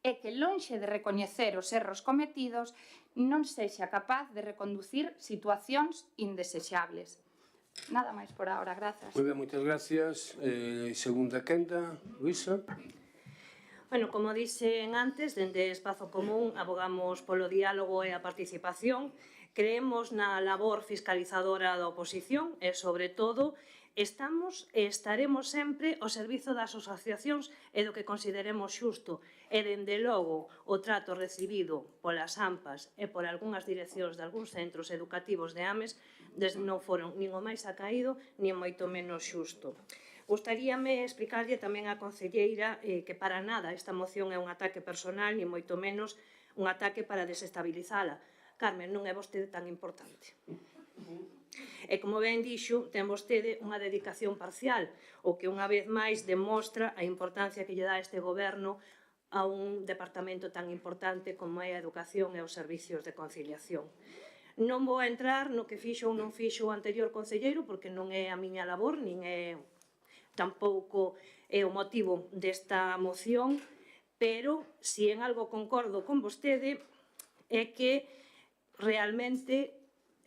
E que, lonxe de recoñecer os erros cometidos, non sexa capaz de reconducir situacións indesexables. Nada máis por ahora, grazas.
Moi ben, moitas gracias. Segunda quenda, Luísa.
Bueno, como dixen antes, dende Espazo Común abogamos polo diálogo e a participación, creemos na labor fiscalizadora da oposición e, sobre todo, estamos e estaremos sempre ao servizo das asociacións e do que consideremos xusto. E, dende logo, o trato recibido polas AMPAs e por algunhas direccións de algúns centros educativos de Ames non foron nin o máis acaído, nin moito menos xusto. Gostaríame explicarlle tamén á concelleira que para nada esta moción é un ataque personal, nin moito menos un ataque para desestabilizala. Carmen, non é vostede tan importante. E, como ben dixo, ten vostede unha dedicación parcial, o que unha vez máis demostra a importancia que lle dá este goberno a un departamento tan importante como é a educación e os servicios de conciliación. Non vou a entrar no que fixo ou non fixo o anterior concelleiro, porque non é a miña labor, nin é tampouco é o motivo desta moción, pero si en algo concordo con vostede é que realmente,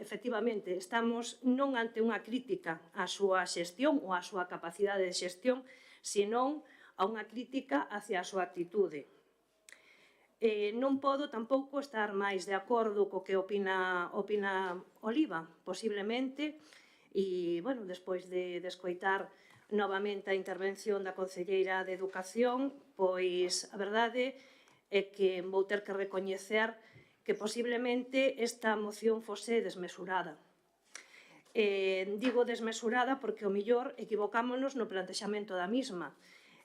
efectivamente, estamos non ante unha crítica á súa xestión ou á súa capacidade de xestión, senón a unha crítica hacia a súa actitude. Non podo tampouco estar máis de acordo co que opina Oliva, posiblemente, e, bueno, despois de escoitar novamente a intervención da concelleira de Educación, pois a verdade é que vou ter que recoñecer que posiblemente esta moción fose desmesurada. Digo desmesurada porque, ao mellor, equivocámonos no plantexamento da misma.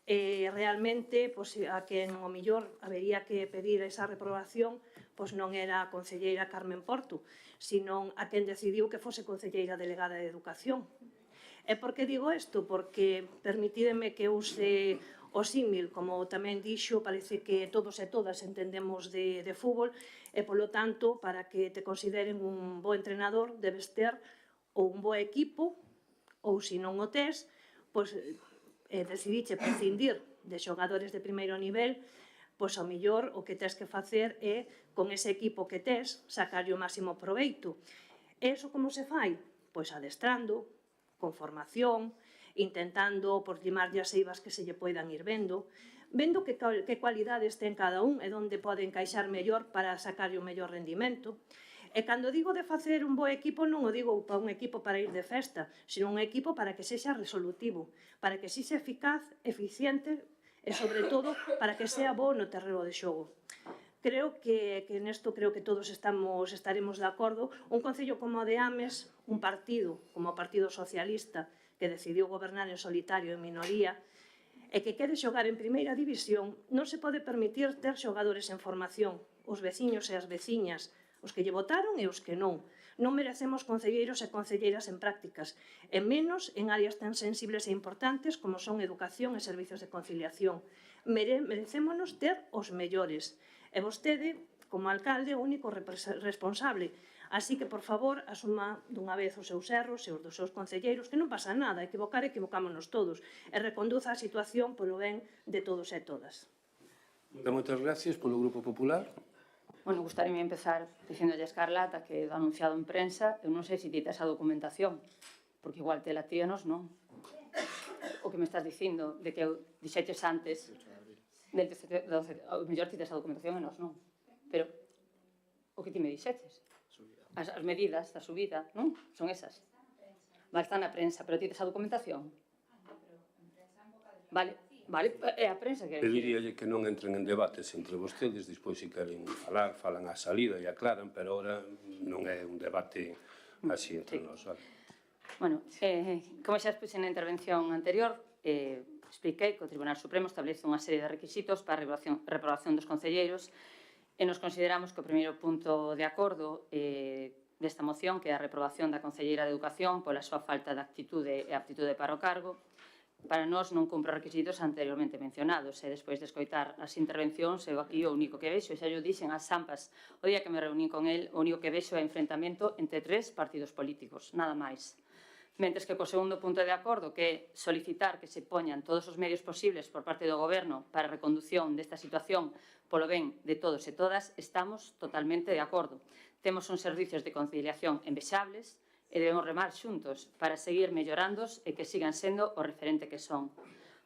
Realmente, a quen ao mellor habería que pedir esa reprobación non era a concelleira Carmen Porto, sino a quen decidiu que fose concelleira delegada de Educación. E por que digo isto? Porque, permitídeme que use o símil, como tamén dixo, parece que todos e todas entendemos de fútbol, e, polo tanto, para que te consideren un bo entrenador, debes ter ou un bo equipo, ou se non o tes, decidiche prescindir de xogadores de primeiro nivel, pois ao mellor o que tes que facer é, con ese equipo que tes, sacarlle o máximo proveito. E iso como se fai? Pois adestrando, con formación, intentando limarlle as eivas que se lle poidan ir vendo que cualidades ten cada un e onde pode encaixar mellor para sacarlle o mellor rendimento. E cando digo de facer un bo equipo, non o digo para un equipo para ir de festa, sino un equipo para que sexa resolutivo, para que sexa eficaz, eficiente e, sobre todo, para que sea bo no terreno de xogo. Creo que nesto todos estaremos de acordo. Un concello como o de Ames, un partido como o Partido Socialista, que decidiu gobernar en solitario en minoría, e que quere xogar en primeira división, non se pode permitir ter xogadores en formación, os veciños e as veciñas, os que lle votaron e os que non. Non merecemos concelleiros e concelleiras en prácticas, e menos en áreas tan sensibles e importantes como son educación e servizos de conciliación. Merecémonos ter os mellores. E vostede, como alcalde, o único responsable. Así que, por favor, asuma dunha vez os seus erros e os dos seus concelleiros, que non pasa nada, equivocámonos todos, e reconduza a situación polo ben de todos e todas.
Moitas gracias polo Grupo Popular.
Bueno, gustaríame empezar diciéndolle a Escarlata que do anunciado en prensa, eu non sei se ti tes a documentación, porque igual te la tíanos, non? O que me estás dicindo, de que eu dixeches antes, del 12, o mellor ti tes a documentación e nós non. Pero, o que ti me dixeches? As medidas da subida, non? Son esas. Vale, está na prensa, pero ti tes a documentación? Vale, é a prensa que...
Pediríalle que non entren en debates entre vostedes, despois se queren falar, falan á salida e aclaran, pero ahora non é un debate así entre nós, vale?
Bueno, como xa expuxen na intervención anterior, expliquei que o Tribunal Supremo establece unha serie de requisitos para a reprobación dos concelleiros e nos consideramos que o primeiro punto de acordo desta moción, que é a reprobación da concelleira de Educación pola súa falta de actitude e aptitude para o cargo, para nós non cumpre os requisitos anteriormente mencionados, e despois de escoitar as intervencións, eu aquí o único que vexo, e xa yo dixen as Sampas, o día que me reuní con el, o único que vexo é enfrentamento entre 3 partidos políticos, nada máis. Mentres que co segundo punto de acordo, que é solicitar que se poñan todos os medios posibles por parte do Goberno para a recondución desta situación polo ben de todos e todas, estamos totalmente de acordo. Temos uns servicios de conciliación envexables, e debemos remar xuntos para seguir mellorándos e que sigan sendo o referente que son.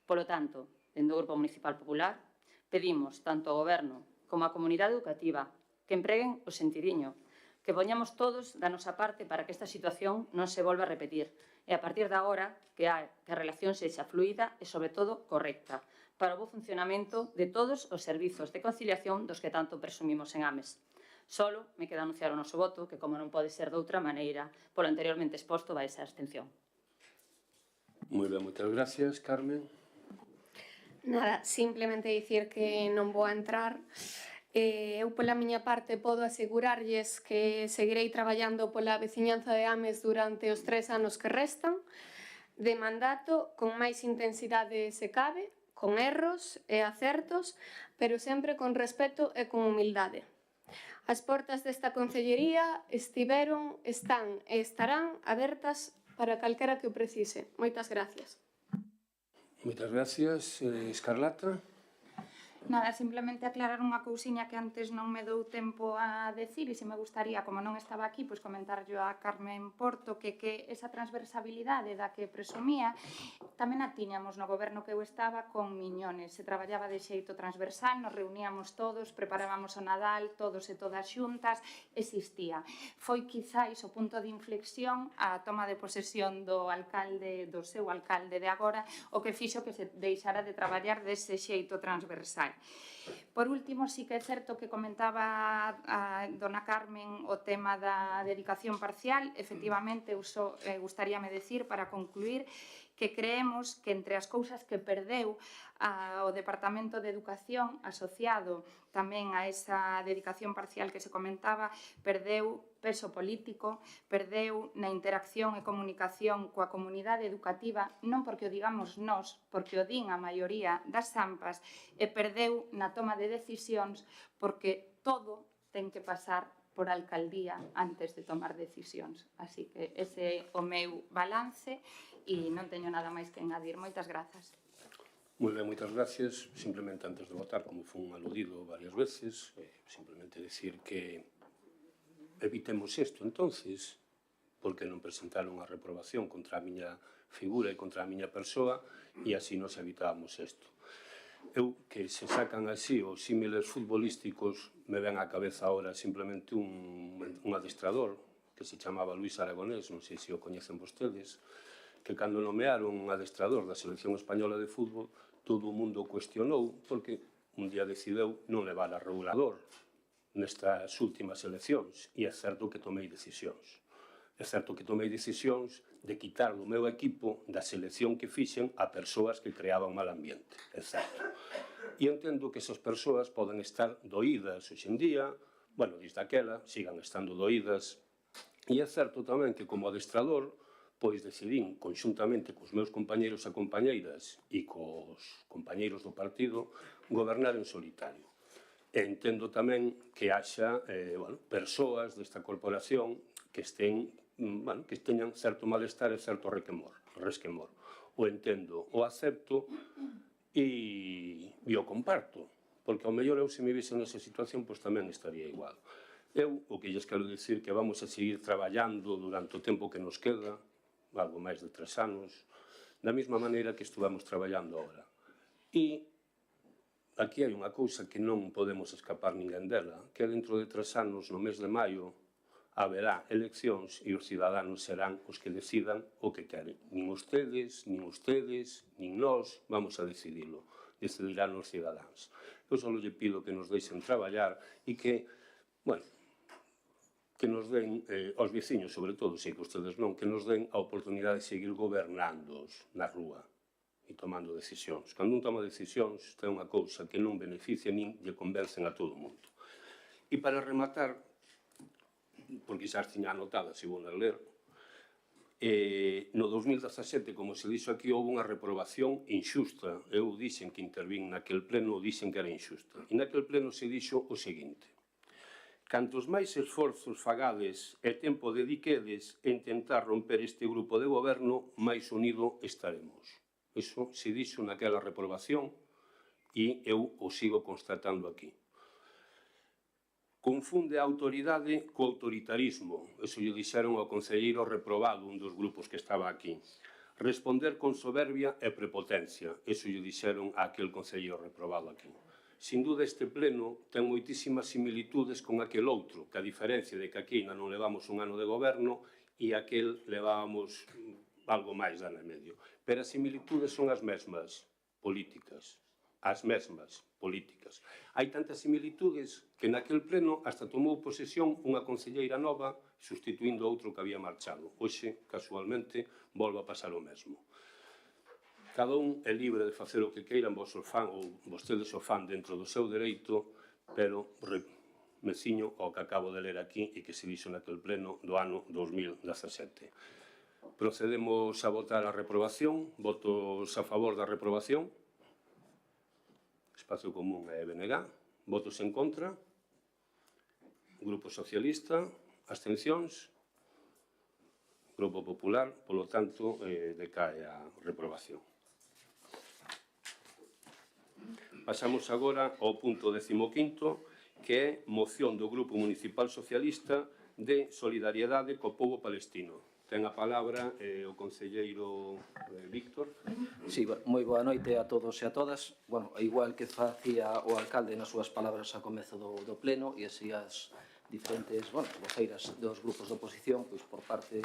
Polo tanto, dende o Grupo Municipal Popular, pedimos tanto ao Goberno como á comunidade educativa que empreguen o sentidiño, que poñamos todos da nosa parte para que esta situación non se volva a repetir e a partir de agora que a relación sexa fluida e, sobre todo, correcta para o bo funcionamento de todos os servizos de conciliación dos que tanto presumimos en Ames. Solo me queda anunciar o noso voto, que como non pode ser de outra maneira, polo anteriormente exposto vai ser abstención.
Moi ben, moitas gracias, Carmen.
Nada, simplemente dicir que non vou a entrar. Eu, pola miña parte, podo asegurarlles que seguirei traballando pola veciñanza de Ames durante os 3 anos que restan de mandato, con máis intensidade se cabe, con erros e acertos, pero sempre con respeto e con humildade. As portas desta concellería estiveron, están e estarán abertas para calquera que o precise. Moitas gracias.
Moitas gracias, Escarlata.
Nada, simplemente aclarar unha cousiña que antes non me dou tempo a decir e se me gustaría, como non estaba aquí, pois comentarllo a Carmen Porto que esa transversabilidade da que presumía tamén a tiñamos no goberno que eu estaba con Miñones. Se traballaba de xeito transversal, nos reuníamos todos, preparábamos o Nadal, todos e todas xuntas, existía. Foi quizáis o punto de inflexión a toma de posesión do seu alcalde de agora, o que fixo que se deixara de traballar dese xeito transversal. recuperar. Por último, sí que é certo que comentaba a dona Carmen o tema da dedicación parcial. Efectivamente, gustaríame decir, para concluir, que creemos que entre as cousas que perdeu o Departamento de Educación asociado tamén a esa dedicación parcial que se comentaba, perdeu peso político, perdeu na interacción e comunicación coa comunidade educativa, non porque o digamos nós, porque o din a maioría das AMPAs, e perdeu na toma de decisións porque todo ten que pasar por alcaldía antes de tomar decisións. Así que ese é o meu balance e non teño nada máis que engadir. Moitas grazas.
Moi ben, moitas gracias. Simplemente antes de votar, como foi un aludido varias veces, simplemente decir que evitemos isto, entonces, porque non presentaron a reprobación contra a miña figura e contra a miña persoa, e así nos evitábamos isto. Eu, que se sacan así os símiles futbolísticos, me ven á cabeza ahora simplemente un adestrador que se chamaba Luis Aragonés, non sei se o coñecen vostedes, que cando nomearon un adestrador da selección española de fútbol, todo o mundo cuestionou porque un día decideu non levar a regulador nestas últimas eleccións, e é certo que tomei decisións. É certo que tomei decisións de quitar do meu equipo da selección que fixen a persoas que creaban mal ambiente, é certo. E entendo que esas persoas poden estar doídas hoxe en día, bueno, desde aquela, sigan estando doídas, e é certo tamén que como adestrador, pois decidín, conxuntamente cos meus compañeiros e compañeiras e cos compañeiros do partido, gobernar en solitario. E entendo tamén que haxa persoas desta corporación que teñan certo malestar e certo resquemor. O entendo, o acepto e o comparto, porque ao mellor eu se me vise nesa situación, pois tamén estaría igual. Eu, o que lles quero dicir que vamos a seguir traballando durante o tempo que nos queda, algo máis de 3 anos, da mesma maneira que estuvamos traballando agora. E aquí hai unha cousa que non podemos escapar ninguén dela, que dentro de 3 anos, no mes de maio, haberá eleccións e os cidadáns serán os que decidan o que queren. Nin ustedes, nin nós vamos a decidilo. Decidirán os cidadáns. Eu só lle pido que nos deixen traballar e que, que nos den, aos veciños sobre todo, sei que ustedes non, que nos den a oportunidade de seguir gobernando na rúa e tomando decisións. Cando un toma decisións, ten unha cousa que non beneficia nin lle convencen a todo o mundo. E para rematar, porque xa as tiña anotadas e vou a ler, no 2017, como se dixo aquí, houve unha reprobación injusta. Eu dixen que intervín naquel pleno, dixen que era injusta. E naquel pleno se dixo o seguinte: cantos máis esforzos fagades e tempo dediquedes a intentar romper este grupo de goberno, máis unido estaremos. Iso se dixo naquela reprobación e eu o sigo constatando aquí. Confunde a autoridade co autoritarismo. Iso lle dixeron ao concelleiro reprobado, un dos grupos que estaba aquí. Responder con soberbia e prepotencia. Iso lle dixeron a aquel concelleiro reprobado aquí. Sin dúda, este pleno ten moitísimas similitudes con aquel outro, que a diferencia de que aquí non levamos un ano de goberno e aquel levábamos algo máis de ano e medio. Pero as similitudes son as mesmas políticas. As mesmas políticas. Hai tantas similitudes que naquel pleno hasta tomou posesión unha concelleira nova sustituindo outro que había marchado. Hoxe, casualmente, volve a pasar o mesmo. Cada un é libre de facer o que queiran, vostedes o fan dentro do seu dereito, pero me ciño ao que acabo de ler aquí e que se dixo naquel pleno do ano 2017. Procedemos a votar a reprobación. Votos a favor da reprobación. Espacio Común e BNG. Votos en contra. Grupo Socialista. Abstencións. Grupo Popular. Polo tanto, decae a reprobación. Pasamos agora ao punto 15º, que é moción do Grupo Municipal Socialista de solidariedade co pobo palestino. Ten a palabra o concelleiro Víctor.
Sí, moi boa noite a todos e a todas. Bueno, igual que facía o alcalde nas súas palabras a comezo do pleno, e así as diferentes voceiras dos grupos de oposición, pois por parte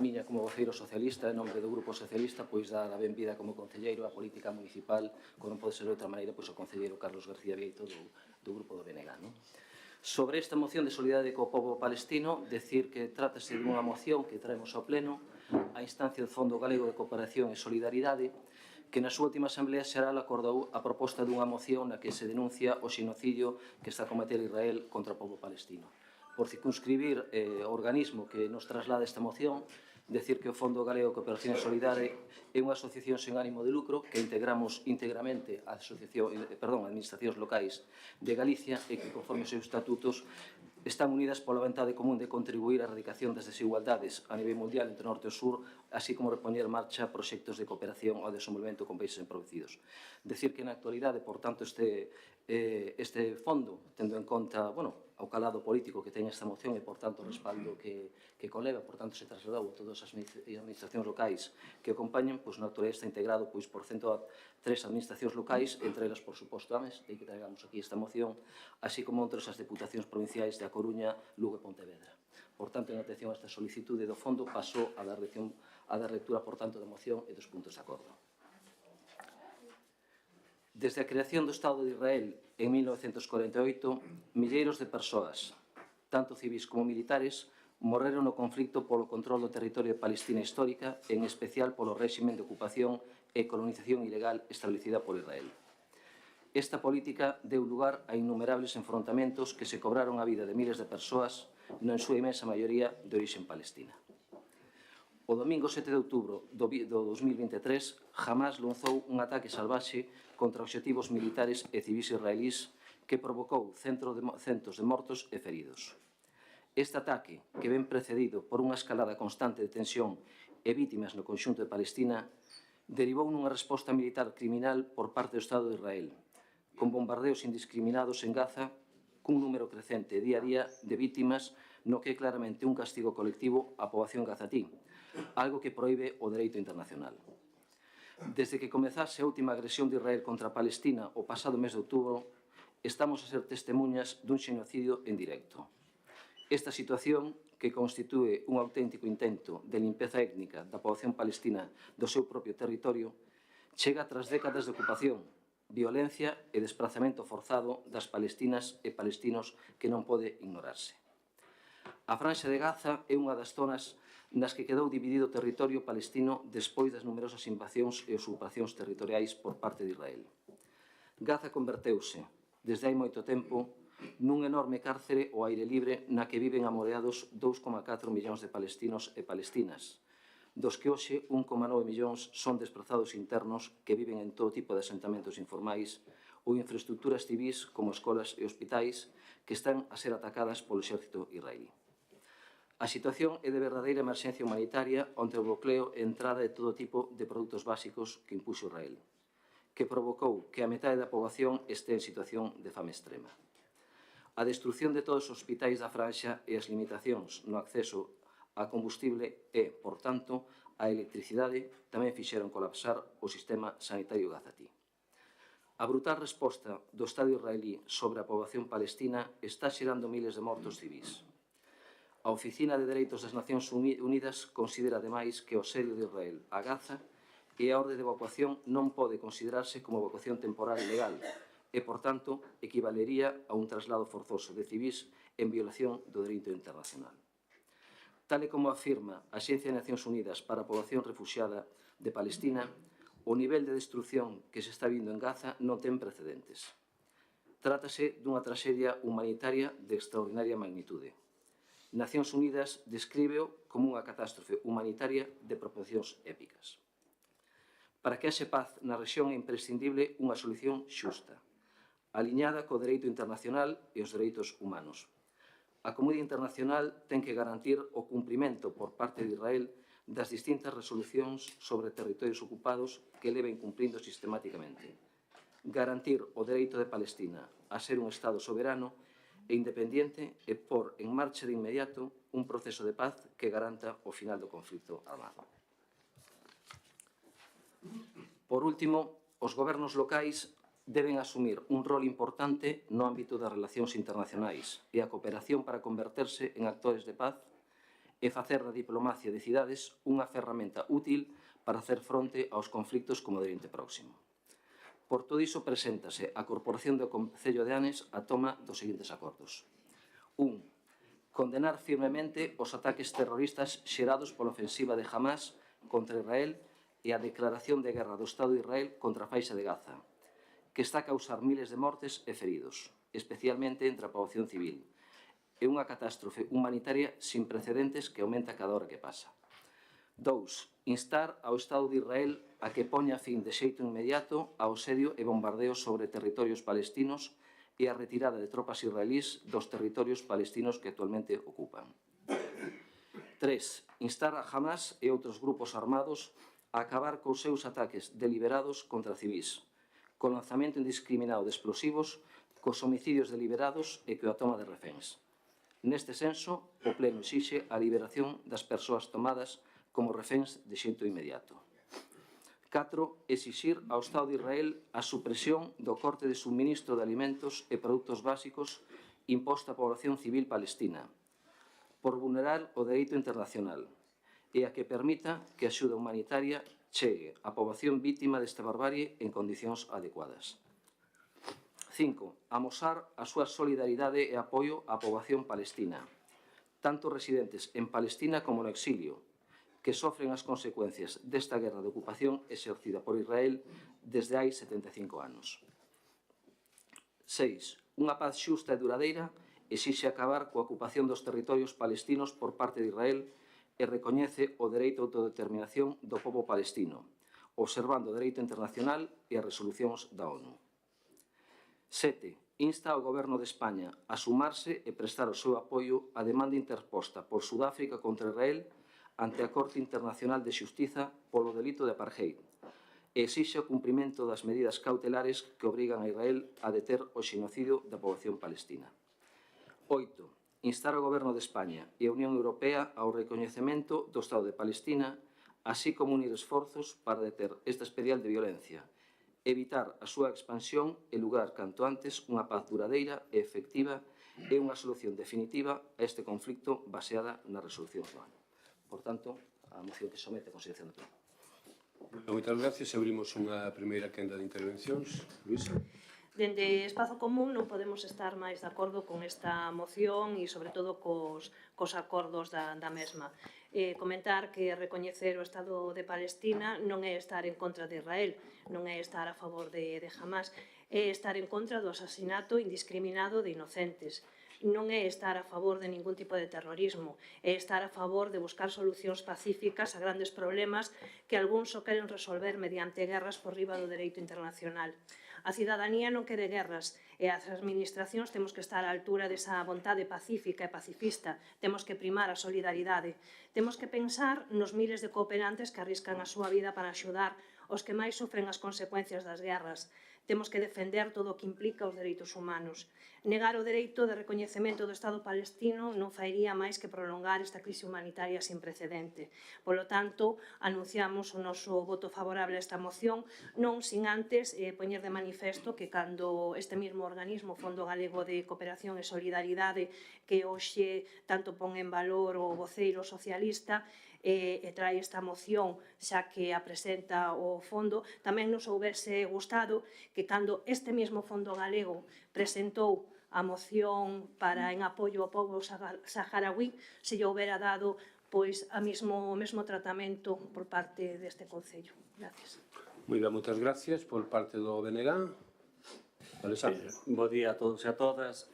miña como voceiro socialista, en nome do Grupo Socialista, pois dar a benvida como concelleiro á política municipal, como non pode ser de outra maneira, pois o concelleiro Carlos García Vieito do Grupo do BNG. Sobre esta moción de solidariedade co pobo palestino, decir que trátase dunha moción que traemos ao Pleno a instancia do Fondo Galego de Cooperación e Solidaridade, que na súa última Asamblea Xeral acordou a proposta dunha moción na que se denuncia o xenocidio que está a cometer Israel contra o pobo palestino. Por circunscribir o organismo que nos traslada esta moción, decir que o Fondo Galego de Cooperación Solidaria é unha asociación sen ánimo de lucro que integramos íntegramente a administracións locais de Galicia e que, conforme os seus estatutos, están unidas pola vontade común de contribuir á erradicación das desigualdades a nivel mundial entre norte e sur, así como repoñer en marcha proxectos de cooperación ao desenvolvemento con países empobrecidos. Decir que na actualidade, por tanto, este fondo, tendo en conta, o calado político que ten esta moción e, por tanto, o respaldo que conleva, por tanto, se trasladou a todas as administracións locais que acompañan, pois, na actualidade está integrado por 103 administracións locais, entre elas, por suposto, AMES, e que traigamos aquí esta moción, así como outras as deputacións provinciais de A Coruña, Lugo e Pontevedra. Por tanto, en atención a esta solicitude do fondo, paso a dar lectura, por tanto, da moción e dos puntos de acordo. Desde a creación do Estado de Israel en 1948, milleiros de persoas, tanto civis como militares, morreron no conflicto polo control do territorio de Palestina histórica, en especial polo réximen de ocupación e colonización ilegal establecida por Israel. Esta política deu lugar a innumerables enfrontamentos que se cobraron a vida de miles de persoas, na súa imensa maioría de orixe palestina. O domingo 7 de outubro do 2023, Hamas lanzou un ataque salvaxe contra obxectivos militares e civis israelís que provocou centos de mortos e feridos. Este ataque, que ven precedido por unha escalada constante de tensión e vítimas no conxunto de Palestina, derivou nunha resposta militar criminal por parte do Estado de Israel, con bombardeos indiscriminados en Gaza, cun número crecente día a día de vítimas no que é claramente un castigo colectivo á poboación gazatí, algo que proíbe o dereito internacional. Desde que comezase a última agresión de Israel contra Palestina o pasado mes de outubro, estamos a ser testemunhas dun xenocidio en directo. Esta situación, que constitúe un auténtico intento de limpeza étnica da poboación palestina do seu propio territorio, chega tras décadas de ocupación, violencia e desplazamento forzado das palestinas e palestinos que non pode ignorarse. A Franxa de Gaza é unha das zonas nas que quedou dividido o territorio palestino despois das numerosas invasións e usurpacións territoriais por parte de Israel. Gaza converteuse, desde hai moito tempo, nun enorme cárcere ao aire libre na que viven amoreados 2,4 millóns de palestinos e palestinas, dos que hoxe 1,9 millóns son desplazados internos que viven en todo tipo de asentamentos informais ou infraestructuras civis como escolas e hospitais que están a ser atacadas polo exército israelí. A situación é de verdadeira emerxencia humanitaria onde o bloqueo e entrada de todo tipo de produtos básicos que impuxo Israel, que provocou que a metade da poboación este en situación de fame extrema. A destrucción de todos os hospitais da Franxa e as limitacións no acceso a combustible e, por tanto, a electricidade tamén fixeron colapsar o sistema sanitario gazatí. A brutal resposta do Estado israelí sobre a poboación palestina está xerando miles de mortos civis. A Oficina de Dereitos das Nacións Unidas considera, ademais, que o asedio de Israel a Gaza e a orde de evacuación non pode considerarse como evacuación temporal legal e, por tanto, equivalería a un traslado forzoso de civis en violación do dereito internacional. Tal e como afirma a Axencia de Nacións Unidas para a Poboación Refuxiada de Palestina, o nivel de destrucción que se está vindo en Gaza non ten precedentes. Trátase dunha traxedia humanitaria de extraordinaria magnitude. Nacións Unidas descríbeo como unha catástrofe humanitaria de proporcións épicas. Para que haxe paz na rexión é imprescindible unha solución xusta, aliñada co dereito internacional e os dereitos humanos. A comunidade internacional ten que garantir o cumprimento por parte de Israel das distintas resolucións sobre territorios ocupados que leven cumprindo sistemáticamente. Garantir o dereito de Palestina a ser un Estado soberano e independiente e por en marcha de inmediato un proceso de paz que garanta o final do conflito armado. Por último, os gobernos locais deben asumir un rol importante no ámbito das relacións internacionais e a cooperación para converterse en actores de paz e facer da diplomacia de cidades unha ferramenta útil para hacer fronte aos conflictos como o do Oriente Próximo. Por todo iso, preséntase a Corporación do Concello de Anes a toma dos seguintes acordos. 1. Condenar firmemente os ataques terroristas xerados pola ofensiva de Hamás contra Israel e a declaración de guerra do Estado de Israel contra a faixa de Gaza, que está a causar miles de mortes e feridos, especialmente entre a poboación civil. É unha catástrofe humanitaria sin precedentes que aumenta cada hora que pasa. 2. Instar ao Estado de Israel a que poña fin de xeito inmediato ao asedio e bombardeo sobre territorios palestinos e a retirada de tropas israelís dos territorios palestinos que actualmente ocupan. 3. Instar a Hamás e outros grupos armados a acabar cos seus ataques deliberados contra civís, co lanzamento indiscriminado de explosivos, cos homicidios deliberados e coa toma de reféns. Neste senso, o Pleno exixe a liberación das persoas tomadas como reféns de xeito inmediato. 4. Exixir ao Estado de Israel a supresión do corte de suministro de alimentos e produtos básicos imposto á población civil palestina, por vulnerar o dereito internacional, e a que permita que a axuda humanitaria chegue á poboación vítima desta barbarie en condicións adecuadas. 5. Amosar a súa solidaridade e apoio á poboación palestina, tanto residentes en Palestina como no exilio, que sofren as consecuencias desta guerra de ocupación exercida por Israel desde hai 75 anos. 6. Unha paz xusta e duradeira exixe acabar coa ocupación dos territorios palestinos por parte de Israel e recoñece o dereito a autodeterminación do pobo palestino, observando o dereito internacional e as resolucións da ONU. 7. Insta ao Goberno de España a sumarse e prestar o seu apoio á demanda interposta por Sudáfrica contra Israel ante a Corte Internacional de Xustiza polo delito de apartheid e exixe o cumprimento das medidas cautelares que obrigan a Israel a deter o xenocidio da poboación palestina. 8. Instar ao Goberno de España e a Unión Europea ao recoñecemento do Estado de Palestina, así como unir esforzos para deter esta espiral de violencia, evitar a súa expansión e lugar canto antes unha paz duradeira e efectiva e unha solución definitiva a este conflicto baseada nas resolucións da ONU. Por tanto, a moción que somete a consideración do Pleno.
Moitas gracias. Abrimos unha primeira quenda de intervencións. Luisa.
Dende Espazo Común non podemos estar máis de acordo con esta moción e, sobre todo, cos acordos da mesma. Comentar que recoñecer o Estado de Palestina non é estar en contra de Israel, non é estar a favor de Hamás, é estar en contra do asasinato indiscriminado de inocentes. Non é estar a favor de ningún tipo de terrorismo, é estar a favor de buscar solucións pacíficas a grandes problemas que algúns só queren resolver mediante guerras por riba do dereito internacional. A cidadanía non quere guerras e as administracións temos que estar á altura desa vontade pacífica e pacifista. Temos que primar a solidaridade. Temos que pensar nos miles de cooperantes que arriscan a súa vida para axudar os que máis sofren as consecuencias das guerras. Temos que defender todo o que implica os dereitos humanos. Negar o dereito de recoñecemento do Estado palestino non fairía máis que prolongar esta crise humanitaria sin precedente. Polo tanto, anunciamos o noso voto favorable a esta moción, non sin antes poñer de manifesto que cando este mesmo organismo, Fondo Galego de Cooperación e Solidaridade, que hoxe tanto pon en valor o voceiro socialista, e trae esta moción xa que a presenta o fondo, tamén nos houbese gustado que cando este mesmo Fondo Galego presentou a moción para en apoio ao pobo saharaui, se lle houbera dado pois o mesmo tratamento por parte deste Concello. Gracias.
Moi ben, moitas gracias por parte do BNG. Alexandre.
Bo día a todos e a todas.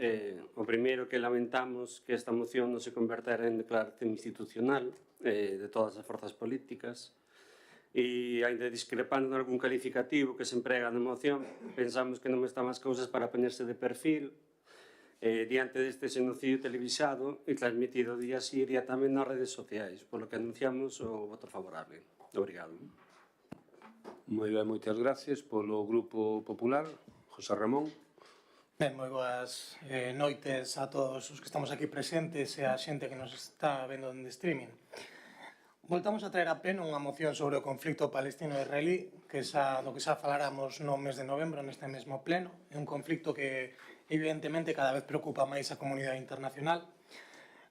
O primeiro que lamentamos que esta moción non se convertera en declaración institucional de todas as forzas políticas e, ainda discrepando en algún calificativo que se emprega na moción, pensamos que non están as cousas para poñerse de perfil diante deste xenocidio televisado e transmitido día sí día tamén nas redes sociais, polo que anunciamos o voto favorable. Obrigado.
Moi ben, moitas gracias polo Grupo Popular. José Ramón.
Ben, moi boas noites a todos os que estamos aquí presentes e a xente que nos está vendo en streaming. Voltamos a traer a pleno unha moción sobre o conflicto palestino-israelí do que xa faláramos no mes de novembro neste mesmo pleno. É un conflicto que evidentemente cada vez preocupa máis a comunidade internacional.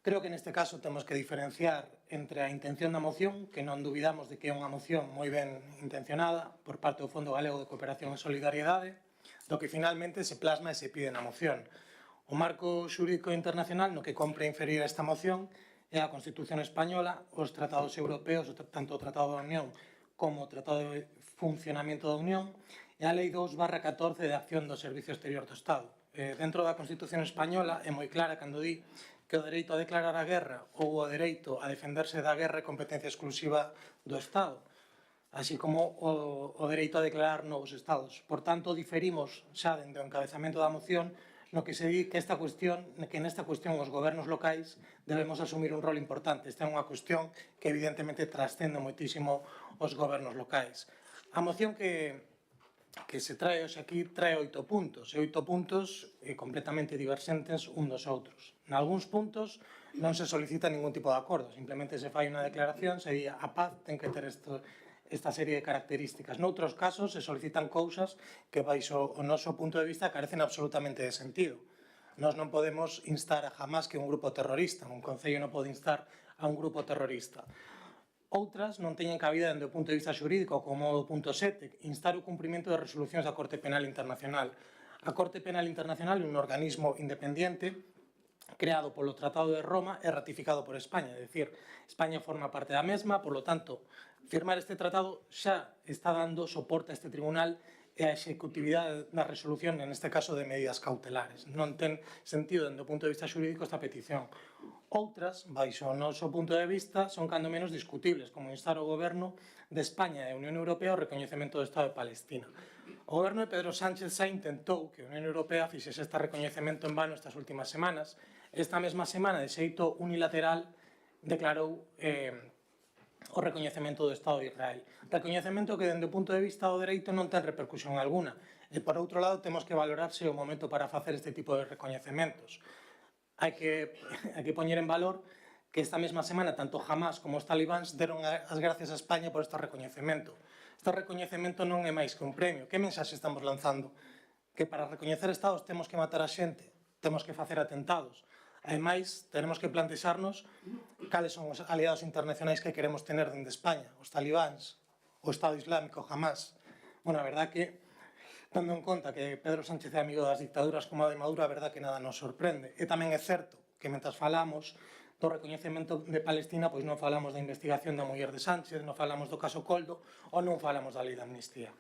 Creo que neste caso temos que diferenciar entre a intención da moción, que non dubidamos de que é unha moción moi ben intencionada por parte do Fondo Galego de Cooperación e Solidariedade, do que finalmente se plasma e se pide na moción. O marco xurídico internacional no que compre inferir esta moción é a Constitución Española, os tratados europeos, tanto o Tratado da Unión como o Tratado de Funcionamento da Unión, e a Lei 2/14 de Acción do Servicio Exterior do Estado. Dentro da Constitución Española é moi clara cando di que o dereito a declarar a guerra ou o dereito a defenderse da guerra é competencia exclusiva do Estado, así como o dereito a declarar novos Estados. Por tanto, diferimos xa dende o encabezamento da moción no que se di que nesta cuestión os gobernos locais debemos asumir un rol importante. Esta é unha cuestión que evidentemente trascende moitísimo os gobernos locais. A moción que se trae hoxe aquí trae 8 puntos, e 8 puntos completamente divergentes un dos outros. Nalgúns puntos non se solicita ningún tipo de acordo, simplemente se fai unha declaración, se di a paz ten que ter esta serie de características. Noutros casos se solicitan cousas que, baixo o noso punto de vista, carecen absolutamente de sentido. Nós non podemos instar a Hamás que é un grupo terrorista, un concello non pode instar a un grupo terrorista. Outras non teñen cabida dende o punto de vista xurídico, como o punto 7, instar o cumprimento de resolucións da Corte Penal Internacional. A Corte Penal Internacional é un organismo independiente creado polo Tratado de Roma e ratificado por España, é dicir, España forma parte da mesma, por lo tanto, firmar este tratado xa está dando soporte a este tribunal e a executividade da resolución, en este caso de medidas cautelares. Non ten sentido, dende o punto de vista xurídico, esta petición. Outras, baixo o noso punto de vista, son cando menos discutibles, como instar o goberno de España e a Unión Europea ao recoñecemento do Estado de Palestina. O goberno de Pedro Sánchez xa intentou que a Unión Europea fixese este recoñecemento en vano estas últimas semanas. Esta mesma semana, de xeito unilateral, declarou o recoñecemento do Estado de Israel. Recoñecemento que, dende o punto de vista do dereito, non ten repercusión alguna. E, por outro lado, temos que valorarse o momento para facer este tipo de recoñecementos. Hai que poñer en valor que esta mesma semana tanto Hamás como os talibáns deron as gracias a España por este recoñecemento. Este recoñecemento non é máis que un premio. Que mensaxe estamos lanzando? Que para recoñecer Estados temos que matar a xente, temos que facer atentados. Ademais, tenemos que plantexarnos cales son os aliados internacionais que queremos tener dende España, os talibáns, o Estado Islámico, Hamás. Bueno, a verdad que, tendo en conta que Pedro Sánchez é amigo das dictaduras como a de Maduro, a verdad que nada nos sorprende. E tamén é certo que, mentras falamos do recoñecemento de Palestina, pois non falamos da investigación da muller de Sánchez, non falamos do caso Coldo, ou non falamos da lei de amnistía.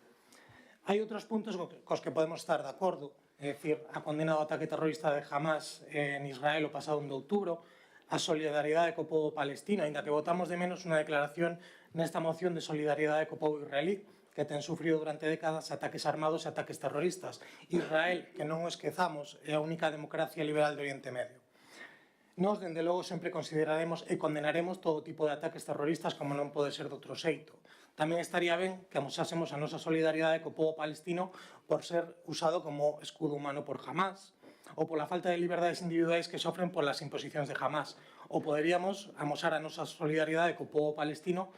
Hai outros puntos cos que podemos estar de acordo, é dicir, a condena do ataque terrorista de Hamás en Israel o pasado 1 de outubro, a solidaridade co povo palestino, ainda que votamos de menos unha declaración nesta moción de solidaridade co povo israelí, que ten sufrido durante décadas ataques armados e ataques terroristas. Israel, que non o esquezamos, é a única democracia liberal do Oriente Medio. Nós, dende logo, sempre consideraremos e condenaremos todo tipo de ataques terroristas como non pode ser de outro xeito. Tamén estaría ben que amosásemos a nosa solidaridade co povo palestino por ser usado como escudo humano por Hamás, ou pola falta de liberdades individuais que sofren polas imposicións de Hamás. Ou poderíamos amosar a nosa solidaridade co povo palestino,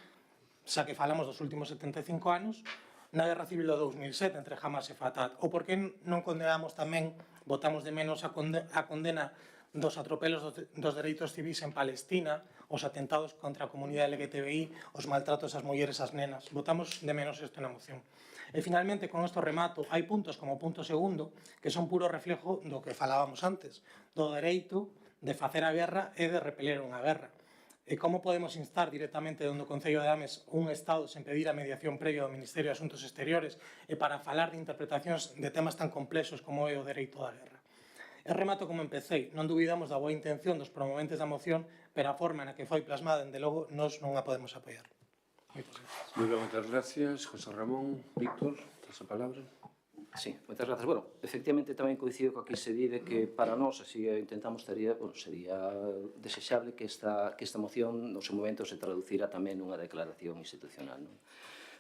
xa que falamos dos últimos 75 anos, na Guerra Civil do 2007 entre Hamás e Fatah. Ou por que non condenamos tamén, votamos de menos a condena dos atropelos dos dereitos civis en Palestina, os atentados contra a comunidade LGTBI, os maltratos ás mulleres e ás nenas. Votamos de menos isto na moción. E finalmente, con isto remato, hai puntos como o punto segundo que son puro reflejo do que falábamos antes, do dereito de facer a guerra e de repeler unha guerra. E como podemos instar directamente dentro do Concello de Ames un Estado sen pedir a mediación previa do Ministerio de Asuntos Exteriores e para falar de interpretacións de temas tan complexos como é o dereito da guerra. E remato como empecé, non dubidamos da boa intención dos promoventes da moción, pero a forma na que foi plasmada, dende logo, nós non a podemos apoiar.
Moitas gracias. José Ramón, Víctor, tes a palabra.
Sí, moitas grazas. Bueno, efectivamente tamén coincido co que se di de que para nós, así intentamos, sería desexable que esta moción no seu momento se traducira tamén nunha declaración institucional. Non?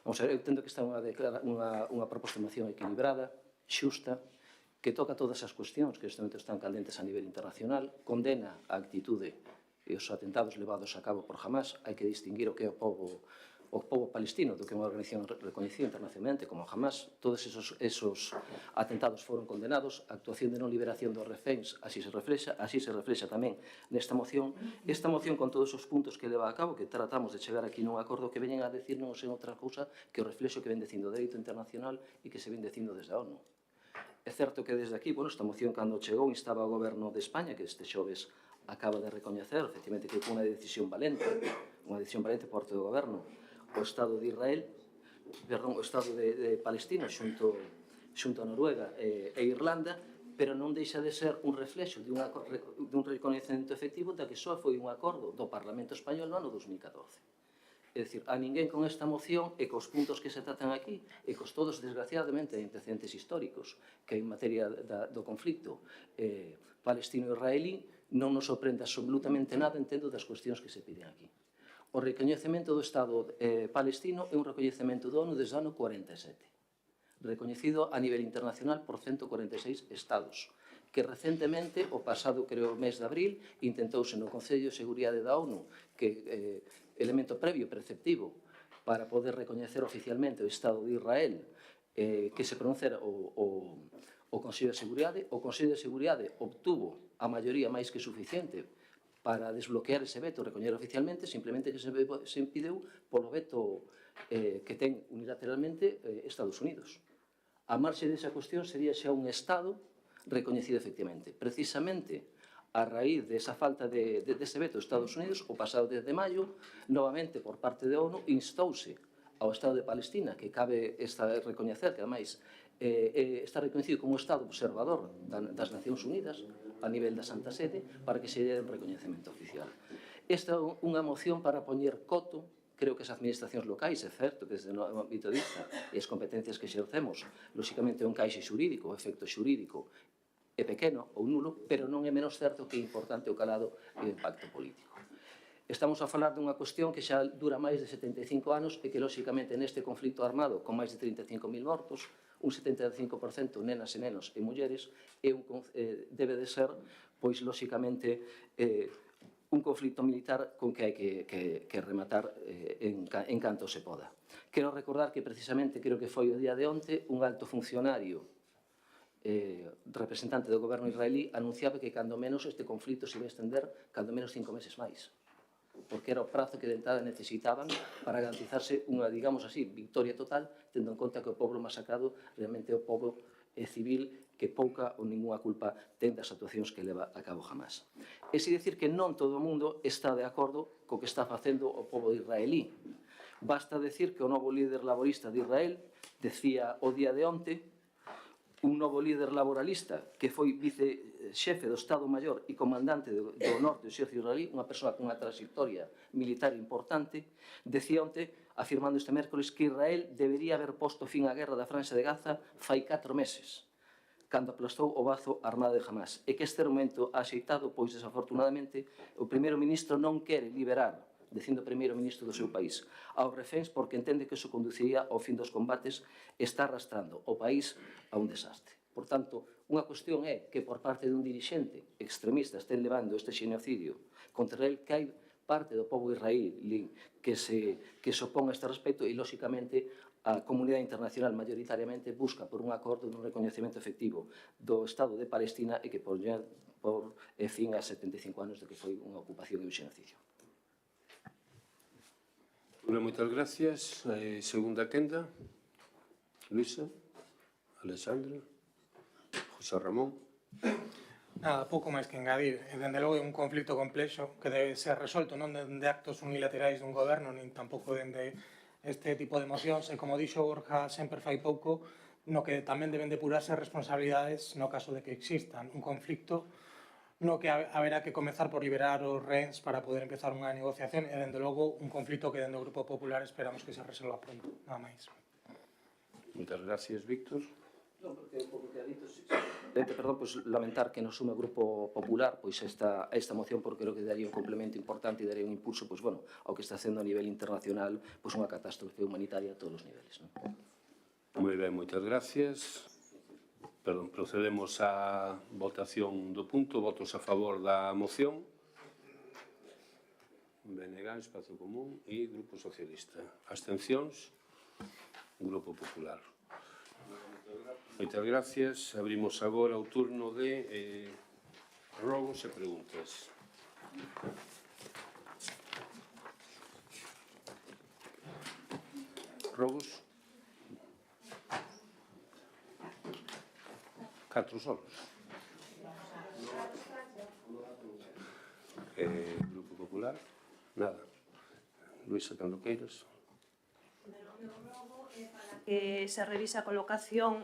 Vamos a ver, eu entendo que esta é unha proposta de moción equilibrada, xusta, que toca todas as cuestións que neste momento están candentes a nivel internacional, condena a actitude e os atentados levados a cabo por Hamás, hai que distinguir o que é o povo o povo palestino, do que é unha organización reconhecida internacionalmente como Hamas. Todos esos atentados foron condenados. A actuación de non liberación dos reféns así se reflexa tamén nesta moción. Esta moción con todos os puntos que leva a cabo, que tratamos de chegar aquí nun acordo que veñen a decirnos en outra cousa que o reflexo que ven dicindo o dereito internacional e que se ven dicindo desde a ONU. É certo que desde aquí, esta moción cando chegou instaba ao goberno de España, que este xoves acaba de recoñecer, efectivamente, que foi unha decisión valente por parte do goberno, o Estado de Israel, o Estado de Palestina xunto a Noruega e Irlanda, pero non deixa de ser un reflexo dun recoñecemento efectivo da que só foi un acordo do Parlamento Español no ano 2014. É dicir, a ninguén con esta moción e cos puntos que se tratan aquí e cos todos, desgraciadamente, antecedentes históricos que hai en materia do conflicto palestino-israelí non nos sorprende absolutamente nada entendo das cuestións que se piden aquí. O recoñecemento do Estado palestino é un recoñecemento do ONU desde o ano 47, recoñecido a nivel internacional por 146 estados, que recentemente, o pasado, creo, mes de abril, intentouse no Consello de Seguridade da ONU, que elemento previo preceptivo para poder recoñecer oficialmente o Estado de Israel, que se pronunciara o Consello de Seguridade. O Consello de Seguridade obtuvo a maioría máis que suficiente para desbloquear ese veto, recoñer oficialmente, simplemente que se impideu polo veto que ten unilateralmente Estados Unidos. A marxe desa cuestión sería xa un Estado recoñecido efectivamente. Precisamente, a raíz desa falta dese veto dos Estados Unidos, o pasado 10 de maio, novamente por parte da ONU, instouse ao Estado de Palestina, que cabe recoñecer, que ademais está recoñecido como Estado observador das Nacións Unidas a nivel da Santa Sede, para que se dé un recoñecemento oficial. Esta é unha moción para poñer coto, creo que as administracións locais, é certo que desde o ámbito dista e as competencias que exercemos, lóxicamente é un caixe xurídico, o efecto xurídico é pequeno ou nulo, pero non é menos certo que é importante o calado e o impacto político. Estamos a falar dunha cuestión que xa dura máis de 75 anos e que, lóxicamente, neste conflito armado con máis de 35.000 mortos, un 75% nenas e nenos e mulleres, debe de ser, pois, lóxicamente, un conflito militar con que hai que rematar en canto se poda. Quero recordar que, precisamente, creo que foi o día de onte, un alto funcionario representante do goberno israelí anunciaba que cando menos este conflito se iba a estender cando menos 5 meses máis, porque era o prazo que de entrada necesitaban para garantizarse unha, digamos así, victoria total, tendo en conta que o pobo masacrado realmente é o pobo civil que pouca ou ninguna culpa ten das actuacións que leva a cabo Hamas. É si decir que non todo o mundo está de acordo co que está facendo o pobo israelí. Basta decir que o novo líder laborista de Israel decía o día de onte, un novo líder laboralista que foi vicexefe do Estado Maior e comandante do norte do exército israelí, unha persoa con unha trayectoria militar importante, decía onte, afirmando este mércoles, que Israel debería haber posto fin á guerra da Franxa de Gaza fai 4 meses, cando aplastou o bazo armado de Hamas, e que este argumento ha axeitado, pois, desafortunadamente, o primeiro ministro non quere liberar, dicindo o primeiro ministro do seu país, aos reféns porque entende que iso conduciría ao fin dos combates e está arrastrando o país a un desastre. Por tanto, unha cuestión é que por parte dun dirixente extremista estén levando este xenocidio contra Israel, que hai parte do pobo israelí que se opón a este respecto e, lóxicamente, a comunidade internacional maioritariamente busca por un acordo dun recoñecemento efectivo do Estado de Palestina e que por fin a 75 anos de que foi unha ocupación e un xenocidio.
Moitas gracias. Segunda quenda. Luisa, Alexandra, José Ramón.
Nada, pouco máis que engadir. Dende logo é un conflito complexo que debe ser resolto non dende actos unilaterais dun goberno, nin tampouco dende este tipo de mocións. E como dixo Borja sempre fai pouco, no que tamén deben depurarse responsabilidades no caso de que existan un conflito no que haberá que comezar por liberar os rehens para poder empezar unha negociación e, dende logo, un conflito que, dende o Grupo Popular, esperamos que se resolva pronto. Nada máis.
Moitas gracias, Víctor.
Non, porque o que ha dito, perdón, pois lamentar que nos sume o Grupo Popular pois esta moción, porque creo que daría un complemento importante e daría un impulso, pois, bueno, ao que está facendo a nivel internacional, pois unha catástrofe humanitaria a todos os niveles, non?
Moi ben, moitas gracias. Perdón, procedemos á votación do punto. Votos a favor da moción. BNG, Espacio Común e Grupo Socialista. Abstencións? Grupo Popular. Moitas gracias. Abrimos agora o turno de rogos e preguntas. Rogos? 4 solos. Grupo Popular? Nada. Luisa, cando queiras.
Que se revisa a colocación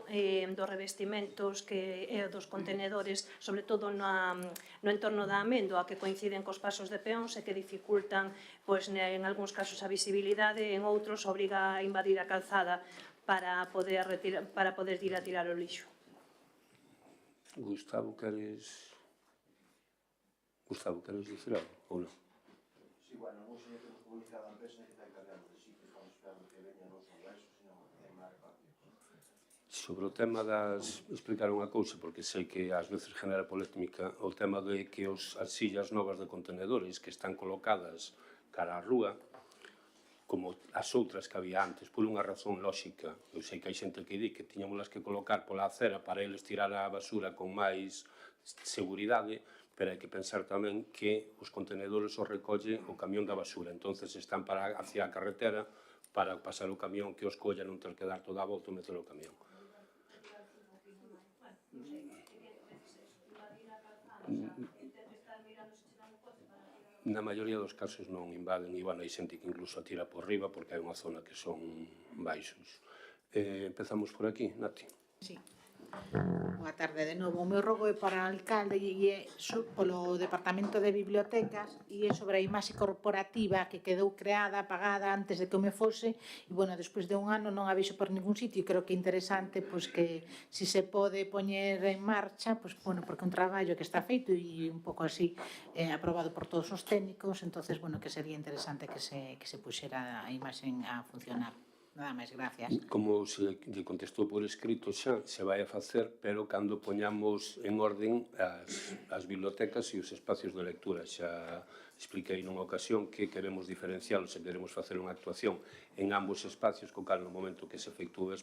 dos revestimentos dos contenedores, sobre todo no entorno da Améndoa, que coinciden cos pasos de peóns e que dificultan, en algúns casos, a visibilidade, en outros obriga a invadir a calzada para poder ir a tirar o lixo.
Gustavo, queres dicir algo ou non?
Sí, bueno, non sei que hemos comunicado a empresa que está encargando de sitios, estamos esperando que veña non só eso, sino que máis rápido.
Sobre o tema das... explicar unha cousa, porque sei que ás veces genera polémica, o tema de que as sillas novas de contenedores que están colocadas cara á rúa, como as outras que había antes, por unha razón lóxica. Eu sei que hai xente que di que tiñámolas que colocar pola acera para eles tirar a basura con máis seguridade, pero hai que pensar tamén que os contenedores os recolle o camión da basura, entonces están hacia a carretera para pasar o camión que os colla, non ter que dar toda a volta e meter o camión. Na maioría dos casos non invaden e, hai xente que incluso atira por riba porque hai unha zona que son baixos. Empezamos por aquí, Nati.
Sí. Boa tarde de novo. O meu rogo é para o alcalde e é polo Departamento de Bibliotecas e é sobre a imaxe corporativa que quedou creada, apagada antes de que eu me fose e, despois de un ano non a vexo por ningún sitio e creo que é interesante que se se pode poñer en marcha, porque é un traballo que está feito e un pouco así aprobado por todos os técnicos, entonces, que sería interesante que se puxera a imaxe a funcionar. Nada máis, gracias.
Como se lle contestou por escrito xa, se vai a facer, pero cando poñamos en orden as bibliotecas e os espacios de lectura. Xa expliquei nunha ocasión que queremos diferencialos e queremos facer unha actuación en ambos espacios, co cal no momento que se efectúe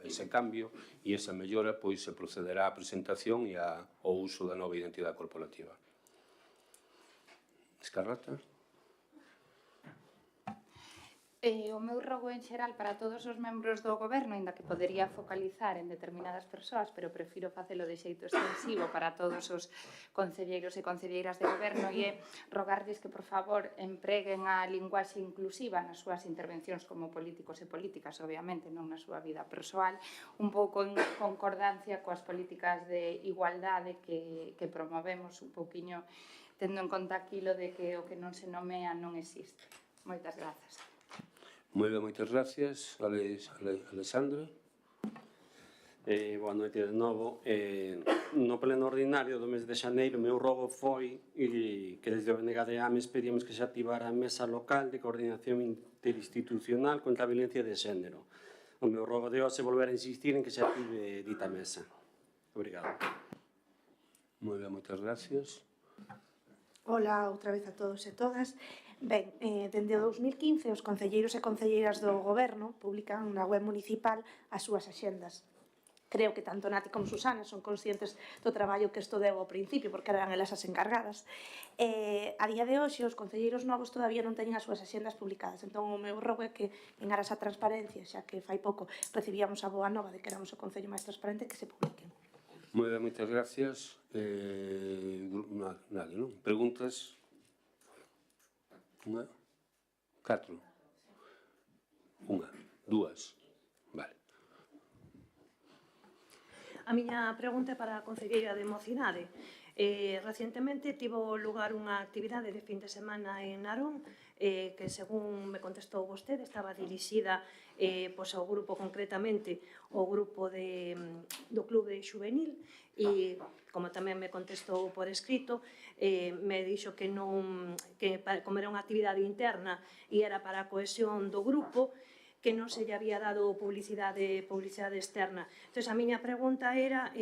ese cambio e esa mellora, pois se procederá á presentación e ao uso da nova identidade corporativa. Escarlata?
O meu rogo en xeral para todos os membros do goberno, ainda que podería focalizar en determinadas persoas, pero prefiro facelo de xeito extensivo para todos os concelleiros e concelleiras de goberno, e é rogarlles que, por favor, empreguen a linguaxe inclusiva nas súas intervencións como políticos e políticas, obviamente, non na súa vida persoal, un pouco en concordancia coas políticas de igualdade que promovemos un pouquiño, tendo en conta aquilo de que o que non se nomea non existe. Moitas grazas.
Moi ben, moitas gracias. Alexandra?
Boa noite de novo. No pleno ordinario do mes de xaneiro, o meu rogo foi que desde o BNG de AMES pedíamos que se activara a mesa local de coordinación interinstitucional contra a violencia de xénero. O meu rogo de hoxe volver a insistir en que se active dita mesa. Obrigado.
Moi ben, moitas gracias.
Ola, outra vez a todos e todas. Ben, dende o 2015 os concelleiros e concelleiras do goberno publican na web municipal as súas axendas. Creo que tanto Nati como Susana son conscientes do traballo que isto deu ao principio, porque eran elas as encargadas. A día de hoxe, os concelleiros novos todavía non teñen as súas axendas publicadas. Entón, o meu rogo é que, en aras a transparencia, xa que fai pouco recibíamos a boa nova de que éramos o concello máis transparente, que se publiquen.
Moi ben, moitas gracias. Nadie, non? Preguntas? Unha? 4? Unha? 2? Vale.
A miña pregunta é para a concelleira de Mocidade. Recientemente tivo lugar unha actividade de fin de semana en Narón que, según me contestou vostede, estaba dirixida ao grupo, concretamente ao grupo do Clube Xuvenil, e como tamén me contestou por escrito, me dixo que como era unha actividade interna e era para a cohesión do grupo, que non se lle había dado publicidade externa. Entón, a miña pregunta era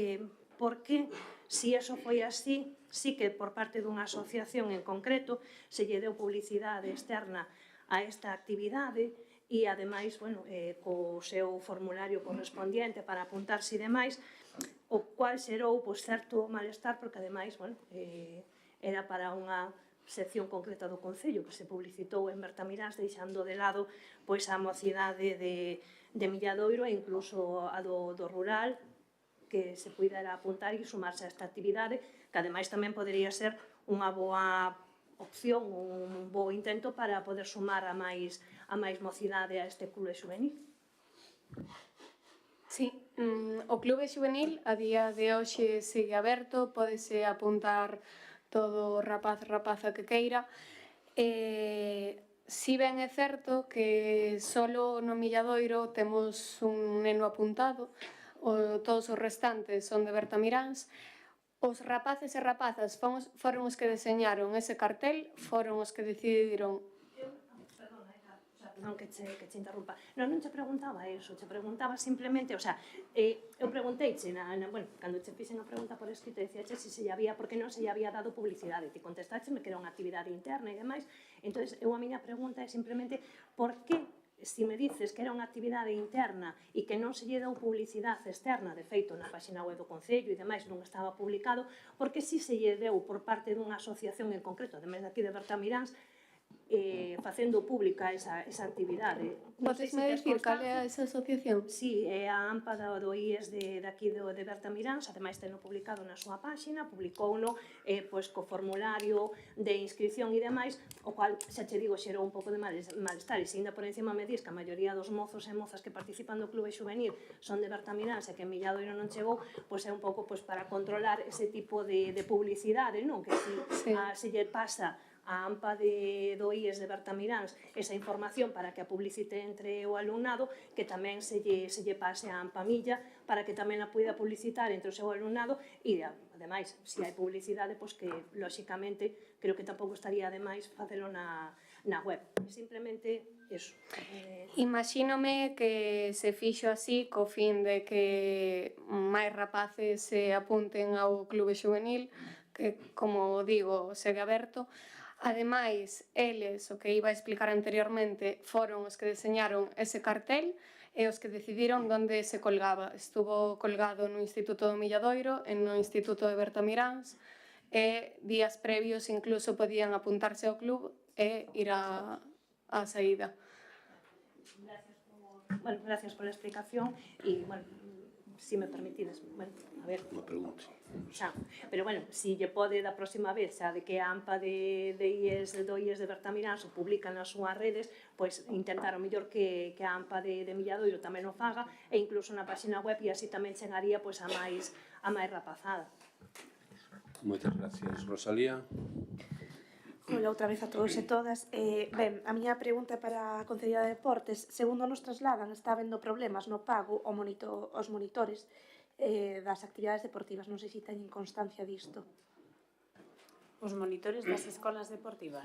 porque se eso foi así, sí que por parte dunha asociación en concreto se lle deu publicidade externa a esta actividade e, ademais, co seu formulario correspondiente para apuntarse e demais, o cual xerou certo malestar, porque, ademais, era para unha sección concreta do Concello que se publicitou en Bertamiráns, deixando de lado a mocidade de Milladoiro e incluso a do rural, que se puidera apuntar e sumarse a esta actividade, que ademais tamén podería ser unha boa opción, un bo intento para poder sumar a máis mocidade a este clube juvenil.
Sí, o clube juvenil a día de hoxe sigue aberto, pódese apuntar todo rapaz, rapaza que queira. Si ben é certo que solo no Milladoiro temos un neno apuntado, todos os restantes son de Bertamiráns. Os rapaces e rapazas foron os que deseñaron ese cartel, foron os que decidiron.
Perdón que che interrumpa. Non che preguntaba eso, che preguntaba simplemente, eu pregunteiche, cando che fixen a pregunta por escrito, dicíache se lle había, porque non se lle había dado publicidade, ti contestácheme que era unha actividade interna e demais, entón, a miña pregunta é simplemente, por que, se me dices que era unha actividade interna e que non se lle deu publicidade externa, de feito, na página web do Concello e demais non estaba publicado, porque si se lle deu por parte dunha asociación en concreto, ademais daqui de Bertamiráns, facendo pública esa actividade.
Podesme dicir cal é esa asociación?
Si, é a AMPA do IES de aquí de Bertamiráns, ademais teno publicado na súa página, publicouno co formulario de inscripción e demais, o cual, xa che digo, xerou un pouco de malestar, e se ainda por encima me dis que a maioría dos mozos e mozas que participan do clube juvenil son de Bertamiráns e que en Milladoiro non chegou, é un pouco para controlar ese tipo de publicidade, non? Que se lle pasa a AMPA do IES de Bertamiráns esa información para que a publicite entre o alumnado, que tamén se lle pase a AMPA Milla para que tamén a poida publicitar entre o seu alumnado e, ademais, se hai publicidade, que, lóxicamente, creo que tampouco estaría ademais facelo na web. Simplemente eso.
Imagínome que se fixo así co fin de que máis rapaces se apunten ao clube juvenil, que, como digo, segue aberto. Ademais, eles, o que iba a explicar anteriormente, foron os que deseñaron ese cartel e os que decidiron onde se colgaba. Estuvo colgado no Instituto do Milladoiro e no Instituto de Bertamiráns e días previos incluso podían apuntarse ao club e ir á saída.
Gracias pola explicación e, se me permitides, a ver...
Unha pregunta.
Pero, se lle pode da próxima vez, xa de que a AMPA do IES de Bertamiráns o publica nas súas redes, intentar o mellor que a AMPA de Milladoiro tamén o faga, e incluso na página web, e así tamén chegaría a máis rapazada.
Moitas gracias. Rosalía.
Hola outra vez a todos e todas. A miña pregunta é para a Concellería de Deportes. Segundo nos trasladan, está habendo problemas no pago aos monitores das actividades deportivas. Non sei se teñen constancia disto.
Os monitores das escolas deportivas?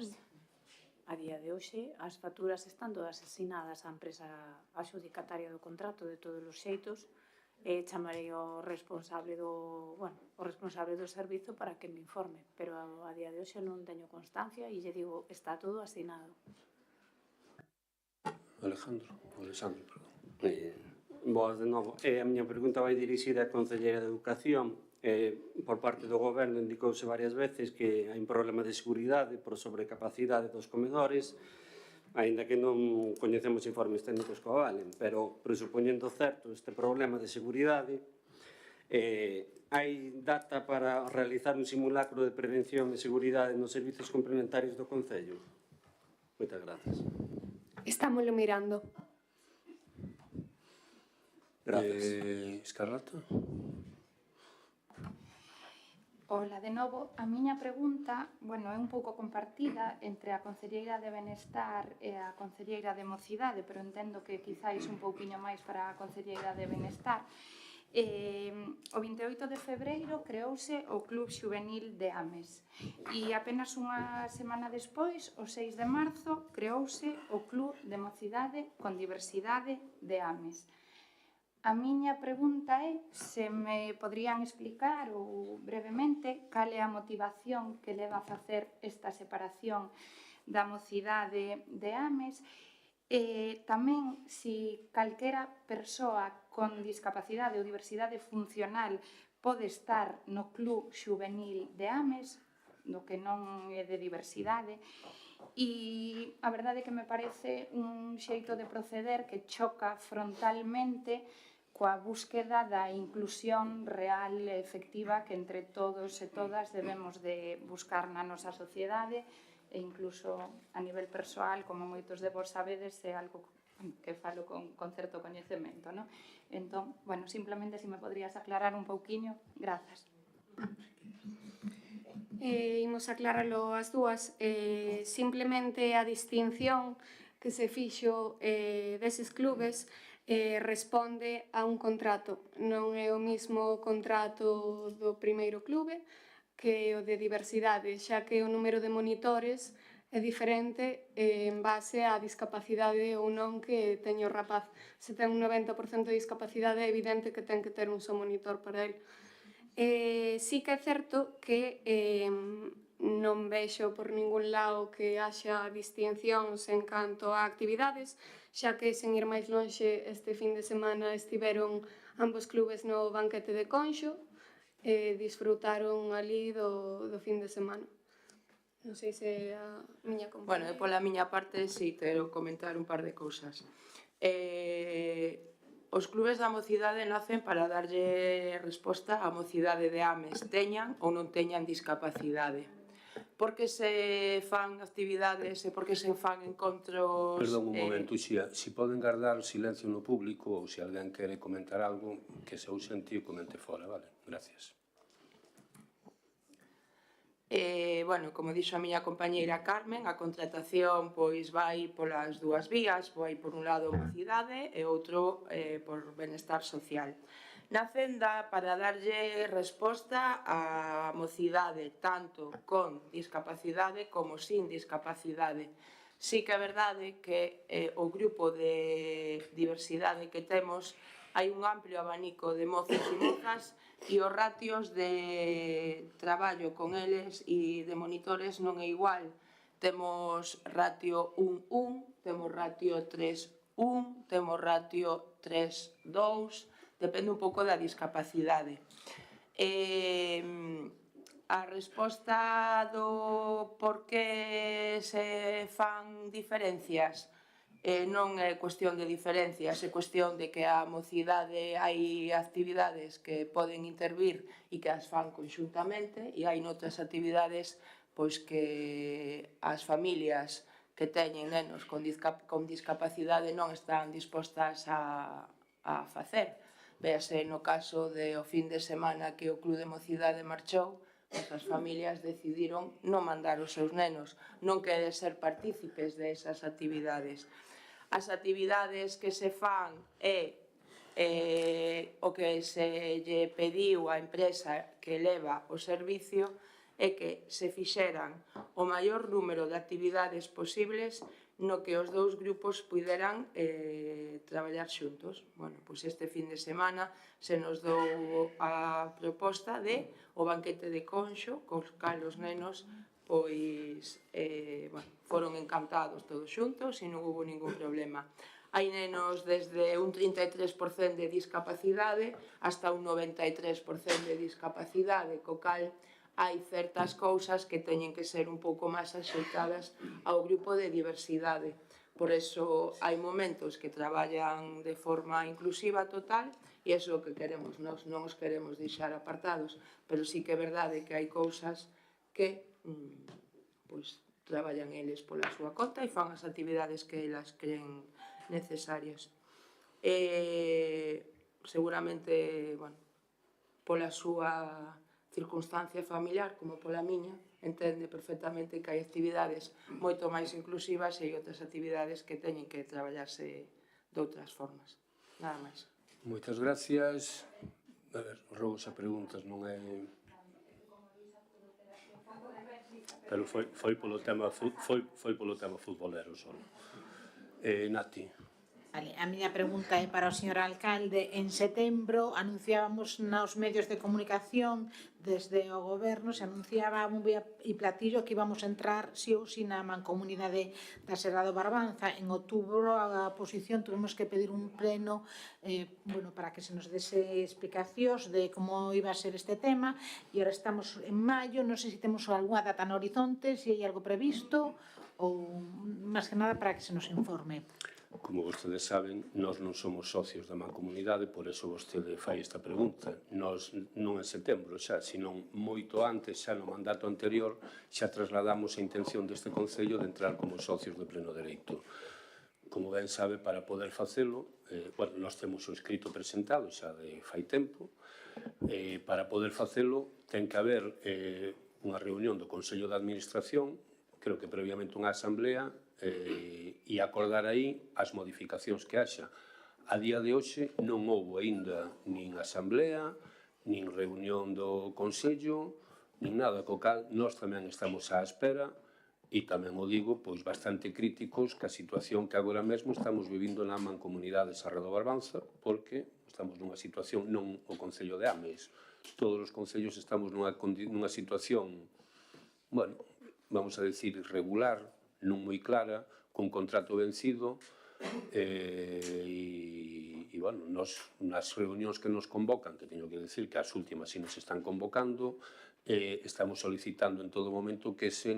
A día de hoxe, as facturas están todas asinadas á empresa adxudicataria do contrato de todos os xeitos. Chamarei ao responsable do servizo para que me informe, pero a día de hoxe non teño constancia e lle digo, está todo asinado.
Alejandro, perdón.
Boas de novo. A miña pregunta vai dirixida á Concelleira de Educación. Por parte do Goberno indicouse varias veces que hai un problema de seguridade por sobrecapacidade dos comedores, aínda que non coñecemos informes técnicos que o valen, pero presupoñendo certo este problema de seguridade, hai data para realizar un simulacro de prevención e seguridade nos servizos complementarios do Concello? Moitas gracias.
Estámoslo mirando.
Gracias. Escarlata?
Ola, de novo, a miña pregunta, é un pouco compartida entre a Concelleira de Benestar e a Concelleira de Mocidade, pero entendo que quizáis un pouquiño máis para a Concelleira de Benestar. O 28 de febreiro creouse o Club Juvenil de Ames e apenas unha semana despois, o 6 de marzo, creouse o Club de Mocidade con Diversidade de Ames. A miña pregunta é se me poderían explicar ou brevemente cal é a motivación que leva a facer esta separación da mocidade de Ames e tamén se calquera persoa con discapacidade ou diversidade funcional pode estar no club xuvenil de Ames, do que non é de diversidade, e a verdade é que me parece un xeito de proceder que choca frontalmente coa búsqueda da inclusión real e efectiva que entre todos e todas debemos de buscar na nosa sociedade e incluso a nivel persoal, como moitos de vos sabedes, é algo que falo con certo coñecemento, non? Entón, bueno, simplemente se me podrías aclarar un pouquiño, grazas.
Imos aclaralo as dúas. Simplemente a distinción que se fixo deses clubes responde a un contrato. Non é o mismo contrato do primeiro clube que o de diversidade, xa que o número de monitores é diferente en base á discapacidade ou non que teño o rapaz. Se ten un 90% de discapacidade é evidente que ten que ter un só monitor para el. Sí que é certo que non vexo por ningún lado que haxa distincións en canto a actividades, xa que, sen ir máis lonxe, este fin de semana estiveron ambos clubes no banquete de Conxo e disfrutaron ali do fin de semana. Non sei se a miña compañera...
Bueno, pola miña parte, sí, quero comentar un par de cousas. Os clubes da mocidade nacen para darlle resposta á mocidade de Ames, teñan ou non teñan discapacidade. Por que se fan actividades e por que se fan encontros...
Perdón un momento, Uxía, se poden guardar silencio no público ou se alguén quere comentar algo, que se ausente e comente fora, vale? Gracias.
Bueno, como dixo a miña compañeira Carmen, a contratación pois vai polas dúas vías, vai por un lado mocidade e outro por benestar social. Nacenda para darlle resposta á mocidade, tanto con discapacidade como sin discapacidade. Sí que é verdade que o grupo de diversidade que temos hai un amplio abanico de mozos e mozas e os ratios de traballo con eles e de monitores non é igual. Temos ratio 1-1, temos ratio 3-1, temos ratio 3-2, depende un pouco da discapacidade. A resposta do por que se fan diferencias non é cuestión de diferencias, é cuestión de que a mocidade hai actividades que poden intervir e que as fan conxuntamente e hai noutras actividades pois que as familias que teñen nenos con discapacidade non están dispostas a facer. Véase no caso de o fin de semana que o Club de Mocidade marchou, as familias decidiron non mandar os seus nenos, non queren ser partícipes desas actividades. As actividades que se fan é o que se lle pediu á empresa que leva o servicio é que se fixeran o maior número de actividades posibles no que os dous grupos puderan traballar xuntos. Bueno, pois este fin de semana se nos dou a proposta de o banquete de Conxo, cos cal os nenos pois foron encantados todos xuntos e non hubo ningún problema. Hai nenos desde un 33% de discapacidade hasta un 93% de discapacidade, co cal hai certas cousas que teñen que ser un pouco máis axeitadas ao grupo de diversidade. Por eso hai momentos que traballan de forma inclusiva total e iso é o que queremos, nós non os queremos deixar apartados, pero sí que é verdade que hai cousas que pois traballan eles pola súa conta e fan as actividades que elas creen necesarias. Seguramente, bueno, pola súa circunstancia familiar, como pola miña, entende perfectamente que hai actividades moito máis inclusivas e hai outras actividades que teñen que traballarse de outras formas. Nada máis.
Moitas gracias. A ver, rogo a preguntas, non é... Pero foi polo tema futbolero só. Nati.
Vale, a miña pregunta é para o señor alcalde. En setembro anunciábamos nos medios de comunicación desde o goberno, se anunciaba un vía e platillo que íbamos a entrar sí ou sí na mancomunidade da Serra do Barbanza. En outubro a oposición tuvimos que pedir un pleno para que se nos dese explicacións de como iba a ser este tema, e ahora estamos en maio, non sei se temos algunha data no horizonte, se hai algo previsto, ou máis que nada para que se nos informe.
Como vostedes saben, nós non somos socios da mancomunidade, por eso vostede fai esta pregunta. Nós non en setembro xa, senón moito antes, xa no mandato anterior, xa trasladamos a intención deste Concello de entrar como socios de pleno dereito. Como ben sabe, para poder facelo, nós temos o escrito presentado xa de fai tempo, para poder facelo ten que haber unha reunión do Consello de Administración, creo que previamente unha asamblea, e acordar aí as modificacións que haxa. A día de hoxe non houve aínda nin asamblea, nin reunión do Consello, nin nada, co cal nós tamén estamos á espera e tamén o digo, pois bastante críticos ca situación que agora mesmo estamos vivindo na mancomunidade Serra do Barbanza, porque estamos nunha situación, non o Concello de Ames, todos os concellos estamos nunha situación, vamos a decir, irregular, non moi clara, con contrato vencido, e, nos nas reunións que nos convocan, que teño que decir que as últimas si nos están convocando, estamos solicitando en todo momento que se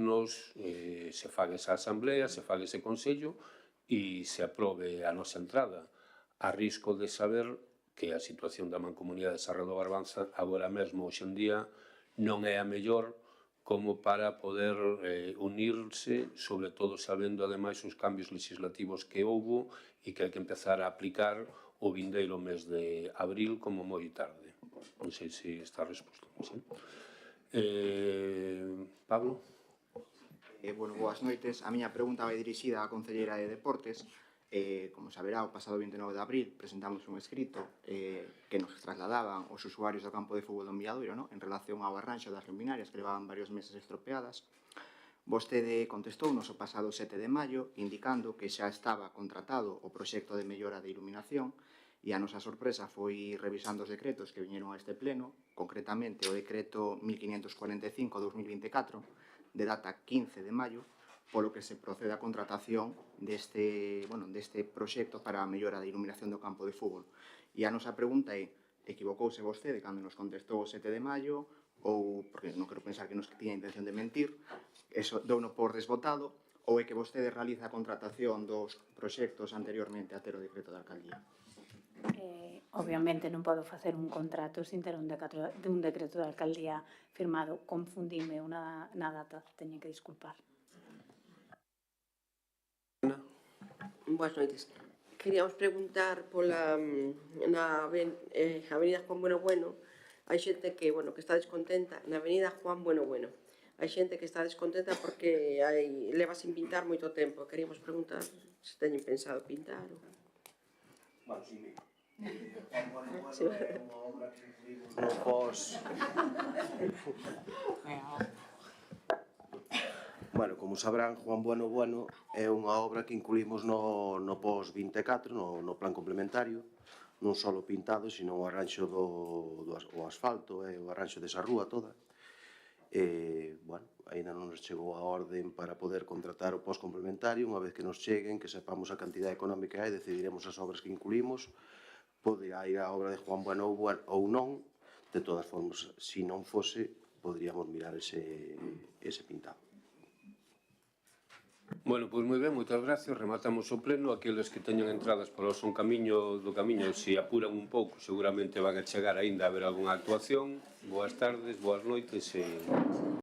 faga esa asamblea, se faga ese consello e se aprobe a nosa entrada, a risco de saber que a situación da mancomunidade de Serra do Barbanza agora mesmo, hoxe en día, non é a mellor como para poder unirse, sobre todo sabendo ademais os cambios legislativos que houbo e que hai que empezar a aplicar o vindeiro mes de abril como moi tarde. Non sei se está resposto. ¿Sí? Pablo?
Boas noites. A miña pregunta vai dirixida á Concelleira de Deportes. Como saberá, o pasado 29 de abril presentamos un escrito que nos trasladaban os usuarios do campo de fútbol do Milladoiro en relación ao arranxo das luminarias que levaban varios meses estropeadas. Vostede contestounos o pasado 7 de maio indicando que xa estaba contratado o proxecto de mellora de iluminación e a nosa sorpresa foi revisando os decretos que viñeron a este pleno, concretamente o decreto 1545-2024 de data 15 de maio, polo que se procede a contratación deste proxecto para a mellora da iluminación do campo de fútbol. E a nosa pregunta é, equivocouse vostede cando nos contestou o 7 de maio, ou, porque non quero pensar que nos tiña intención de mentir, eso douno por desbotado, ou é que vostede realiza a contratación dos proxectos anteriormente a ter o decreto da alcaldía?
Obviamente non podo facer un contrato sin ter un decreto da alcaldía firmado. Confundime na data, teño que disculpar.
Boas noites. Queríamos preguntar pola na Avenida Juan Bueno, hai xente que está descontenta na Avenida Juan Bueno. Hai xente que está descontenta porque leva sin pintar moito tempo. Queríamos preguntar se teñen pensado pintar ou...
Como sabrán, Juan Bueno é unha obra que incluímos no POS 24, no plan complementario, non só o pintado, sino o arranxo do asfalto e o arranxo desa rúa toda. Ainda non nos chegou a orden para poder contratar o POS complementario. Unha vez que nos cheguen, que sepamos a cantidad económica e decidiremos as obras que incluímos, poderá ir a obra de Juan Bueno ou non. De todas formas, se non fose, poderíamos mirar ese pintado.
Bueno, pois moi ben, moitas gracias. Rematamos o pleno. Aqueles que teñan entradas para o son camiño do camiño, se apuran un pouco, seguramente van a chegar aínda a ver algunha actuación. Boas tardes, boas noites e...